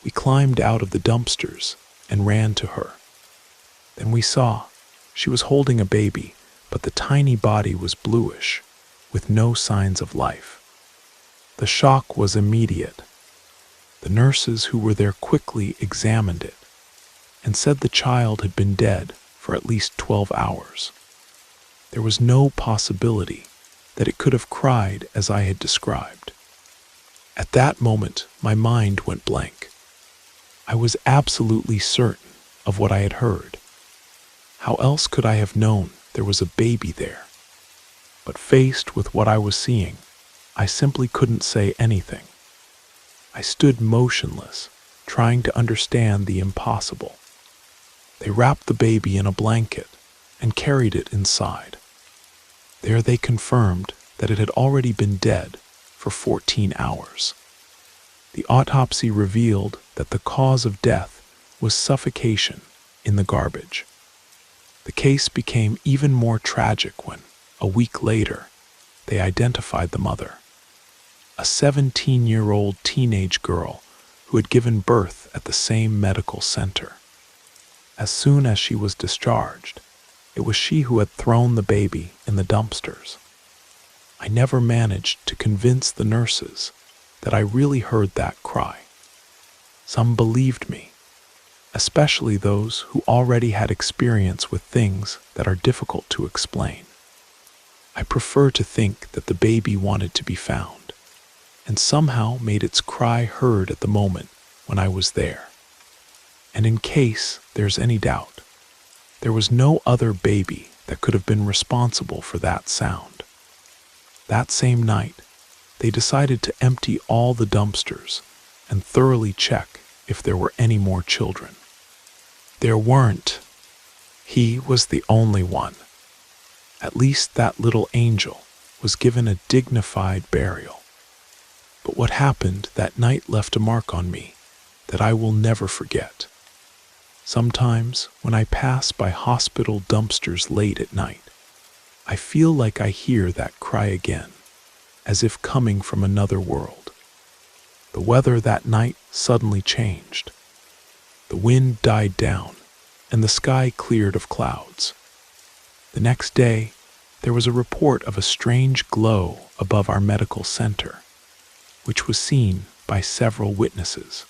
We climbed out of the dumpsters and ran to her. Then we saw she was holding a baby, but the tiny body was bluish, with no signs of life. The shock was immediate. The nurses who were there quickly examined it and said the child had been dead for at least 12 hours. There was no possibility that it could have cried as I had described. At that moment, my mind went blank. I was absolutely certain of what I had heard. How else could I have known there was a baby there? But faced with what I was seeing, I simply couldn't say anything. I stood motionless, trying to understand the impossible. They wrapped the baby in a blanket and carried it inside. There they confirmed that it had already been dead for 14 hours. The autopsy revealed that the cause of death was suffocation in the garbage. The case became even more tragic when, a week later, they identified the mother, a 17-year-old teenage girl who had given birth at the same medical center. As soon as she was discharged, it was she who had thrown the baby in the dumpsters. I never managed to convince the nurses that I really heard that cry. Some believed me, especially those who already had experience with things that are difficult to explain. I prefer to think that the baby wanted to be found, and somehow made its cry heard at the moment when I was there. And in case there's any doubt, there was no other baby that could have been responsible for that sound. That same night, they decided to empty all the dumpsters and thoroughly check if there were any more children. There weren't. He was the only one. At least that little angel was given a dignified burial. But what happened that night left a mark on me that I will never forget. Sometimes, when I pass by hospital dumpsters late at night, I feel like I hear that cry again, as if coming from another world. The weather that night suddenly changed. The wind died down, and the sky cleared of clouds. The next day, there was a report of a strange glow above our medical center, which was seen by several witnesses.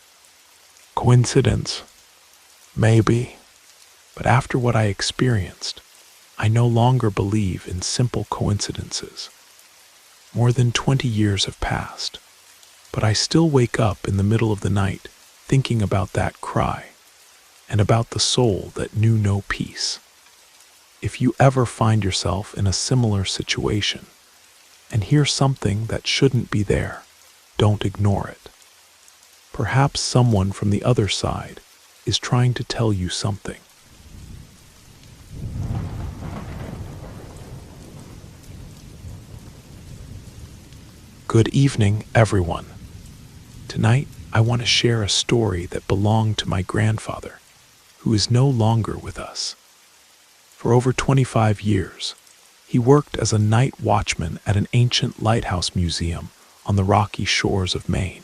Coincidence? Maybe. But after what I experienced, I no longer believe in simple coincidences. More than 20 years have passed, but I still wake up in the middle of the night thinking about that cry, and about the soul that knew no peace. If you ever find yourself in a similar situation and hear something that shouldn't be there, don't ignore it. Perhaps someone from the other side is trying to tell you something. Good evening, everyone. Tonight, I want to share a story that belonged to my grandfather, who is no longer with us. For over 25 years, he worked as a night watchman at an ancient lighthouse museum on the rocky shores of Maine.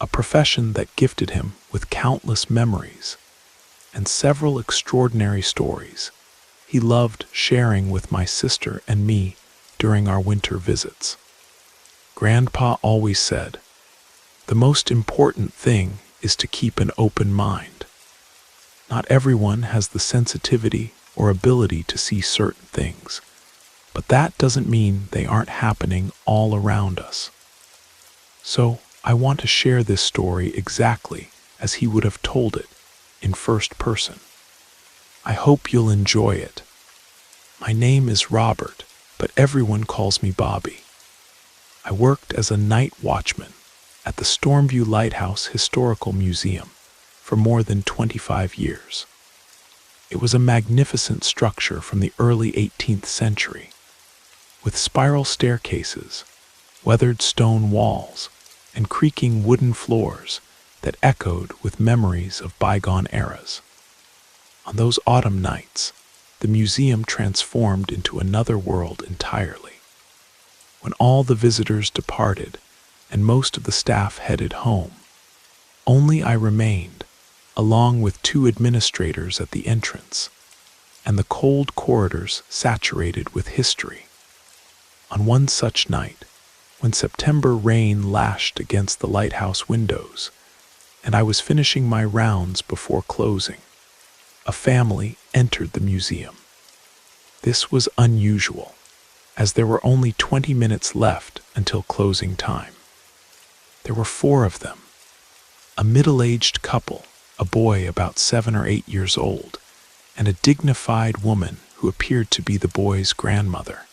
A profession that gifted him with countless memories and several extraordinary stories he loved sharing with my sister and me during our winter visits. Grandpa always said, "The most important thing is to keep an open mind." Not everyone has the sensitivity or ability to see certain things, but that doesn't mean they aren't happening all around us. So, I want to share this story exactly as he would have told it, in first person. I hope you'll enjoy it. My name is Robert, but everyone calls me Bobby. I worked as a night watchman at the Stormview Lighthouse Historical Museum for more than 25 years. It was a magnificent structure from the early 18th century, with spiral staircases, weathered stone walls, and creaking wooden floors that echoed with memories of bygone eras. On those autumn nights, the museum transformed into another world entirely. When all the visitors departed and most of the staff headed home, only I remained, along with two administrators at the entrance, and the cold corridors saturated with history. On one such night, when September rain lashed against the lighthouse windows, and I was finishing my rounds before closing, a family entered the museum. This was unusual, as there were only 20 minutes left until closing time. There were 4 of them, a middle-aged couple, a boy about 7 or 8 years old, and a dignified woman who appeared to be the boy's grandmother.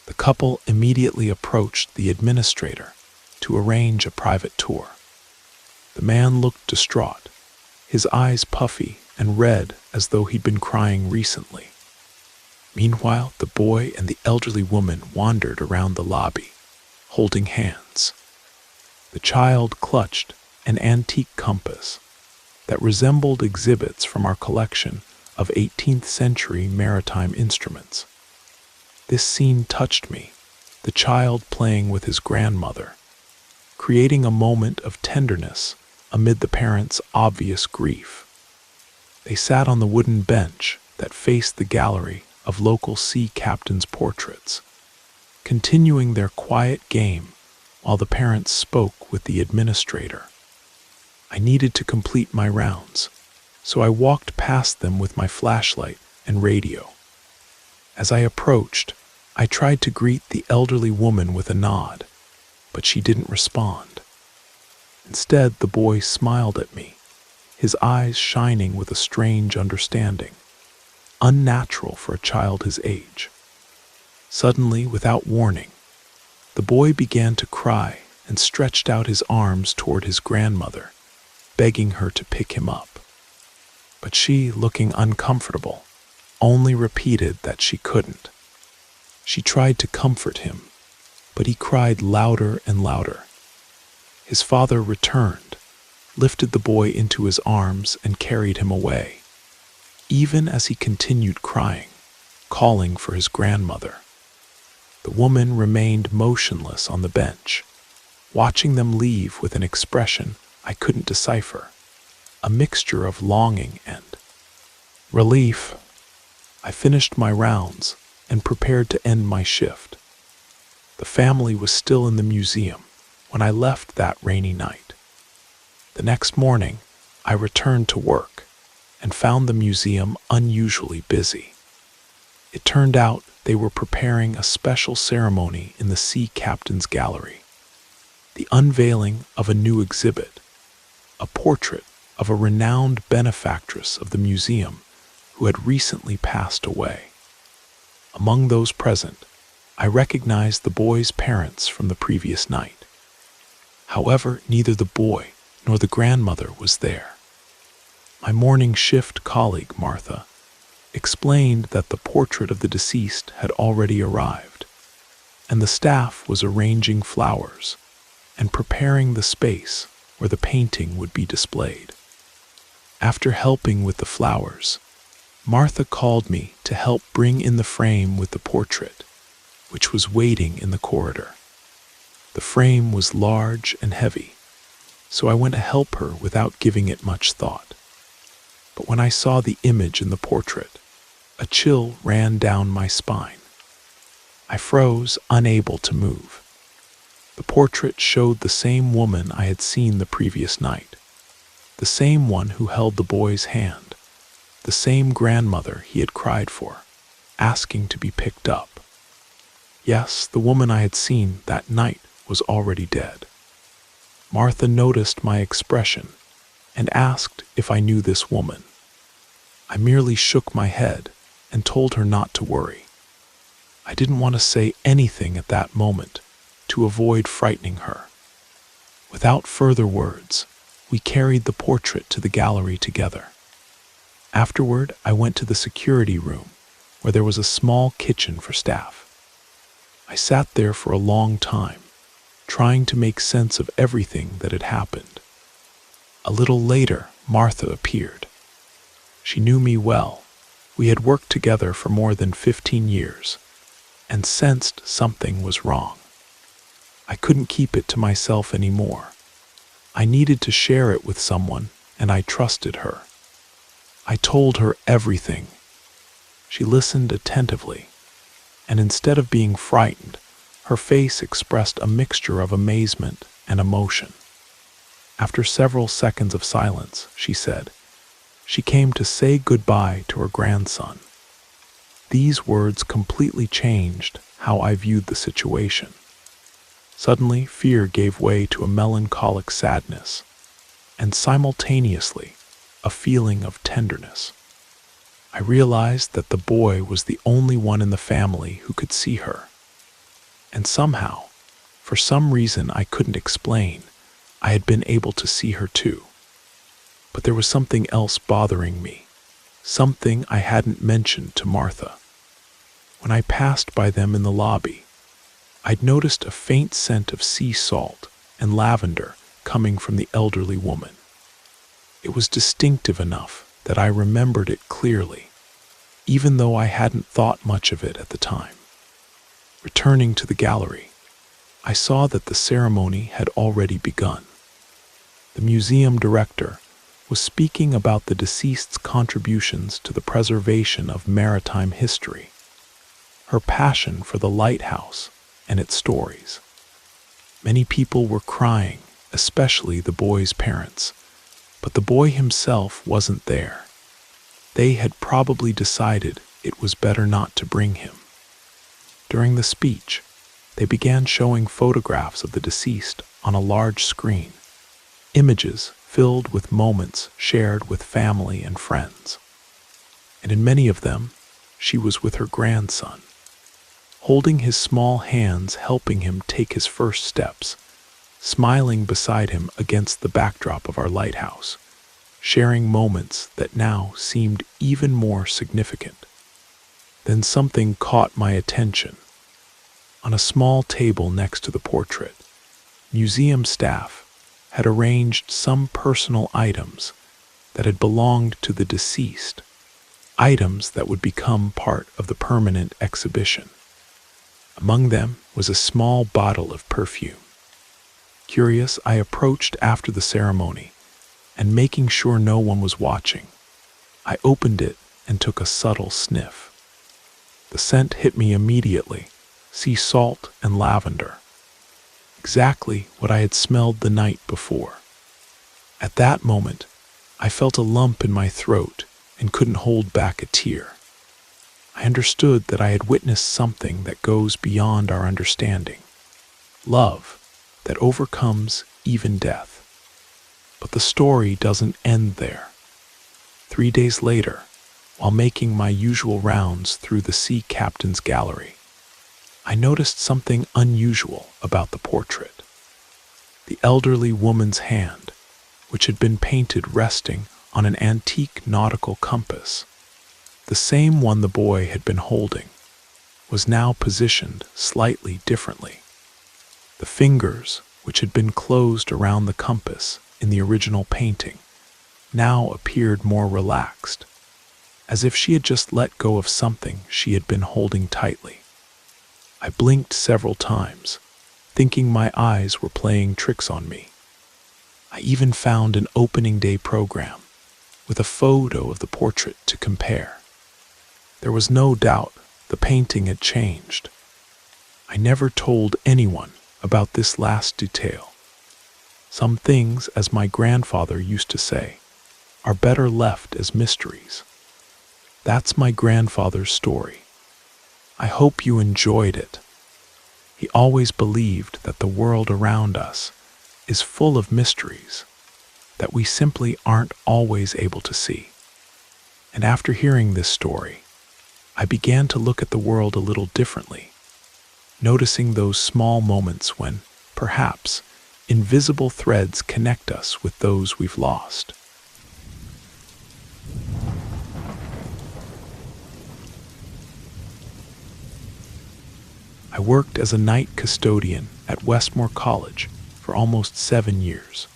The couple immediately approached the administrator to arrange a private tour. The man looked distraught, his eyes puffy and red as though he'd been crying recently. Meanwhile, the boy and the elderly woman wandered around the lobby, holding hands. The child clutched an antique compass that resembled exhibits from our collection of 18th century maritime instruments. This scene touched me, the child playing with his grandmother, creating a moment of tenderness amid the parents' obvious grief. They sat on the wooden bench that faced the gallery of local sea captains' portraits, continuing their quiet game while the parents spoke with the administrator. I needed to complete my rounds, so I walked past them with my flashlight and radio. As I approached, I tried to greet the elderly woman with a nod, but she didn't respond. Instead, the boy smiled at me, his eyes shining with a strange understanding, unnatural for a child his age. Suddenly, without warning, the boy began to cry and stretched out his arms toward his grandmother, begging her to pick him up. But she, looking uncomfortable, only repeated that she couldn't. She tried to comfort him, but he cried louder and louder. His father returned, lifted the boy into his arms, and carried him away, even as he continued crying, calling for his grandmother. The woman remained motionless on the bench, watching them leave with an expression I couldn't decipher, a mixture of longing and relief. I finished my rounds and prepared to end my shift. The family was still in the museum when I left that rainy night. The next morning, I returned to work and found the museum unusually busy. It turned out they were preparing a special ceremony in the Sea Captain's Gallery, the unveiling of a new exhibit, a portrait of a renowned benefactress of the museum who had recently passed away. Among those present, I recognized the boy's parents from the previous night. However, neither the boy nor the grandmother was there. My morning shift colleague, Martha, explained that the portrait of the deceased had already arrived, and the staff was arranging flowers and preparing the space where the painting would be displayed. After helping with the flowers, Martha called me to help bring in the frame with the portrait, which was waiting in the corridor. The frame was large and heavy, so I went to help her without giving it much thought. But when I saw the image in the portrait, a chill ran down my spine. I froze, unable to move. The portrait showed the same woman I had seen the previous night, the same one who held the boy's hand, the same grandmother he had cried for, asking to be picked up. Yes, the woman I had seen that night was already dead. Martha noticed my expression and asked if I knew this woman. I merely shook my head and told her not to worry. I didn't want to say anything at that moment to avoid frightening her. Without further words, we carried the portrait to the gallery together. Afterward, I went to the security room where there was a small kitchen for staff. I sat there for a long time, trying to make sense of everything that had happened. A little later, Martha appeared. She knew me well. We had worked together for more than 15 years and sensed something was wrong. I couldn't keep it to myself anymore. I needed to share it with someone, and I trusted her. I told her everything. She listened attentively, and instead of being frightened, her face expressed a mixture of amazement and emotion. After several seconds of silence, she said, she came to say goodbye to her grandson. These words completely changed how I viewed the situation. Suddenly, fear gave way to a melancholic sadness, and simultaneously, a feeling of tenderness. I realized that the boy was the only one in the family who could see her. And somehow, for some reason I couldn't explain, I had been able to see her too. But there was something else bothering me, something I hadn't mentioned to Martha. When I passed by them in the lobby, I'd noticed a faint scent of sea salt and lavender coming from the elderly woman. It was distinctive enough that I remembered it clearly, even though I hadn't thought much of it at the time. Returning to the gallery, I saw that the ceremony had already begun. The museum director was speaking about the deceased's contributions to the preservation of maritime history, her passion for the lighthouse and its stories. Many people were crying, especially the boy's parents, but the boy himself wasn't there. They had probably decided it was better not to bring him. During the speech, they began showing photographs of the deceased on a large screen, images filled with moments shared with family and friends. And in many of them, she was with her grandson, holding his small hands, helping him take his first steps, smiling beside him against the backdrop of our lighthouse, sharing moments that now seemed even more significant. Then something caught my attention. On a small table next to the portrait, museum staff had arranged some personal items that had belonged to the deceased, items that would become part of the permanent exhibition. Among them was a small bottle of perfume. Curious, I approached after the ceremony, and making sure no one was watching, I opened it and took a subtle sniff. The scent hit me immediately, sea salt and lavender. Exactly what I had smelled the night before. At that moment, I felt a lump in my throat and couldn't hold back a tear. I understood that I had witnessed something that goes beyond our understanding. Love that overcomes even death. But the story doesn't end there. 3 days later, while making my usual rounds through the sea captain's gallery, I noticed something unusual about the portrait. The elderly woman's hand, which had been painted resting on an antique nautical compass, the same one the boy had been holding, was now positioned slightly differently. The fingers, which had been closed around the compass in the original painting, now appeared more relaxed, as if she had just let go of something she had been holding tightly. I blinked several times, thinking my eyes were playing tricks on me. I even found an opening day program with a photo of the portrait to compare. There was no doubt the painting had changed. I never told anyone about this last detail. Some things, as my grandfather used to say, are better left as mysteries. That's my grandfather's story. I hope you enjoyed it. He always believed that the world around us is full of mysteries that we simply aren't always able to see. And after hearing this story, I began to look at the world a little differently, noticing those small moments when, perhaps, invisible threads connect us with those we've lost. I worked as a night custodian at Westmore College for almost 7 years.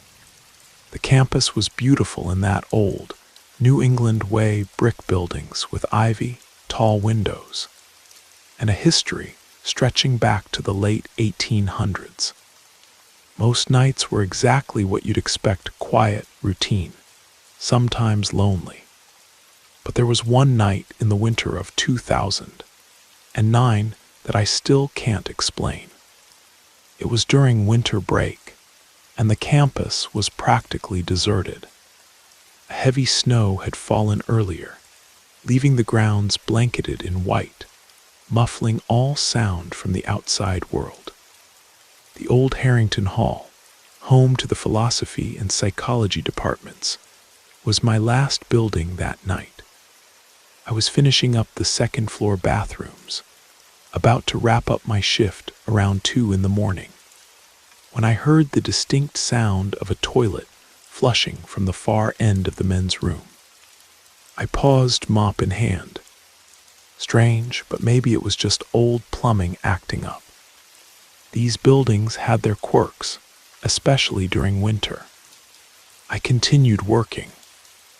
The campus was beautiful in that old, New England way brick buildings with ivy, tall windows, and a history stretching back to the late 1800s. Most nights were exactly what you'd expect: quiet, routine, sometimes lonely. But there was one night in the winter of 2009 that I still can't explain. It was during winter break, and the campus was practically deserted. A heavy snow had fallen earlier, leaving the grounds blanketed in white, muffling all sound from the outside world. The old Harrington Hall, home to the philosophy and psychology departments, was my last building that night. I was finishing up the second-floor bathrooms, about to wrap up my shift around 2 in the morning, when I heard the distinct sound of a toilet flushing from the far end of the men's room. I paused, mop in hand. Strange, but maybe it was just old plumbing acting up. These buildings had their quirks, especially during winter. I continued working,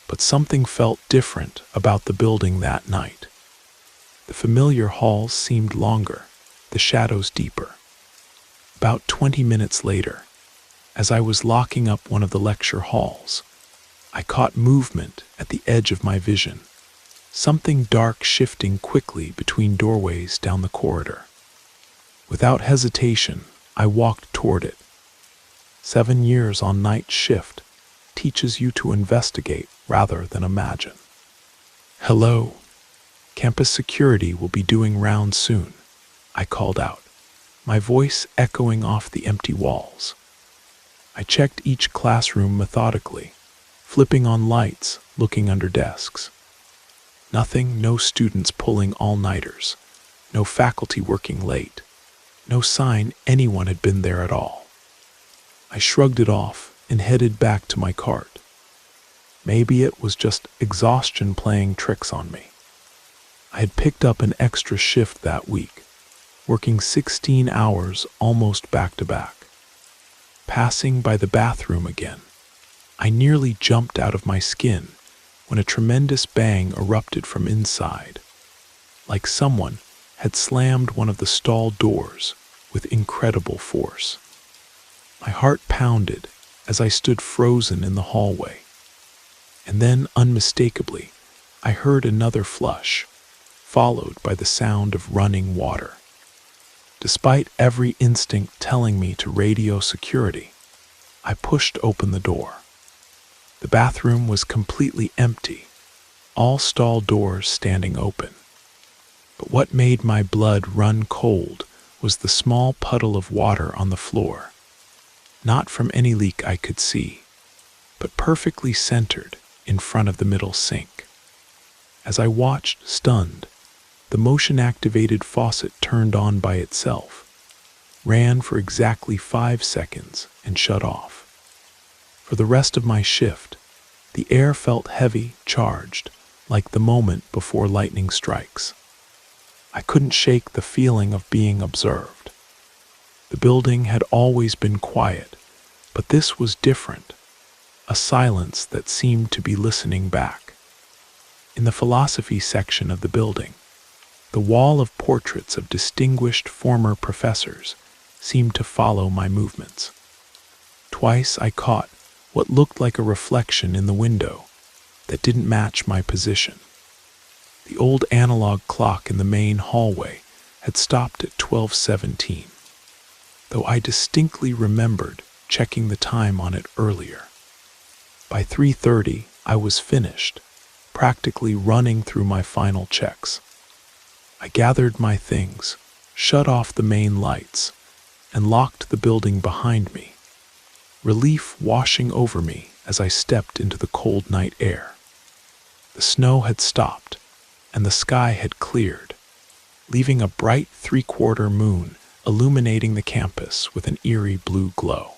but something felt different about the building that night. The familiar halls seemed longer, the shadows deeper. About 20 minutes later, as I was locking up one of the lecture halls, I caught movement at the edge of my vision, something dark shifting quickly between doorways down the corridor. Without hesitation, I walked toward it. 7 years on night shift teaches you to investigate rather than imagine. "Hello. Campus security will be doing rounds soon," I called out, my voice echoing off the empty walls. I checked each classroom methodically, flipping on lights, looking under desks. Nothing, no students pulling all-nighters, no faculty working late, no sign anyone had been there at all. I shrugged it off and headed back to my cart. Maybe it was just exhaustion playing tricks on me. I had picked up an extra shift that week, working 16 hours almost back to back. Passing by the bathroom again, I nearly jumped out of my skin when a tremendous bang erupted from inside, like someone had slammed one of the stall doors with incredible force. My heart pounded as I stood frozen in the hallway, and then unmistakably I heard another flush, followed by the sound of running water. Despite every instinct telling me to radio security, I pushed open the door. The bathroom was completely empty, all stall doors standing open. But what made my blood run cold was the small puddle of water on the floor. Not from any leak I could see, but perfectly centered in front of the middle sink. As I watched, stunned, the motion-activated faucet turned on by itself, ran for exactly 5 seconds, and shut off. For the rest of my shift, the air felt heavy, charged, like the moment before lightning strikes. I couldn't shake the feeling of being observed. The building had always been quiet, but this was different, a silence that seemed to be listening back. In the philosophy section of the building, the wall of portraits of distinguished former professors seemed to follow my movements. Twice I caught what looked like a reflection in the window that didn't match my position. The old analog clock in the main hallway had stopped at 12:17, though I distinctly remembered checking the time on it earlier. By 3:30, I was finished, practically running through my final checks. I gathered my things, shut off the main lights, and locked the building behind me, relief washing over me as I stepped into the cold night air. The snow had stopped, and the sky had cleared, leaving a bright 3/4 moon illuminating the campus with an eerie blue glow.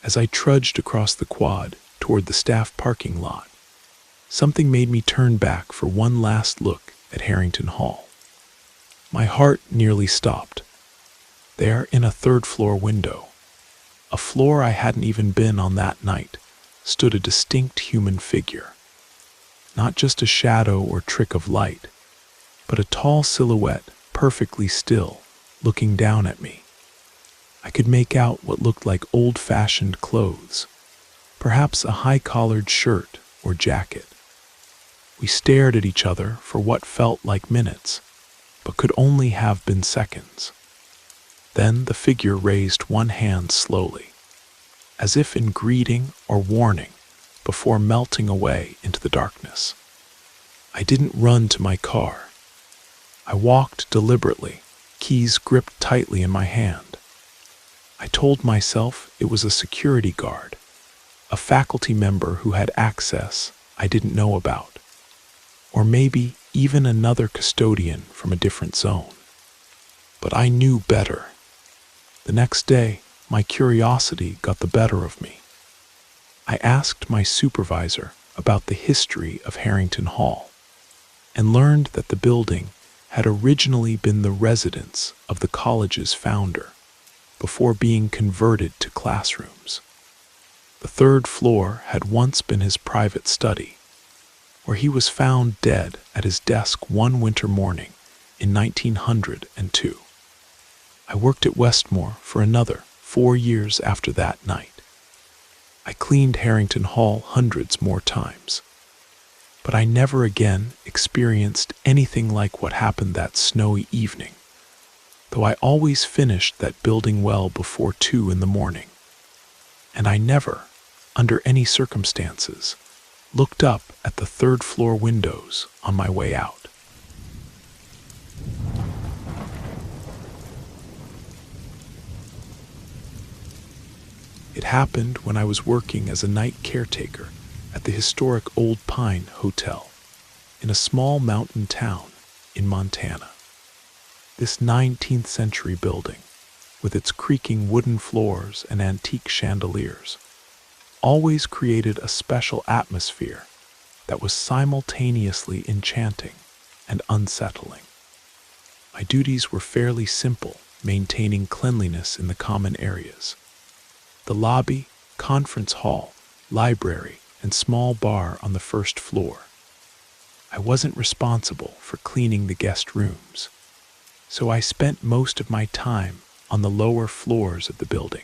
As I trudged across the quad toward the staff parking lot, something made me turn back for one last look at Harrington Hall. My heart nearly stopped. There, in a third-floor window, a floor I hadn't even been on that night, stood a distinct human figure. Not just a shadow or trick of light, but a tall silhouette, perfectly still, looking down at me. I could make out what looked like old-fashioned clothes, perhaps a high-collared shirt or jacket. We stared at each other for what felt like minutes, but could only have been seconds. Then the figure raised one hand slowly, as if in greeting or warning, before melting away into the darkness. I didn't run to my car. I walked deliberately, keys gripped tightly in my hand. I told myself it was a security guard, a faculty member who had access I didn't know about, or maybe even another custodian from a different zone. But I knew better. The next day, my curiosity got the better of me. I asked my supervisor about the history of Harrington Hall and learned that the building had originally been the residence of the college's founder before being converted to classrooms. The third floor had once been his private study, where he was found dead at his desk one winter morning in 1902. I worked at Westmore for another 4 years after that night. I cleaned Harrington Hall hundreds more times, but I never again experienced anything like what happened that snowy evening, though I always finished that building well before 2 in the morning. And I never, under any circumstances, looked up at the third-floor windows on my way out. It happened when I was working as a night caretaker at the historic Old Pine Hotel in a small mountain town in Montana. This 19th century building, with its creaking wooden floors and antique chandeliers, always created a special atmosphere that was simultaneously enchanting and unsettling. My duties were fairly simple, maintaining cleanliness in the common areas. The lobby, conference hall, library, and small bar on the first floor. I wasn't responsible for cleaning the guest rooms, so I spent most of my time on the lower floors of the building.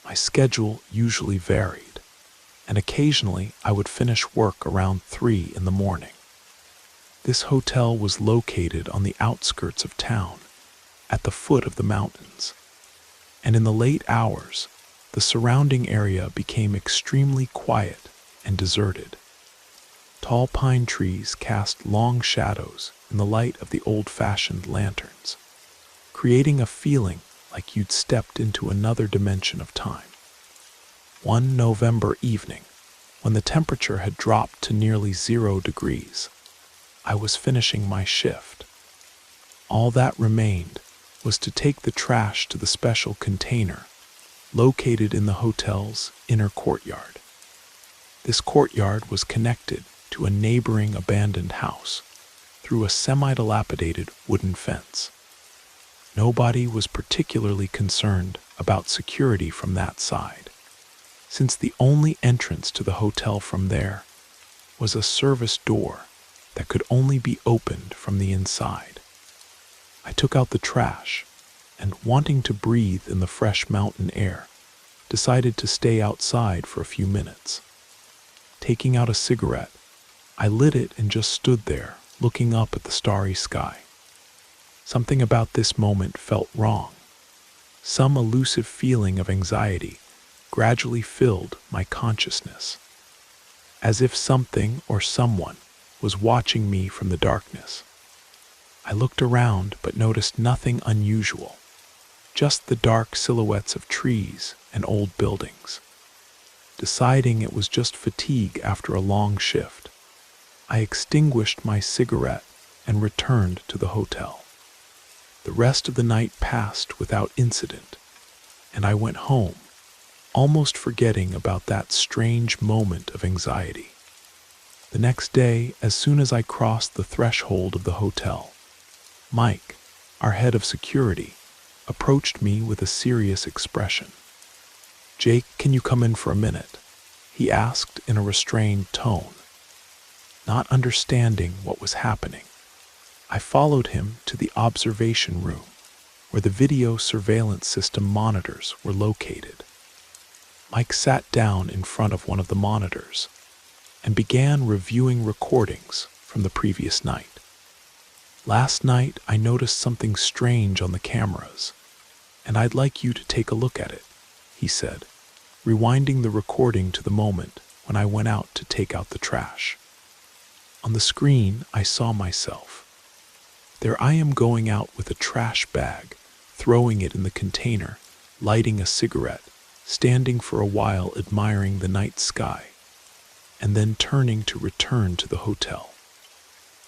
My schedule usually varied, and occasionally I would finish work around 3 in the morning. This hotel was located on the outskirts of town, at the foot of the mountains, and in the late hours, the surrounding area became extremely quiet and deserted. Tall pine trees cast long shadows in the light of the old-fashioned lanterns, creating a feeling like you'd stepped into another dimension of time. One November evening, when the temperature had dropped to nearly 0 degrees, I was finishing my shift. All that remained was to take the trash to the special container located in the hotel's inner courtyard. This courtyard was connected to a neighboring abandoned house through a semi-dilapidated wooden fence. Nobody was particularly concerned about security from that side, since the only entrance to the hotel from there was a service door that could only be opened from the inside. I took out the trash and, wanting to breathe in the fresh mountain air, decided to stay outside for a few minutes. Taking out a cigarette, I lit it and just stood there, looking up at the starry sky. Something about this moment felt wrong. Some elusive feeling of anxiety gradually filled my consciousness, as if something or someone was watching me from the darkness. I looked around but noticed nothing unusual, just the dark silhouettes of trees and old buildings. Deciding it was just fatigue after a long shift, I extinguished my cigarette and returned to the hotel. The rest of the night passed without incident, and I went home, almost forgetting about that strange moment of anxiety. The next day, as soon as I crossed the threshold of the hotel, Mike, our head of security, approached me with a serious expression. "Jake, can you come in for a minute?" he asked in a restrained tone. Not understanding what was happening, I followed him to the observation room, where the video surveillance system monitors were located. Mike sat down in front of one of the monitors and began reviewing recordings from the previous night. "Last night, I noticed something strange on the cameras, and I'd like you to take a look at it," he said, rewinding the recording to the moment when I went out to take out the trash. On the screen, I saw myself. There I am going out with a trash bag, throwing it in the container, lighting a cigarette, standing for a while admiring the night sky, and then turning to return to the hotel.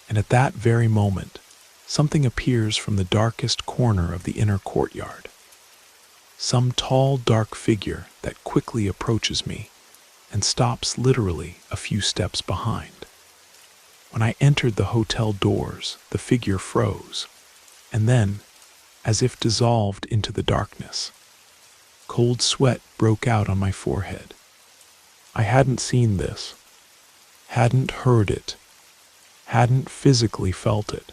And at that very moment, something appears from the darkest corner of the inner courtyard. Some tall, dark figure that quickly approaches me and stops literally a few steps behind. When I entered the hotel doors, the figure froze, and then, as if dissolved into the darkness, cold sweat broke out on my forehead. I hadn't seen this, hadn't heard it, hadn't physically felt it,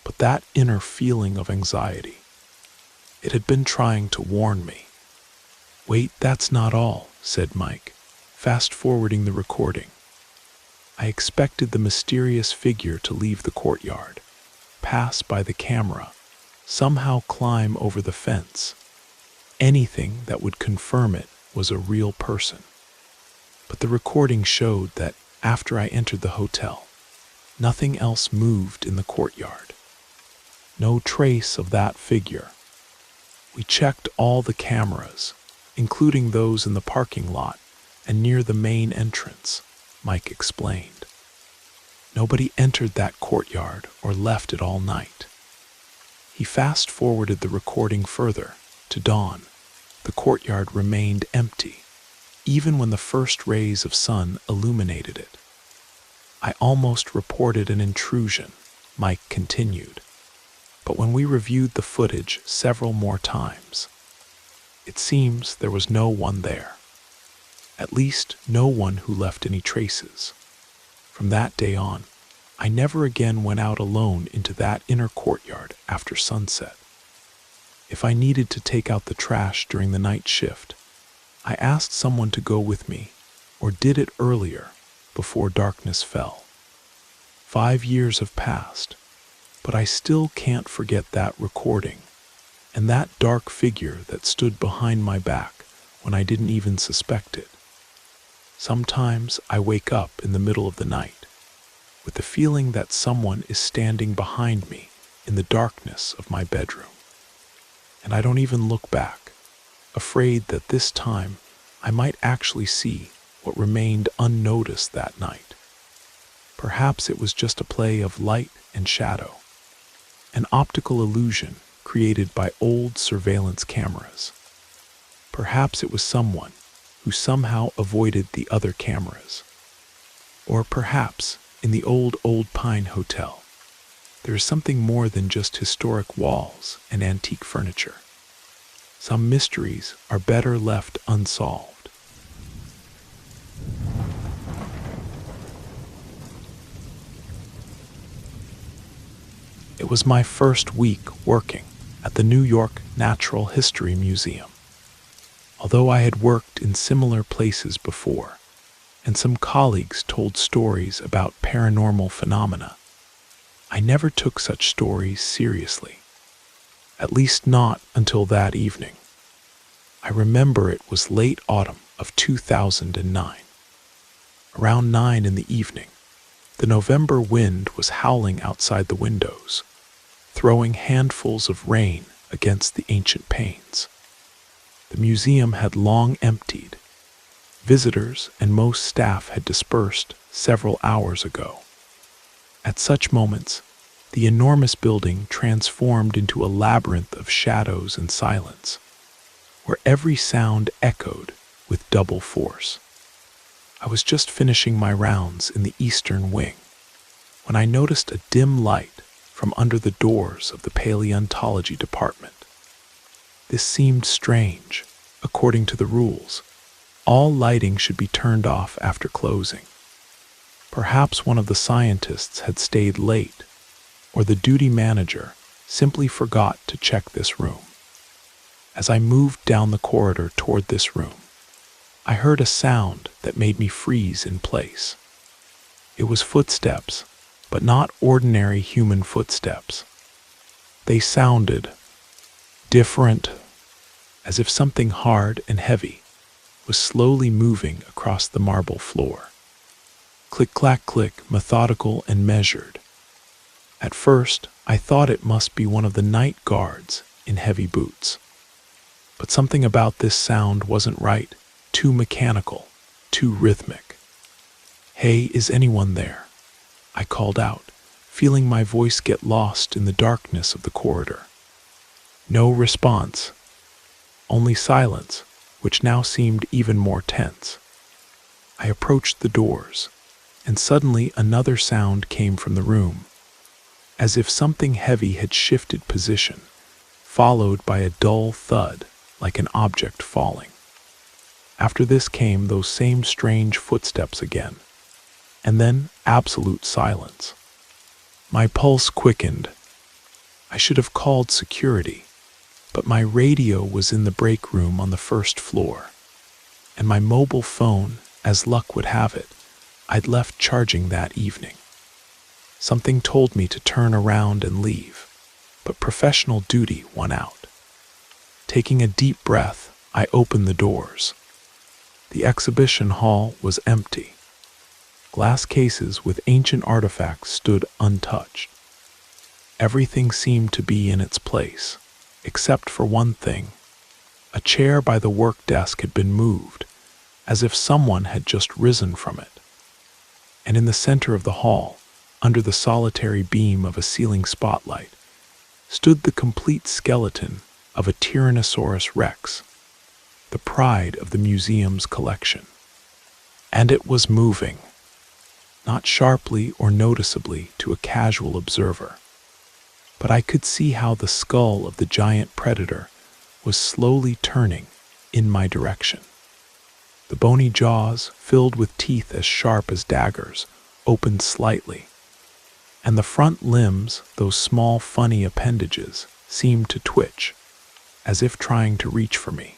but that inner feeling of anxiety, it had been trying to warn me. "Wait, that's not all," said Mike, fast-forwarding the recording. I expected the mysterious figure to leave the courtyard, pass by the camera, somehow climb over the fence, anything that would confirm it was a real person. But the recording showed that after I entered the hotel, nothing else moved in the courtyard. No trace of that figure. We checked all the cameras, including those in the parking lot and near the main entrance, Mike explained. Nobody entered that courtyard or left it all night. He fast-forwarded the recording further to dawn. The courtyard remained empty, even when the first rays of sun illuminated it. "I almost reported an intrusion," Mike continued. "But when we reviewed the footage several more times, it seems there was no one there. At least no one who left any traces. From that day on, I never again went out alone into that inner courtyard after sunset. If I needed to take out the trash during the night shift, I asked someone to go with me, or did it earlier, before darkness fell. 5 years have passed, but I still can't forget that recording, and that dark figure that stood behind my back when I didn't even suspect it. Sometimes I wake up in the middle of the night, with the feeling that someone is standing behind me in the darkness of my bedroom. And I don't even look back, afraid that this time I might actually see what remained unnoticed that night. Perhaps it was just a play of light and shadow, an optical illusion created by old surveillance cameras. Perhaps it was someone who somehow avoided the other cameras. Or perhaps in the old Pine Hotel, there is something more than just historic walls and antique furniture. Some mysteries are better left unsolved. It was my first week working at the New York Natural History Museum. Although I had worked in similar places before, and some colleagues told stories about paranormal phenomena, I never took such stories seriously. At least not until that evening. I remember it was late autumn of 2009. Around 9 in the evening, the November wind was howling outside the windows, throwing handfuls of rain against the ancient panes. The museum had long emptied. Visitors and most staff had dispersed several hours ago. At such moments, the enormous building transformed into a labyrinth of shadows and silence, where every sound echoed with double force. I was just finishing my rounds in the eastern wing when I noticed a dim light from under the doors of the paleontology department. This seemed strange. According to the rules, all lighting should be turned off after closing. Perhaps one of the scientists had stayed late, or the duty manager simply forgot to check this room. As I moved down the corridor toward this room, I heard a sound that made me freeze in place. It was footsteps, but not ordinary human footsteps. They sounded different, as if something hard and heavy was slowly moving across the marble floor. Click, clack, click, methodical and measured. At first, I thought it must be one of the night guards in heavy boots. But something about this sound wasn't right, too mechanical, too rhythmic. "Hey, is anyone there?" I called out, feeling my voice get lost in the darkness of the corridor. No response. Only silence, which now seemed even more tense. I approached the doors, and suddenly another sound came from the room, as if something heavy had shifted position, followed by a dull thud like an object falling. After this came those same strange footsteps again, and then absolute silence. My pulse quickened. I should have called security, but my radio was in the break room on the first floor, and my mobile phone, as luck would have it, I'd left charging that evening. Something told me to turn around and leave, but professional duty won out. Taking a deep breath, I opened the doors. The exhibition hall was empty. Glass cases with ancient artifacts stood untouched. Everything seemed to be in its place, except for one thing. A chair by the work desk had been moved, as if someone had just risen from it. And in the center of the hall, under the solitary beam of a ceiling spotlight, stood the complete skeleton of a Tyrannosaurus rex, the pride of the museum's collection. And it was moving, not sharply or noticeably to a casual observer, but I could see how the skull of the giant predator was slowly turning in my direction. The bony jaws, filled with teeth as sharp as daggers, opened slightly, and the front limbs, those small funny appendages, seemed to twitch, as if trying to reach for me.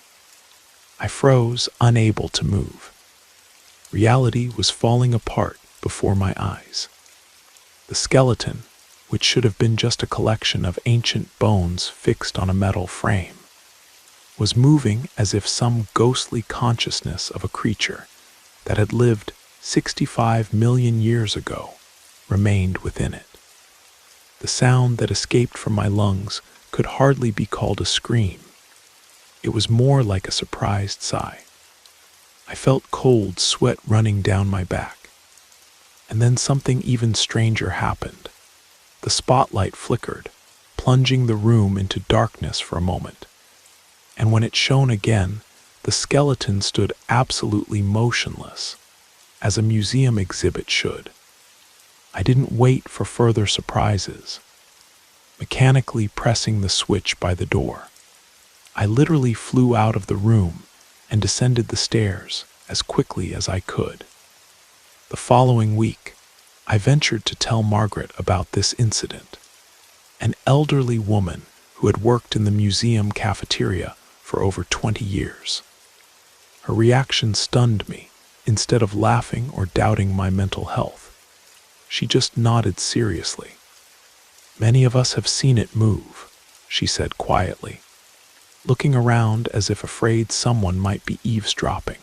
I froze, unable to move. Reality was falling apart before my eyes. The skeleton, which should have been just a collection of ancient bones fixed on a metal frame, was moving as if some ghostly consciousness of a creature that had lived 65 million years ago remained within it. The sound that escaped from my lungs could hardly be called a scream. It was more like a surprised sigh. I felt cold sweat running down my back. And then something even stranger happened. The spotlight flickered, plunging the room into darkness for a moment. And when it shone again, the skeleton stood absolutely motionless, as a museum exhibit should. I didn't wait for further surprises. Mechanically pressing the switch by the door, I literally flew out of the room and descended the stairs as quickly as I could. The following week, I ventured to tell Margaret about this incident, an elderly woman who had worked in the museum cafeteria for over 20 years. Her reaction stunned me. Instead of laughing or doubting my mental health, she just nodded seriously. "Many of us have seen it move," she said quietly, looking around as if afraid someone might be eavesdropping,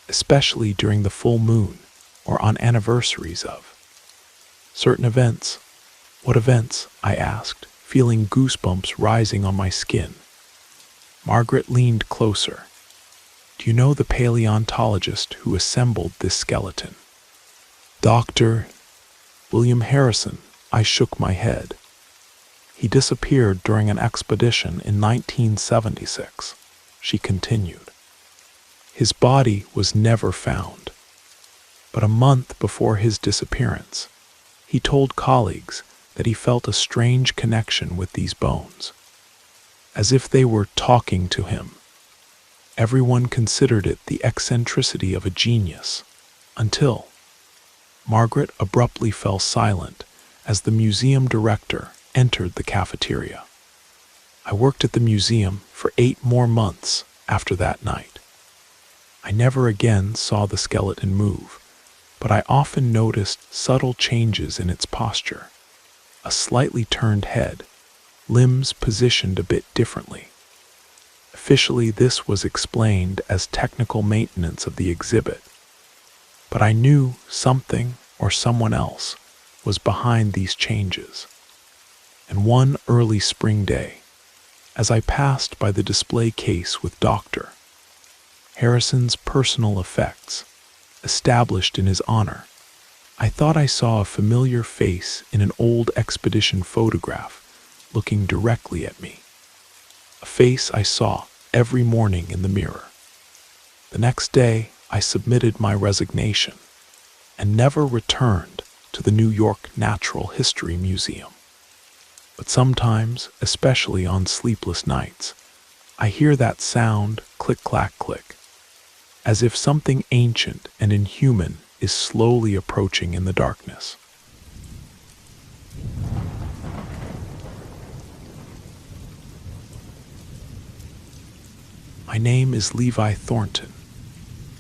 especially during the full moon or on anniversaries of certain events. "What events?" I asked, feeling goosebumps rising on my skin. Margaret leaned closer. "Do you know the paleontologist who assembled this skeleton?" "Dr. William Harrison." I shook my head. "He disappeared during an expedition in 1976, she continued. "His body was never found. But a month before his disappearance, he told colleagues that he felt a strange connection with these bones, as if they were talking to him. Everyone considered it the eccentricity of a genius, until—" Margaret abruptly fell silent as the museum director entered the cafeteria. I worked at the museum for 8 more months after that night. I never again saw the skeleton move, but I often noticed subtle changes in its posture. A slightly turned head, limbs positioned a bit differently. Officially, this was explained as technical maintenance of the exhibit, but I knew something or someone else was behind these changes. And one early spring day, as I passed by the display case with Dr. Harrison's personal effects, established in his honor, I thought I saw a familiar face in an old expedition photograph looking directly at me. A face I saw every morning in the mirror. The next day, I submitted my resignation and never returned to the New York Natural History Museum. But sometimes, especially on sleepless nights, I hear that sound, click-clack-click, as if something ancient and inhuman is slowly approaching in the darkness. My name is Levi Thornton,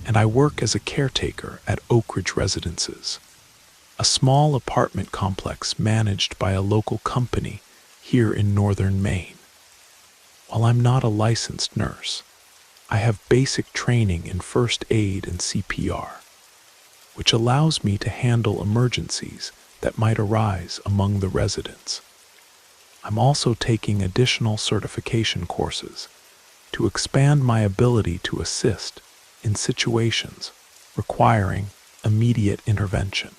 and I work as a caretaker at Oak Ridge Residences, a small apartment complex managed by a local company here in northern Maine. While I'm not a licensed nurse, I have basic training in first aid and CPR, which allows me to handle emergencies that might arise among the residents. I'm also taking additional certification courses to expand my ability to assist in situations requiring immediate intervention.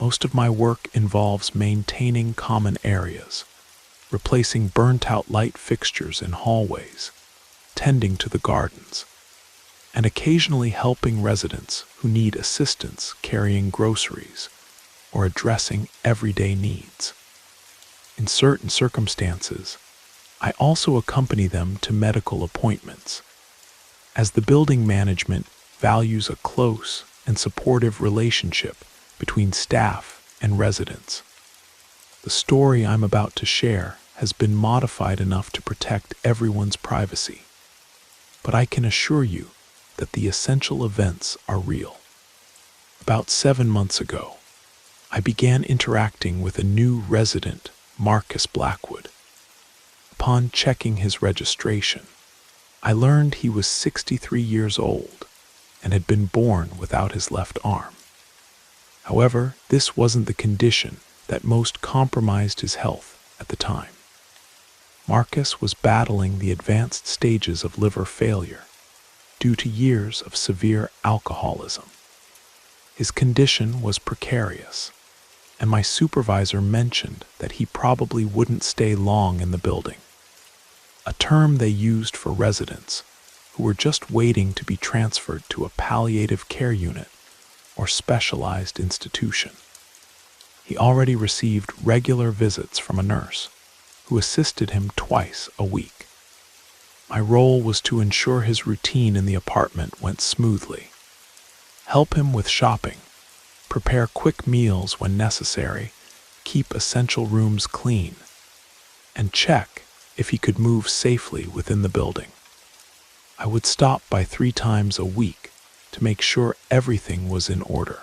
Most of my work involves maintaining common areas, replacing burnt-out light fixtures in hallways, tending to the gardens, and occasionally helping residents who need assistance carrying groceries or addressing everyday needs. In certain circumstances, I also accompany them to medical appointments, as the building management values a close and supportive relationship between staff and residents. The story I'm about to share has been modified enough to protect everyone's privacy, but I can assure you that the essential events are real. About 7 months ago, I began interacting with a new resident, Marcus Blackwood. Upon checking his registration, I learned he was 63 years old and had been born without his left arm. However, this wasn't the condition that most compromised his health at the time. Marcus was battling the advanced stages of liver failure, due to years of severe alcoholism. His condition was precarious, and my supervisor mentioned that he probably wouldn't stay long in the building, a term they used for residents who were just waiting to be transferred to a palliative care unit or specialized institution. He already received regular visits from a nurse who assisted him twice a week. My role was to ensure his routine in the apartment went smoothly, help him with shopping, prepare quick meals when necessary, keep essential rooms clean, and check if he could move safely within the building. I would stop by 3 times a week to make sure everything was in order.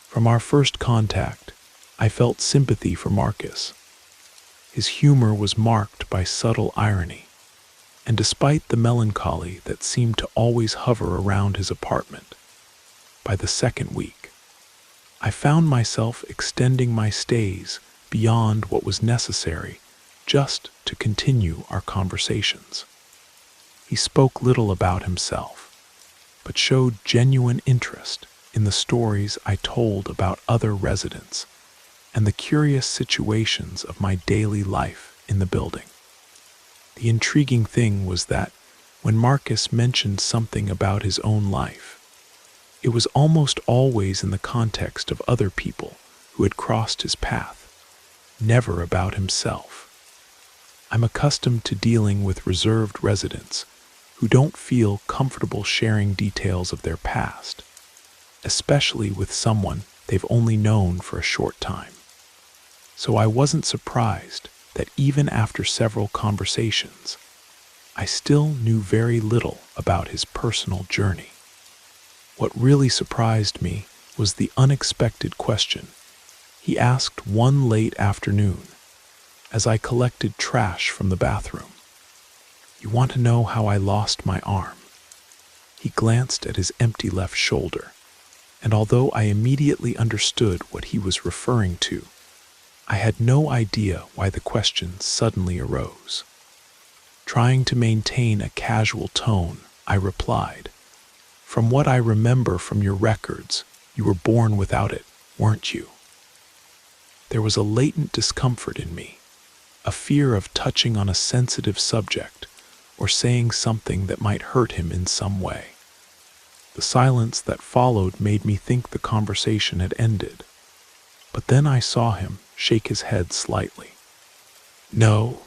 From our first contact, I felt sympathy for Marcus. His humor was marked by subtle irony, and despite the melancholy that seemed to always hover around his apartment, by the second week, I found myself extending my stays beyond what was necessary just to continue our conversations. He spoke little about himself, but showed genuine interest in the stories I told about other residents and the curious situations of my daily life in the building. The intriguing thing was that when Marcus mentioned something about his own life, it was almost always in the context of other people who had crossed his path, never about himself. I'm accustomed to dealing with reserved residents who don't feel comfortable sharing details of their past, especially with someone they've only known for a short time. So I wasn't surprised that even after several conversations, I still knew very little about his personal journey. What really surprised me was the unexpected question he asked one late afternoon as I collected trash from the bathroom. "You want to know how I lost my arm?" He glanced at his empty left shoulder, and although I immediately understood what he was referring to, I had no idea why the question suddenly arose. Trying to maintain a casual tone, I replied, "From what I remember from your records, you were born without it, weren't you?" There was a latent discomfort in me, a fear of touching on a sensitive subject or saying something that might hurt him in some way. The silence that followed made me think the conversation had ended, but then I saw him shake his head slightly. No,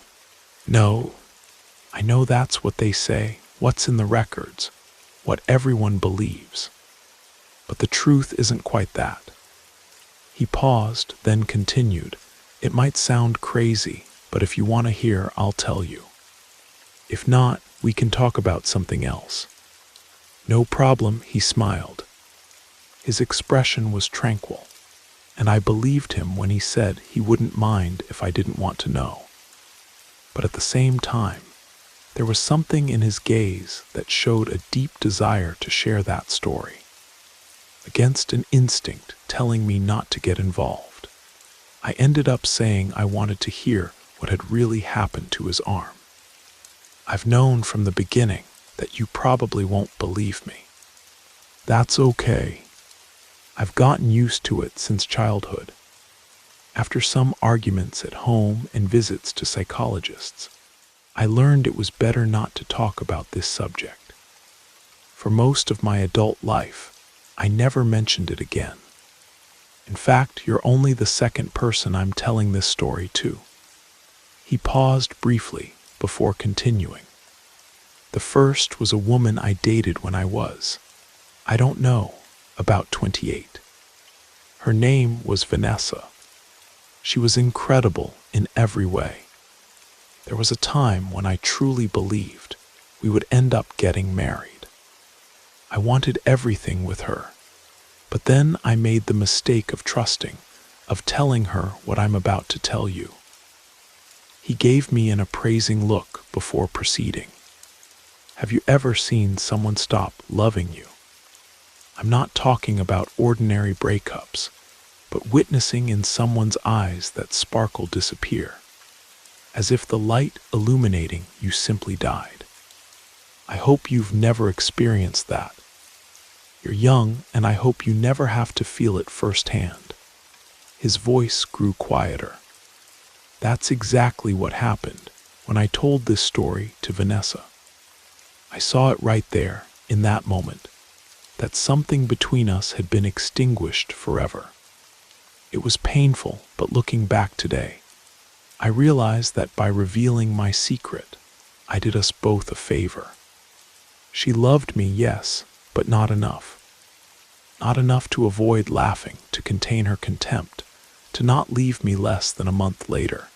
I know that's what they say, what's in the records, what everyone believes. But the truth isn't quite that." He paused, then continued, "It might sound crazy, but if you want to hear, I'll tell you. If not, we can talk about something else." "No problem," he smiled. His expression was tranquil, and I believed him when he said he wouldn't mind if I didn't want to know. But at the same time, there was something in his gaze that showed a deep desire to share that story, against an instinct telling me not to get involved. I ended up saying I wanted to hear what had really happened to his arm. "I've known from the beginning that you probably won't believe me. That's okay. I've gotten used to it since childhood. After some arguments at home and visits to psychologists, I learned it was better not to talk about this subject. For most of my adult life, I never mentioned it again. In fact, you're only the second person I'm telling this story to." He paused briefly before continuing. "The first was a woman I dated when I was, I don't know, about 28. Her name was Vanessa. She was incredible in every way. There was a time when I truly believed we would end up getting married. I wanted everything with her, but then I made the mistake of trusting, of telling her what I'm about to tell you." He gave me an appraising look before proceeding. "Have you ever seen someone stop loving you? I'm not talking about ordinary breakups, but witnessing in someone's eyes that sparkle disappear, as if the light illuminating you simply died. I hope you've never experienced that. You're young, and I hope you never have to feel it firsthand." His voice grew quieter. That's exactly what happened when I told this story to Vanessa. I saw it right there, in that moment, that something between us had been extinguished forever. It was painful, but looking back today, I realized that by revealing my secret, I did us both a favor. She loved me, yes, but not enough. Not enough to avoid laughing, to contain her contempt, to not leave me less than a month later,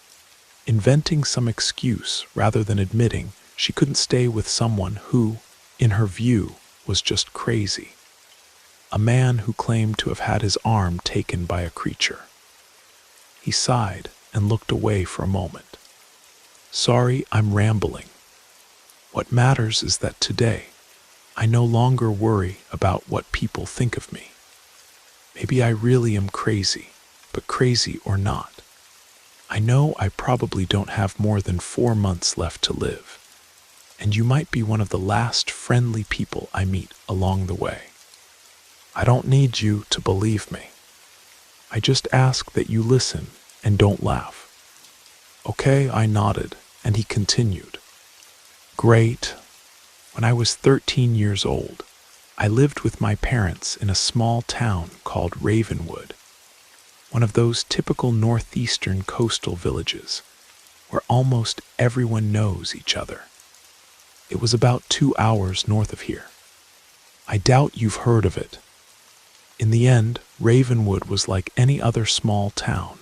inventing some excuse rather than admitting she couldn't stay with someone who, in her view, was just crazy. A man who claimed to have had his arm taken by a creature. He sighed and looked away for a moment. "Sorry, I'm rambling. What matters is that today, I no longer worry about what people think of me. Maybe I really am crazy, but crazy or not, I know I probably don't have more than 4 months left to live, and you might be one of the last friendly people I meet along the way. I don't need you to believe me. I just ask that you listen and don't laugh." "Okay," I nodded, and he continued. "Great. When I was 13 years old, I lived with my parents in a small town called Ravenwood, one of those typical northeastern coastal villages where almost everyone knows each other. It was about 2 hours north of here. I doubt you've heard of it. In the end, Ravenwood was like any other small town,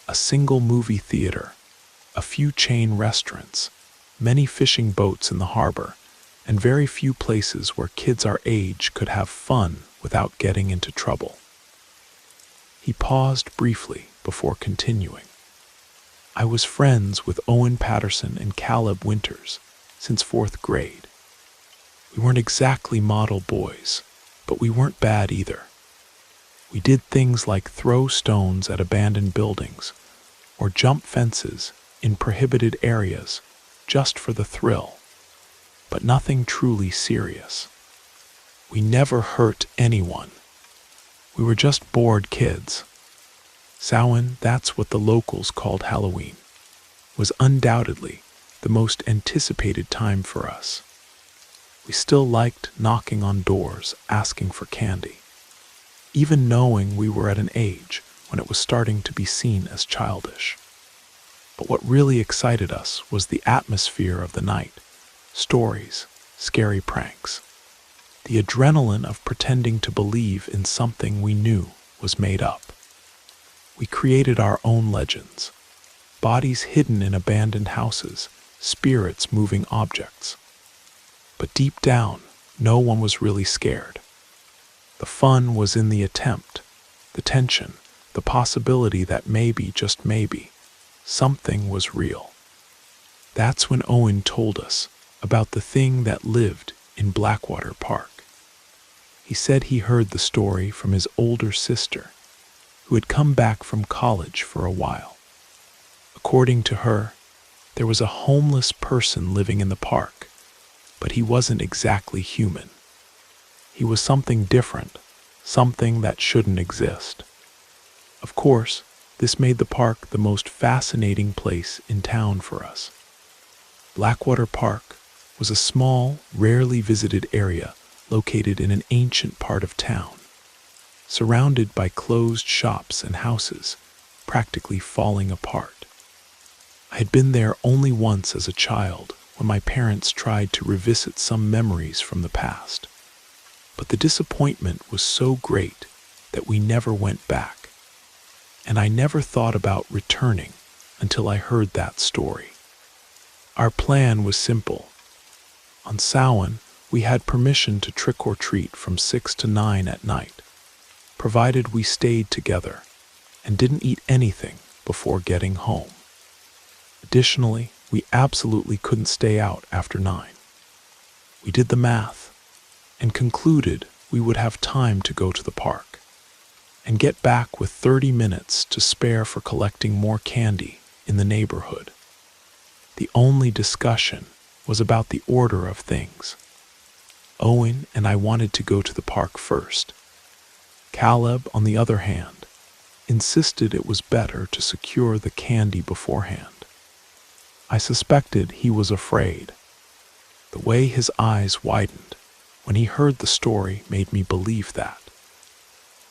a single movie theater, a few chain restaurants, many fishing boats in the harbor, and very few places where kids our age could have fun without getting into trouble. He paused briefly before continuing. I was friends with Owen Patterson and Caleb Winters since 4th grade. We weren't exactly model boys, but we weren't bad either. We did things like throw stones at abandoned buildings or jump fences in prohibited areas just for the thrill, but nothing truly serious. We never hurt anyone. We were just bored kids. Samhain, that's what the locals called Halloween, was undoubtedly the most anticipated time for us. We still liked knocking on doors, asking for candy, even knowing we were at an age when it was starting to be seen as childish. But what really excited us was the atmosphere of the night, stories, scary pranks, the adrenaline of pretending to believe in something we knew was made up. We created our own legends, bodies hidden in abandoned houses, spirits moving objects. But deep down, no one was really scared. The fun was in the attempt, the tension, the possibility that maybe, just maybe, something was real. That's when Owen told us about the thing that lived in Blackwater Park. He said he heard the story from his older sister, who had come back from college for a while. According to her, there was a homeless person living in the park, but he wasn't exactly human. He was something different, something that shouldn't exist. Of course, this made the park the most fascinating place in town for us. Blackwater Park was a small, rarely visited area located in an ancient part of town, surrounded by closed shops and houses, practically falling apart. I had been there only once as a child when my parents tried to revisit some memories from the past. But the disappointment was so great that we never went back, and I never thought about returning until I heard that story. Our plan was simple. On Samhain, we had permission to trick or treat from 6 to 9 at night, provided we stayed together and didn't eat anything before getting home. Additionally, we absolutely couldn't stay out after 9. We did the math and concluded we would have time to go to the park and get back with 30 minutes to spare for collecting more candy in the neighborhood. The only discussion was about the order of things. Owen and I wanted to go to the park first. Caleb, on the other hand, insisted it was better to secure the candy beforehand. I suspected he was afraid. The way his eyes widened when he heard the story made me believe that.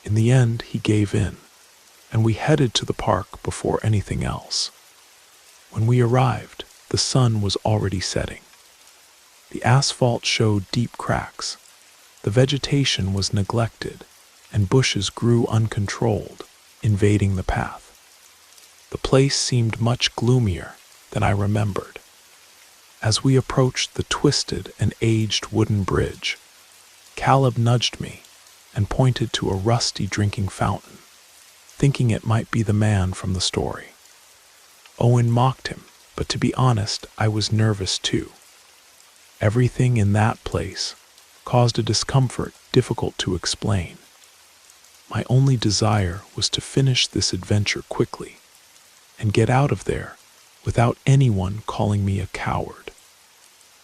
In the end, he gave in, and we headed to the park before anything else. When we arrived, the sun was already setting. The asphalt showed deep cracks, the vegetation was neglected, and bushes grew uncontrolled, invading the path. The place seemed much gloomier than I remembered. As we approached the twisted and aged wooden bridge, Caleb nudged me and pointed to a rusty drinking fountain, thinking it might be the man from the story. Owen mocked him, but to be honest, I was nervous too. Everything in that place caused a discomfort difficult to explain. My only desire was to finish this adventure quickly and get out of there without anyone calling me a coward.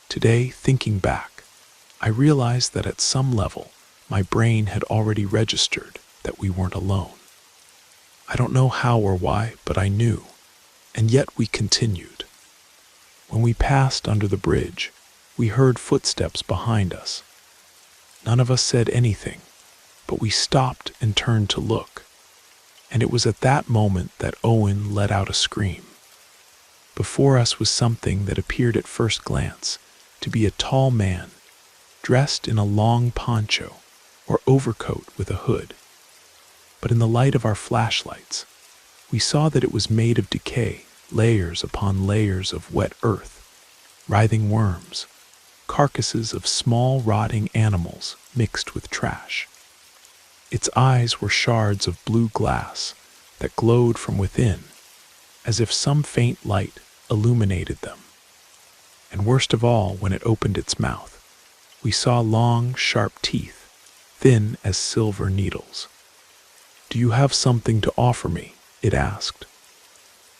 Today, thinking back, I realized that at some level, my brain had already registered that we weren't alone. I don't know how or why, but I knew, and yet we continued. When we passed under the bridge, we heard footsteps behind us. None of us said anything, but we stopped and turned to look, and it was at that moment that Owen let out a scream. Before us was something that appeared at first glance to be a tall man, dressed in a long poncho or overcoat with a hood. But in the light of our flashlights, we saw that it was made of decay, layers upon layers of wet earth, writhing worms, carcasses of small rotting animals mixed with trash. Its eyes were shards of blue glass that glowed from within, as if some faint light illuminated them. And worst of all, when it opened its mouth, we saw long, sharp teeth, thin as silver needles. "Do you have something to offer me?" it asked.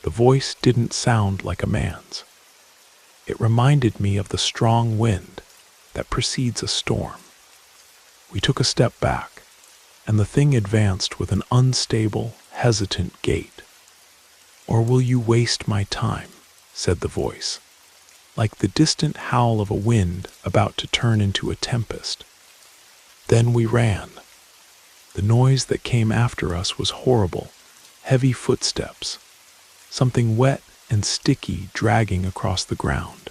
The voice didn't sound like a man's. It reminded me of the strong wind that precedes a storm. We took a step back, and the thing advanced with an unstable, hesitant gait. "Or will you waste my time?" said the voice, like the distant howl of a wind about to turn into a tempest. Then we ran. The noise that came after us was horrible, heavy footsteps, something wet and sticky dragging across the ground.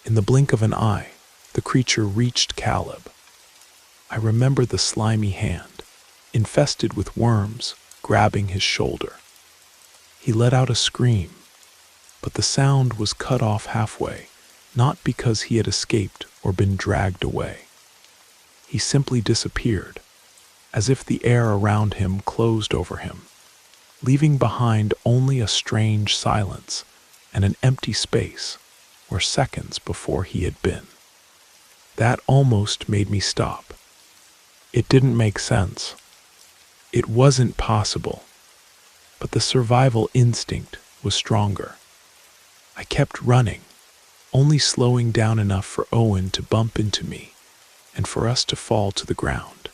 In the blink of an eye, the creature reached Caleb. I remember the slimy hand, infested with worms, grabbing his shoulder. He let out a scream, but the sound was cut off halfway, not because he had escaped or been dragged away. He simply disappeared, as if the air around him closed over him, leaving behind only a strange silence and an empty space where seconds before he had been. That almost made me stop. It didn't make sense. It wasn't possible, but the survival instinct was stronger. I kept running, only slowing down enough for Owen to bump into me and for us to fall to the ground.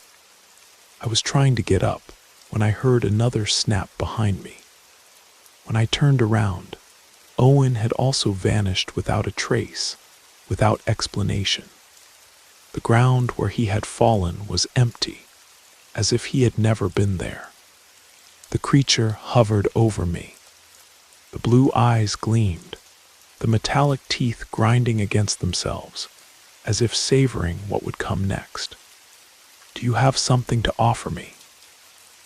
I was trying to get up when I heard another snap behind me. When I turned around, Owen had also vanished without a trace, without explanation. The ground where he had fallen was empty, as if he had never been there. The creature hovered over me. The blue eyes gleamed, the metallic teeth grinding against themselves, as if savoring what would come next. "Do you have something to offer me?"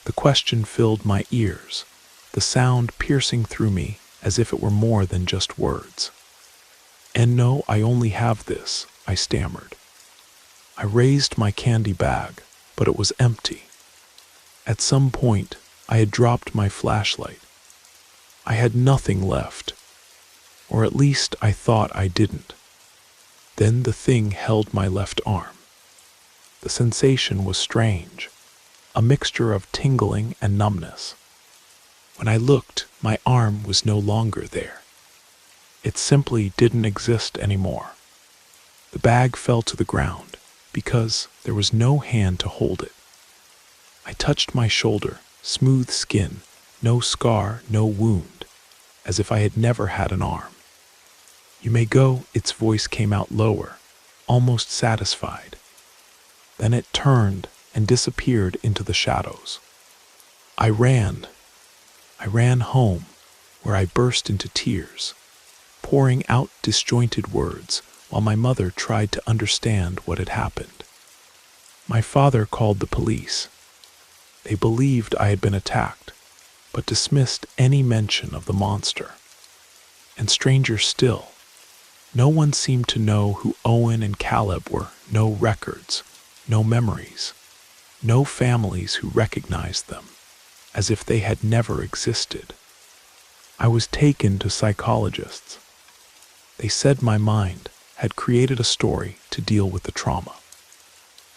The question filled my ears, the sound piercing through me as if it were more than just words. "And no, I only have this," I stammered. I raised my candy bag, but it was empty. At some point, I had dropped my flashlight. I had nothing left, or at least I thought I didn't. Then the thing held my left arm. The sensation was strange, a mixture of tingling and numbness. When I looked, my arm was no longer there. It simply didn't exist anymore. The bag fell to the ground, because there was no hand to hold it. I touched my shoulder, smooth skin, no scar, no wound, as if I had never had an arm. "You may go," its voice came out lower, almost satisfied. Then it turned and disappeared into the shadows. I ran home, where I burst into tears, pouring out disjointed words while my mother tried to understand what had happened. My father called the police. They believed I had been attacked, but dismissed any mention of the monster. And stranger still, no one seemed to know who Owen and Caleb were. No records, no memories, no families who recognized them, as if they had never existed. I was taken to psychologists. They said my mind had created a story to deal with the trauma.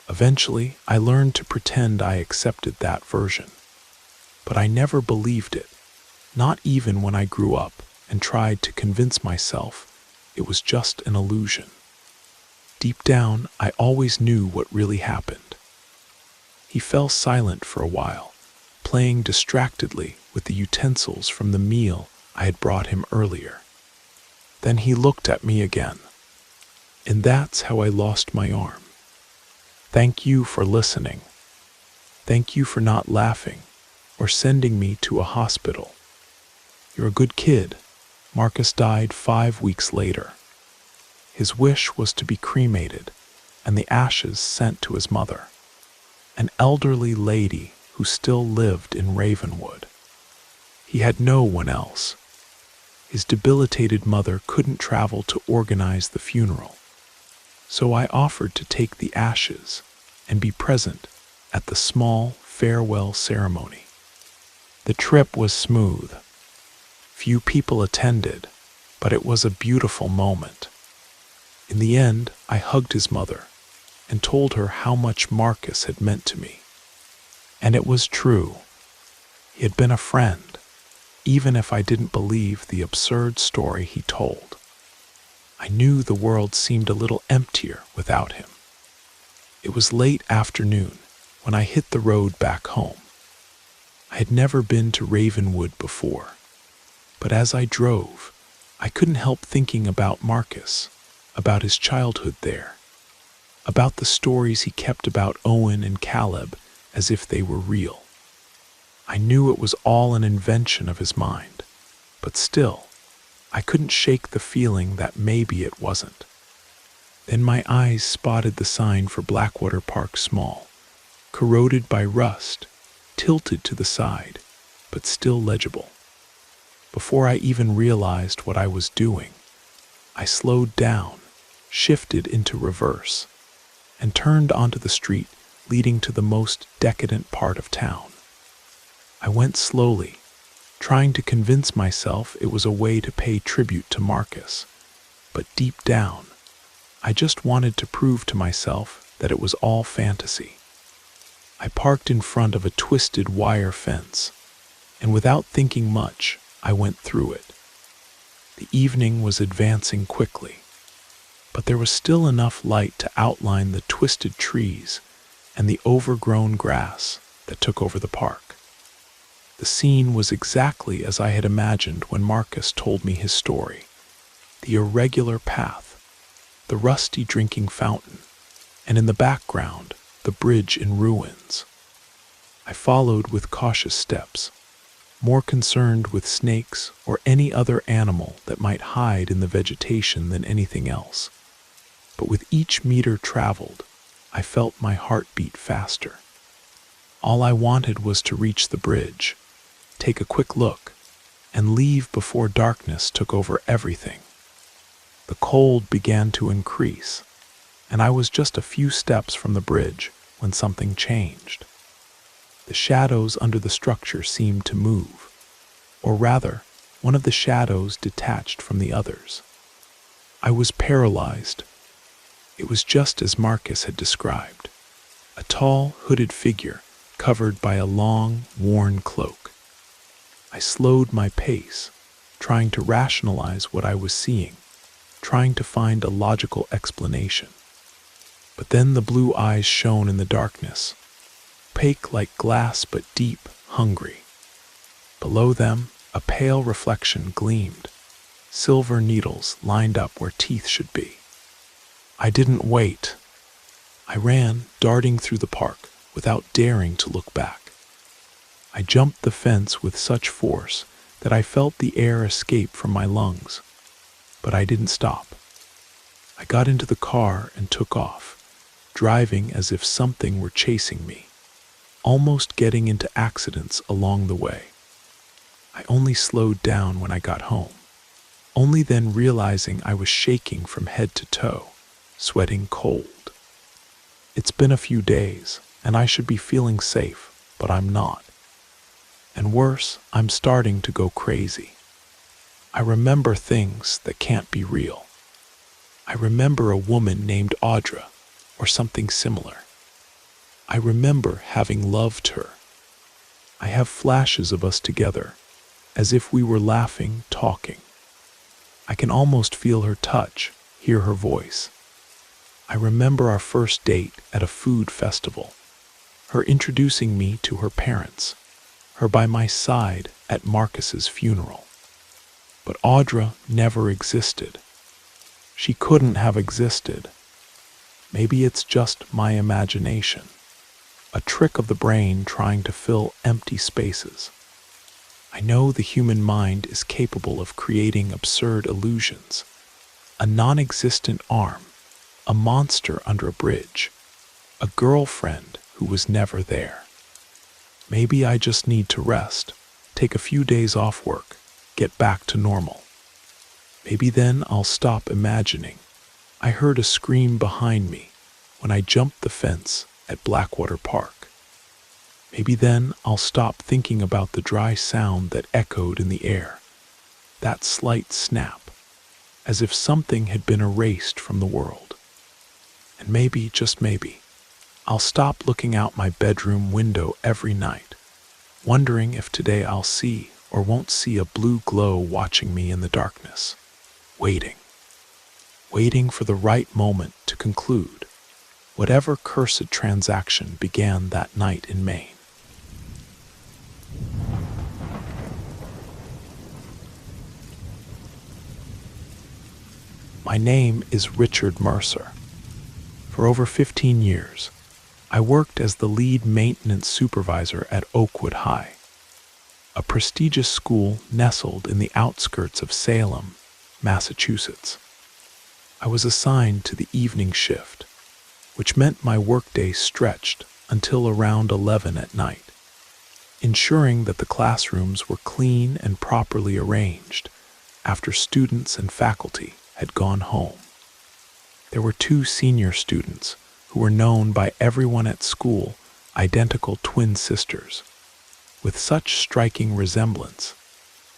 Eventually, I learned to pretend I accepted that version. But I never believed it, not even when I grew up and tried to convince myself it was just an illusion. Deep down, I always knew what really happened. He fell silent for a while, playing distractedly with the utensils from the meal I had brought him earlier. Then he looked at me again. "And that's how I lost my arm. Thank you for listening. Thank you for not laughing or sending me to a hospital. You're a good kid." Marcus died 5 weeks later. His wish was to be cremated and the ashes sent to his mother, an elderly lady who still lived in Ravenwood. He had no one else. His debilitated mother couldn't travel to organize the funeral, so I offered to take the ashes and be present at the small farewell ceremony. The trip was smooth. Few people attended, but it was a beautiful moment. In the end, I hugged his mother and told her how much Marcus had meant to me. And it was true. He had been a friend, even if I didn't believe the absurd story he told. I knew the world seemed a little emptier without him. It was late afternoon when I hit the road back home. I had never been to Ravenwood before, but as I drove, I couldn't help thinking about Marcus, about his childhood there, about the stories he kept about Owen and Caleb as if they were real. I knew it was all an invention of his mind, but still, I couldn't shake the feeling that maybe it wasn't. Then my eyes spotted the sign for Blackwater Park Small, corroded by rust, tilted to the side, but still legible. Before I even realized what I was doing, I slowed down, shifted into reverse, and turned onto the street leading to the most decadent part of town. I went slowly, trying to convince myself it was a way to pay tribute to Marcus, but deep down, I just wanted to prove to myself that it was all fantasy. I parked in front of a twisted wire fence, and without thinking much, I went through it. The evening was advancing quickly, but there was still enough light to outline the twisted trees and the overgrown grass that took over the park. The scene was exactly as I had imagined when Marcus told me his story. The irregular path, the rusty drinking fountain, and in the background, the bridge in ruins. I followed with cautious steps, more concerned with snakes or any other animal that might hide in the vegetation than anything else. But with each meter traveled, I felt my heart beat faster. All I wanted was to reach the bridge, take a quick look, and leave before darkness took over everything. The cold began to increase, and I was just a few steps from the bridge when something changed. The shadows under the structure seemed to move, or rather, one of the shadows detached from the others. I was paralyzed. It was just as Marcus had described, a tall, hooded figure covered by a long, worn cloak. I slowed my pace, trying to rationalize what I was seeing, trying to find a logical explanation. But then the blue eyes shone in the darkness, opaque like glass but deep, hungry. Below them, a pale reflection gleamed, silver needles lined up where teeth should be. I didn't wait. I ran, darting through the park, without daring to look back. I jumped the fence with such force that I felt the air escape from my lungs. But I didn't stop. I got into the car and took off, driving as if something were chasing me, almost getting into accidents along the way. I only slowed down when I got home, only then realizing I was shaking from head to toe, sweating cold. It's been a few days, and I should be feeling safe, but I'm not. And worse, I'm starting to go crazy. I remember things that can't be real. I remember a woman named Audra, or something similar. I remember having loved her. I have flashes of us together, as if we were laughing, talking. I can almost feel her touch, hear her voice. I remember our first date at a food festival, her introducing me to her parents, her by my side at Marcus's funeral. But Audra never existed. She couldn't have existed. Maybe it's just my imagination, a trick of the brain trying to fill empty spaces. I know the human mind is capable of creating absurd illusions. A non-existent arm, a monster under a bridge, a girlfriend who was never there. Maybe I just need to rest, take a few days off work, get back to normal. Maybe then I'll stop imagining. I heard a scream behind me when I jumped the fence at Blackwater Park. Maybe then I'll stop thinking about the dry sound that echoed in the air, that slight snap, as if something had been erased from the world. And maybe, just maybe, I'll stop looking out my bedroom window every night, wondering if today I'll see or won't see a blue glow watching me in the darkness, waiting for the right moment to conclude whatever cursed transaction began that night in Maine. My name is Richard Mercer. For over 15 years, I worked as the lead maintenance supervisor at Oakwood High, a prestigious school nestled in the outskirts of Salem, Massachusetts. I was assigned to the evening shift, which meant my workday stretched until around 11 at night, ensuring that the classrooms were clean and properly arranged after students and faculty had gone home. There were 2 senior students who were known by everyone at school, identical twin sisters, with such striking resemblance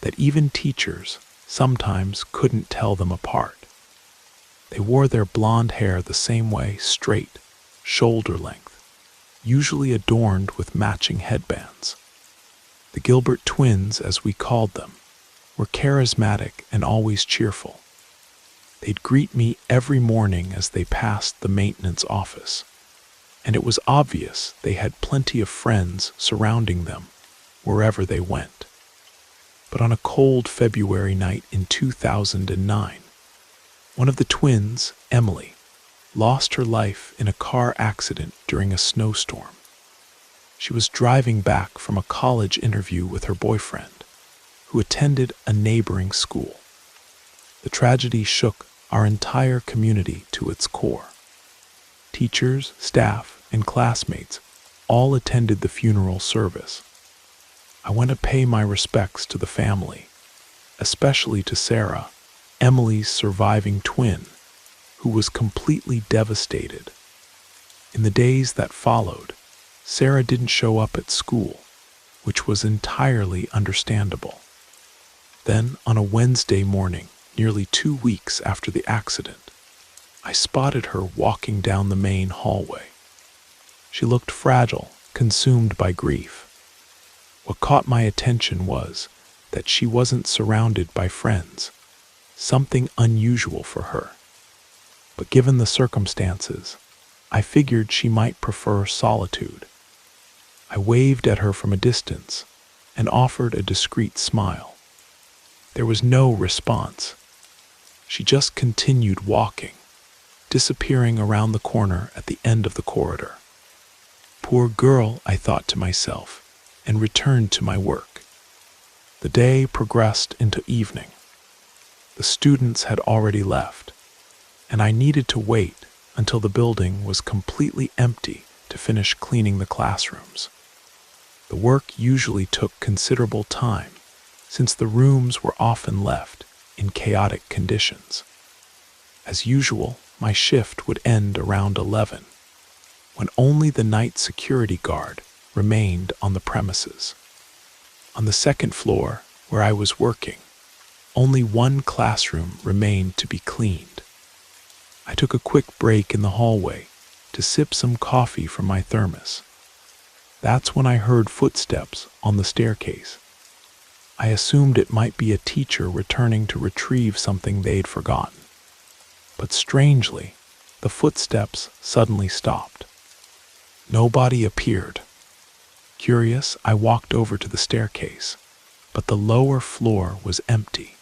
that even teachers sometimes couldn't tell them apart. They wore their blonde hair the same way, straight, shoulder length, usually adorned with matching headbands. The Gilbert twins, as we called them, were charismatic and always cheerful. They'd greet me every morning as they passed the maintenance office, and it was obvious they had plenty of friends surrounding them wherever they went. But on a cold February night in 2009, one of the twins, Emily, lost her life in a car accident during a snowstorm. She was driving back from a college interview with her boyfriend, who attended a neighboring school. The tragedy shook our entire community to its core. Teachers, staff, and classmates all attended the funeral service. I went to pay my respects to the family, especially to Sarah, Emily's surviving twin, who was completely devastated. In the days that followed, Sarah didn't show up at school, which was entirely understandable. Then, on a Wednesday morning, nearly 2 weeks after the accident, I spotted her walking down the main hallway. She looked fragile, consumed by grief. What caught my attention was that she wasn't surrounded by friends, something unusual for her. But given the circumstances, I figured she might prefer solitude. I waved at her from a distance and offered a discreet smile. There was no response. She just continued walking, disappearing around the corner at the end of the corridor. Poor girl, I thought to myself, and returned to my work. The day progressed into evening. The students had already left, and I needed to wait until the building was completely empty to finish cleaning the classrooms. The work usually took considerable time, since the rooms were often left in chaotic conditions. As usual, my shift would end around 11, when only the night security guard remained on the premises. On the second floor, where I was working, only one classroom remained to be cleaned. I took a quick break in the hallway to sip some coffee from my thermos. That's when I heard footsteps on the staircase. I assumed it might be a teacher returning to retrieve something they'd forgotten. But strangely, the footsteps suddenly stopped. Nobody appeared. Curious, I walked over to the staircase, but the lower floor was empty.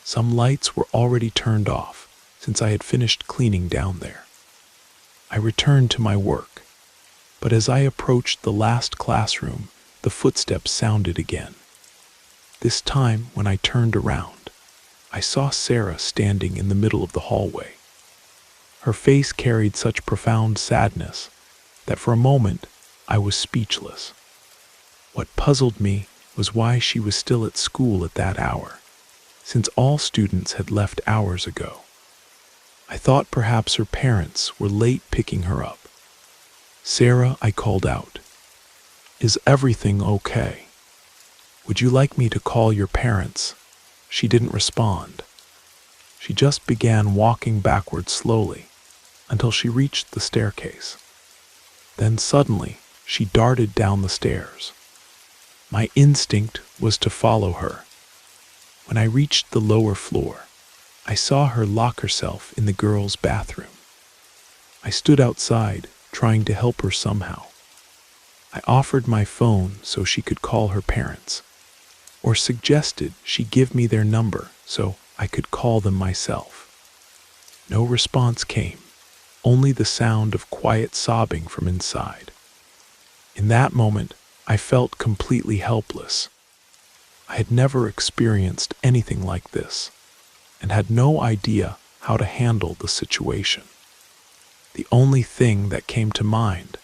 Some lights were already turned off since I had finished cleaning down there. I returned to my work, but as I approached the last classroom, the footsteps sounded again. This time, when I turned around, I saw Sarah standing in the middle of the hallway. Her face carried such profound sadness that for a moment I was speechless. What puzzled me was why she was still at school at that hour, since all students had left hours ago. I thought perhaps her parents were late picking her up. "Sarah," I called out, "is everything okay? Would you like me to call your parents?" She didn't respond. She just began walking backwards slowly until she reached the staircase. Then suddenly, she darted down the stairs. My instinct was to follow her. When I reached the lower floor, I saw her lock herself in the girls' bathroom. I stood outside, trying to help her somehow. I offered my phone so she could call her parents, or suggested she give me their number so I could call them myself. No response came, only the sound of quiet sobbing from inside. In that moment, I felt completely helpless. I had never experienced anything like this, and had no idea how to handle the situation. The only thing that came to mind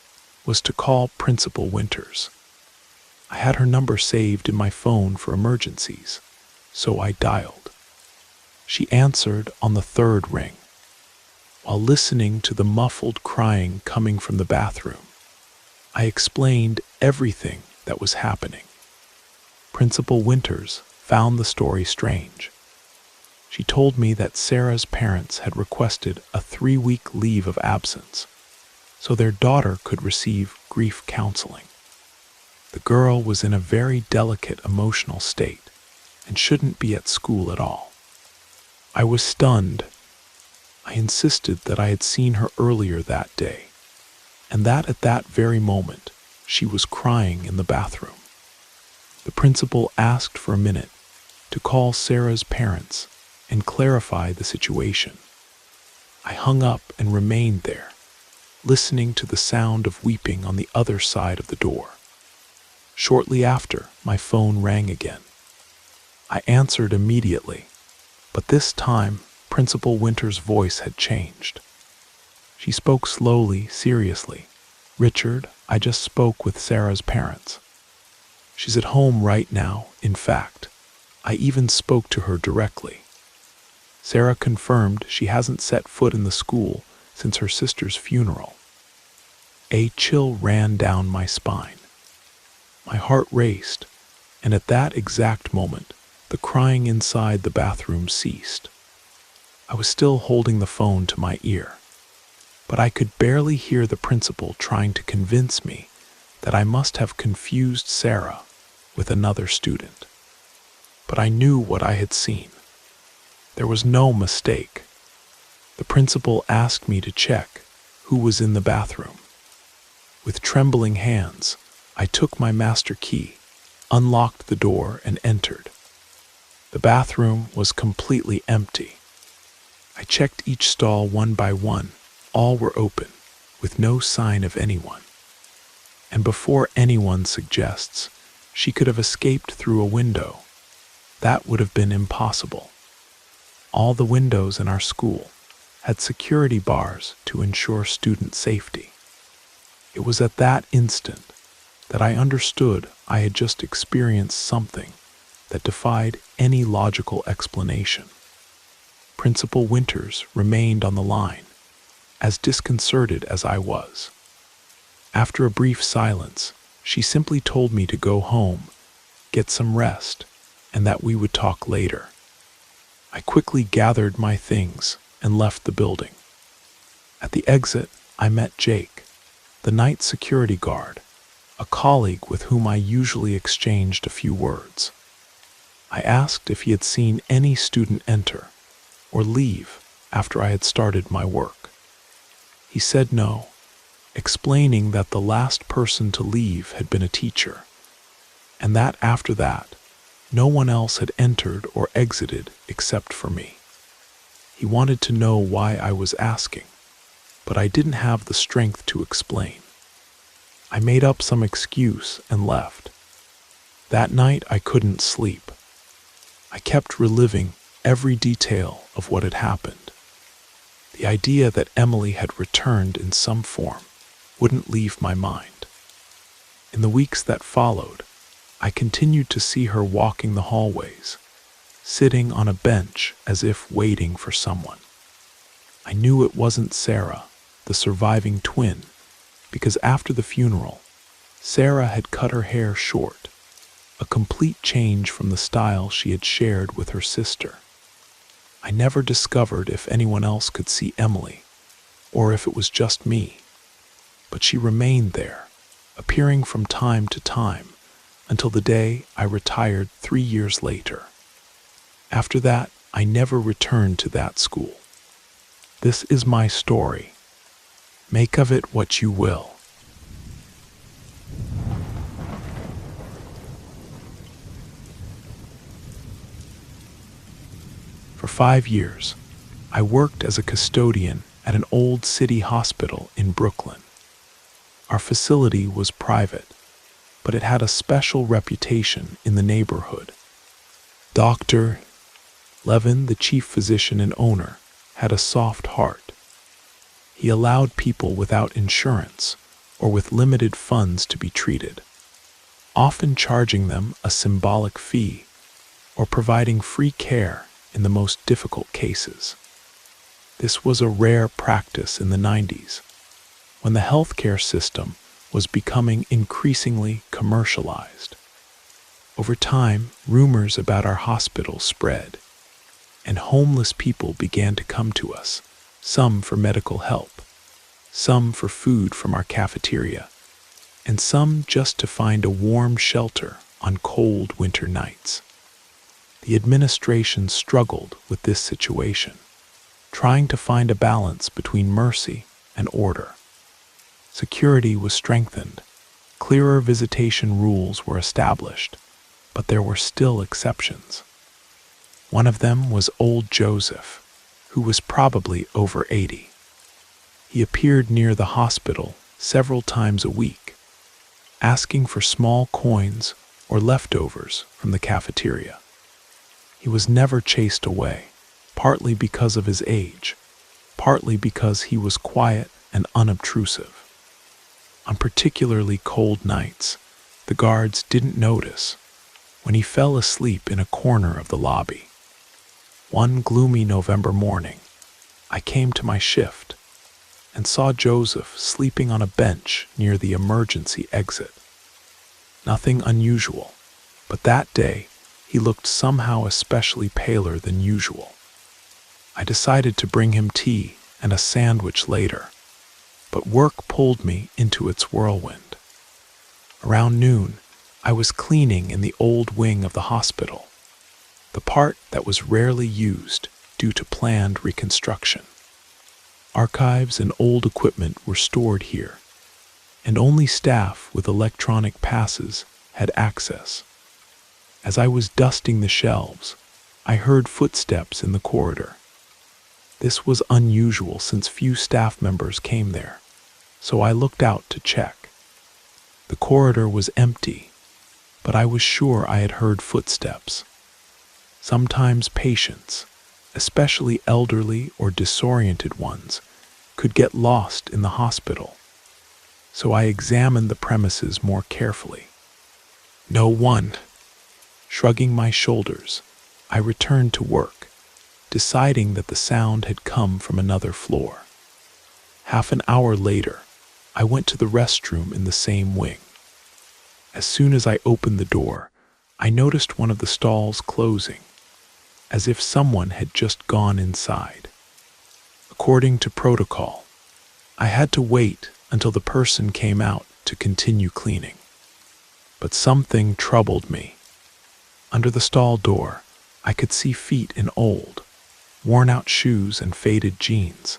was to call Principal Winters. I had her number saved in my phone for emergencies, so I dialed. She answered on the third ring. While listening to the muffled crying coming from the bathroom, I explained everything that was happening. Principal Winters found the story strange. She told me that Sarah's parents had requested a 3-week leave of absence so their daughter could receive grief counseling. The girl was in a very delicate emotional state and shouldn't be at school at all. I was stunned. I insisted that I had seen her earlier that day, and that at that very moment she was crying in the bathroom. The principal asked for a minute to call Sarah's parents and clarify the situation. I hung up and remained there, listening to the sound of weeping on the other side of the door. Shortly after, my phone rang again. I answered immediately, but this time, Principal Winters' voice had changed. She spoke slowly, seriously. "Richard, I just spoke with Sarah's parents. She's at home right now, in fact. I even spoke to her directly. Sarah confirmed she hasn't set foot in the school since her sister's funeral." A chill ran down my spine. My heart raced, and at that exact moment, the crying inside the bathroom ceased. I was still holding the phone to my ear, but I could barely hear the principal trying to convince me that I must have confused Sarah with another student. But I knew what I had seen. There was no mistake. The principal asked me to check who was in the bathroom. With trembling hands, I took my master key, unlocked the door, and entered. The bathroom was completely empty. I checked each stall one by one. All were open, with no sign of anyone. And before anyone suggests she could have escaped through a window, that would have been impossible. All the windows in our school had security bars to ensure student safety. It was at that instant that I understood I had just experienced something that defied any logical explanation. Principal Winters remained on the line, as disconcerted as I was. After a brief silence, she simply told me to go home, get some rest, and that we would talk later. I quickly gathered my things and left the building. At the exit, I met Jake, the night security guard, a colleague with whom I usually exchanged a few words. I asked if he had seen any student enter or leave after I had started my work. He said no, explaining that the last person to leave had been a teacher, and that after that, no one else had entered or exited except for me. He wanted to know why I was asking, but I didn't have the strength to explain. I made up some excuse and left. That night I couldn't sleep. I kept reliving every detail of what had happened. The idea that Emily had returned in some form wouldn't leave my mind. In the weeks that followed, I continued to see her walking the hallways, sitting on a bench as if waiting for someone. I knew it wasn't Sarah, the surviving twin, because after the funeral, Sarah had cut her hair short, a complete change from the style she had shared with her sister. I never discovered if anyone else could see Emily, or if it was just me, but she remained there, appearing from time to time, until the day I retired 3 years later. After that, I never returned to that school. This is my story. Make of it what you will. For 5 years, I worked as a custodian at an old city hospital in Brooklyn. Our facility was private, but it had a special reputation in the neighborhood. Dr. Levin, the chief physician and owner, had a soft heart. He allowed people without insurance or with limited funds to be treated, often charging them a symbolic fee or providing free care in the most difficult cases. This was a rare practice in the 90s, when the healthcare system was becoming increasingly commercialized. Over time, rumors about our hospital spread, and homeless people began to come to us, some for medical help, some for food from our cafeteria, and some just to find a warm shelter on cold winter nights. The administration struggled with this situation, trying to find a balance between mercy and order. Security was strengthened, clearer visitation rules were established, but there were still exceptions. One of them was old Joseph, who was probably over 80. He appeared near the hospital several times a week, asking for small coins or leftovers from the cafeteria. He was never chased away, partly because of his age, partly because he was quiet and unobtrusive. On particularly cold nights, the guards didn't notice when he fell asleep in a corner of the lobby. One gloomy November morning, I came to my shift and saw Joseph sleeping on a bench near the emergency exit. Nothing unusual, but that day he looked somehow especially paler than usual. I decided to bring him tea and a sandwich later, but work pulled me into its whirlwind. Around noon, I was cleaning in the old wing of the hospital, the part that was rarely used due to planned reconstruction. Archives and old equipment were stored here, and only staff with electronic passes had access. As I was dusting the shelves, I heard footsteps in the corridor. This was unusual since few staff members came there, so I looked out to check. The corridor was empty, but I was sure I had heard footsteps. Sometimes patients, especially elderly or disoriented ones, could get lost in the hospital, so I examined the premises more carefully. No one. Shrugging my shoulders, I returned to work, deciding that the sound had come from another floor. Half an hour later, I went to the restroom in the same wing. As soon as I opened the door, I noticed one of the stalls closing, as if someone had just gone inside. According to protocol, I had to wait until the person came out to continue cleaning. But something troubled me. Under the stall door, I could see feet in old, worn-out shoes and faded jeans,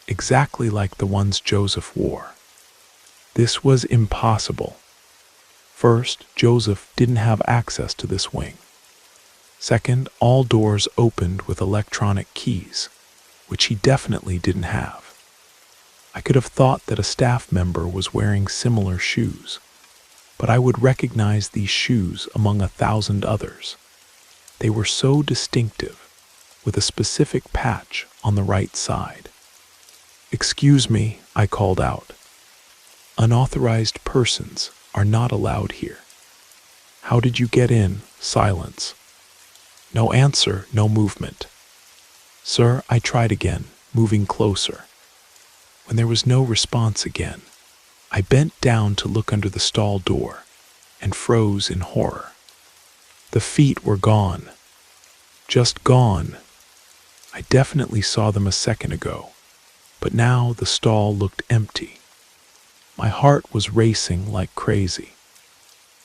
exactly like the ones Joseph wore. This was impossible. First, Joseph didn't have access to this wing. Second, all doors opened with electronic keys, which he definitely didn't have. I could have thought that a staff member was wearing similar shoes, but I would recognize these shoes among 1,000 others. They were so distinctive, with a specific patch on the right side. "Excuse me," I called out. "Unauthorized persons are not allowed here." "How did you get in?" Silence. No answer, no movement. "Sir," I tried again, moving closer. When there was no response again, I bent down to look under the stall door and froze in horror. The feet were gone. Just gone. I definitely saw them a second ago, but now the stall looked empty. My heart was racing like crazy.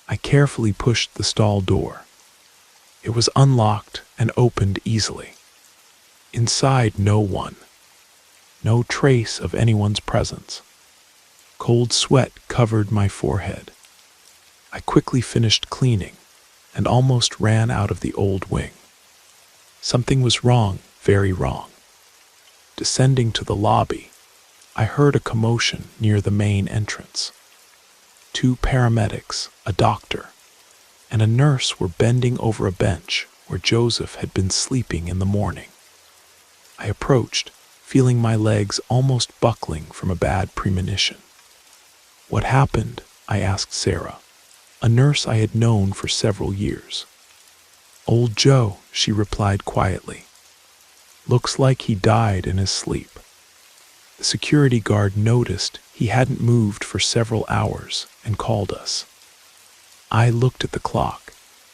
I carefully pushed the stall door. It was unlocked and opened easily. Inside, no one. No trace of anyone's presence. Cold sweat covered my forehead. I quickly finished cleaning and almost ran out of the old wing. Something was wrong, very wrong. Descending to the lobby, I heard a commotion near the main entrance. 2 paramedics, a doctor, and a nurse were bending over a bench where Joseph had been sleeping in the morning. I approached, feeling my legs almost buckling from a bad premonition. "What happened?" I asked Sarah, a nurse I had known for several years. "Old Joe," she replied quietly. "Looks like he died in his sleep." The security guard noticed he hadn't moved for several hours and called us. I looked at the clock.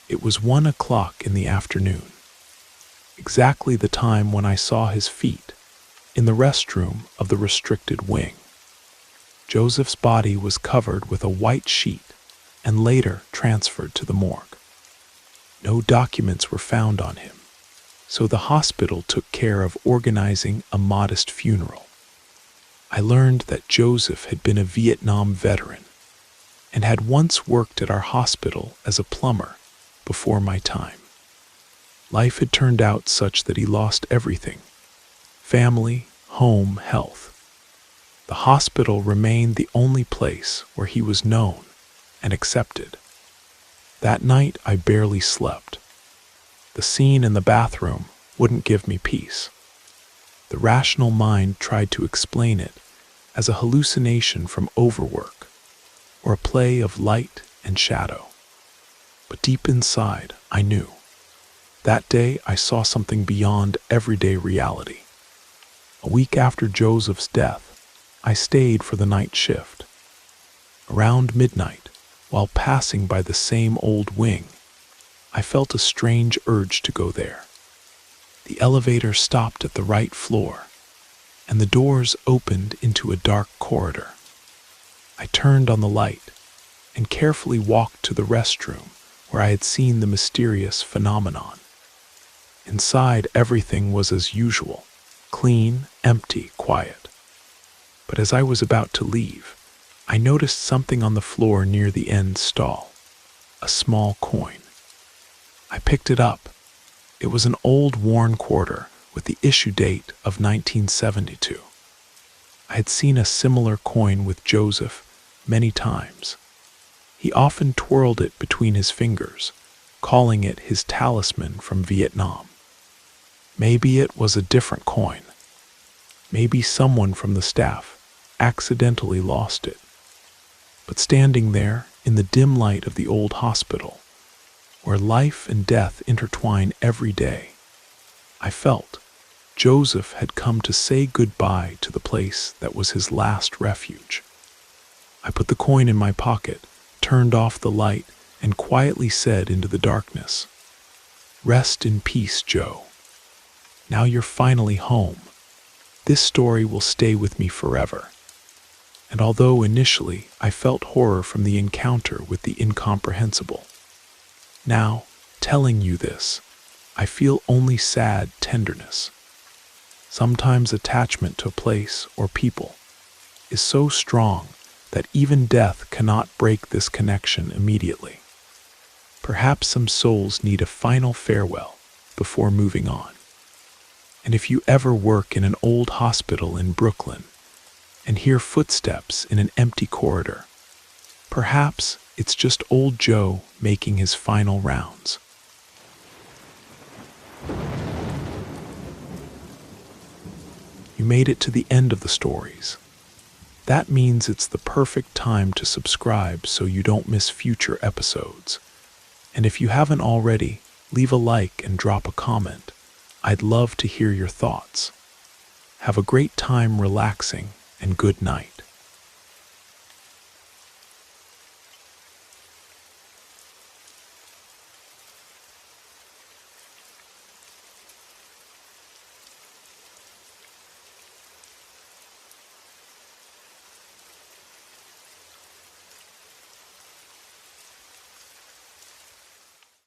It was 1 o'clock in the afternoon, exactly the time when I saw his feet in the restroom of the restricted wing. Joseph's body was covered with a white sheet and later transferred to the morgue. No documents were found on him, so the hospital took care of organizing a modest funeral. I learned that Joseph had been a Vietnam veteran and had once worked at our hospital as a plumber before my time. Life had turned out such that he lost everything: family, home, health. The hospital remained the only place where he was known and accepted. That night I barely slept. The scene in the bathroom wouldn't give me peace. The rational mind tried to explain it as a hallucination from overwork or a play of light and shadow. But deep inside, I knew. That day I saw something beyond everyday reality. A week after Joseph's death, I stayed for the night shift. Around midnight, while passing by the same old wing, I felt a strange urge to go there. The elevator stopped at the right floor, and the doors opened into a dark corridor. I turned on the light and carefully walked to the restroom where I had seen the mysterious phenomenon. Inside, everything was as usual: clean, empty, quiet. But as I was about to leave, I noticed something on the floor near the end stall, a small coin. I picked it up. It was an old worn quarter with the issue date of 1972. I had seen a similar coin with Joseph many times. He often twirled it between his fingers, calling it his talisman from Vietnam. Maybe it was a different coin. Maybe someone from the staff accidentally lost it. But standing there in the dim light of the old hospital, where life and death intertwine every day, I felt Joseph had come to say goodbye to the place that was his last refuge. I put the coin in my pocket, turned off the light, and quietly said into the darkness, "Rest in peace, Joe. Now you're finally home. This story will stay with me forever." And although initially I felt horror from the encounter with the incomprehensible, now, telling you this, I feel only sad tenderness. Sometimes attachment to a place or people is so strong that even death cannot break this connection immediately. Perhaps some souls need a final farewell before moving on. And if you ever work in an old hospital in Brooklyn and hear footsteps in an empty corridor, perhaps it's just old Joe making his final rounds. You made it to the end of the stories. That means it's the perfect time to subscribe so you don't miss future episodes. And if you haven't already, leave a like and drop a comment. I'd love to hear your thoughts. Have a great time relaxing, and good night.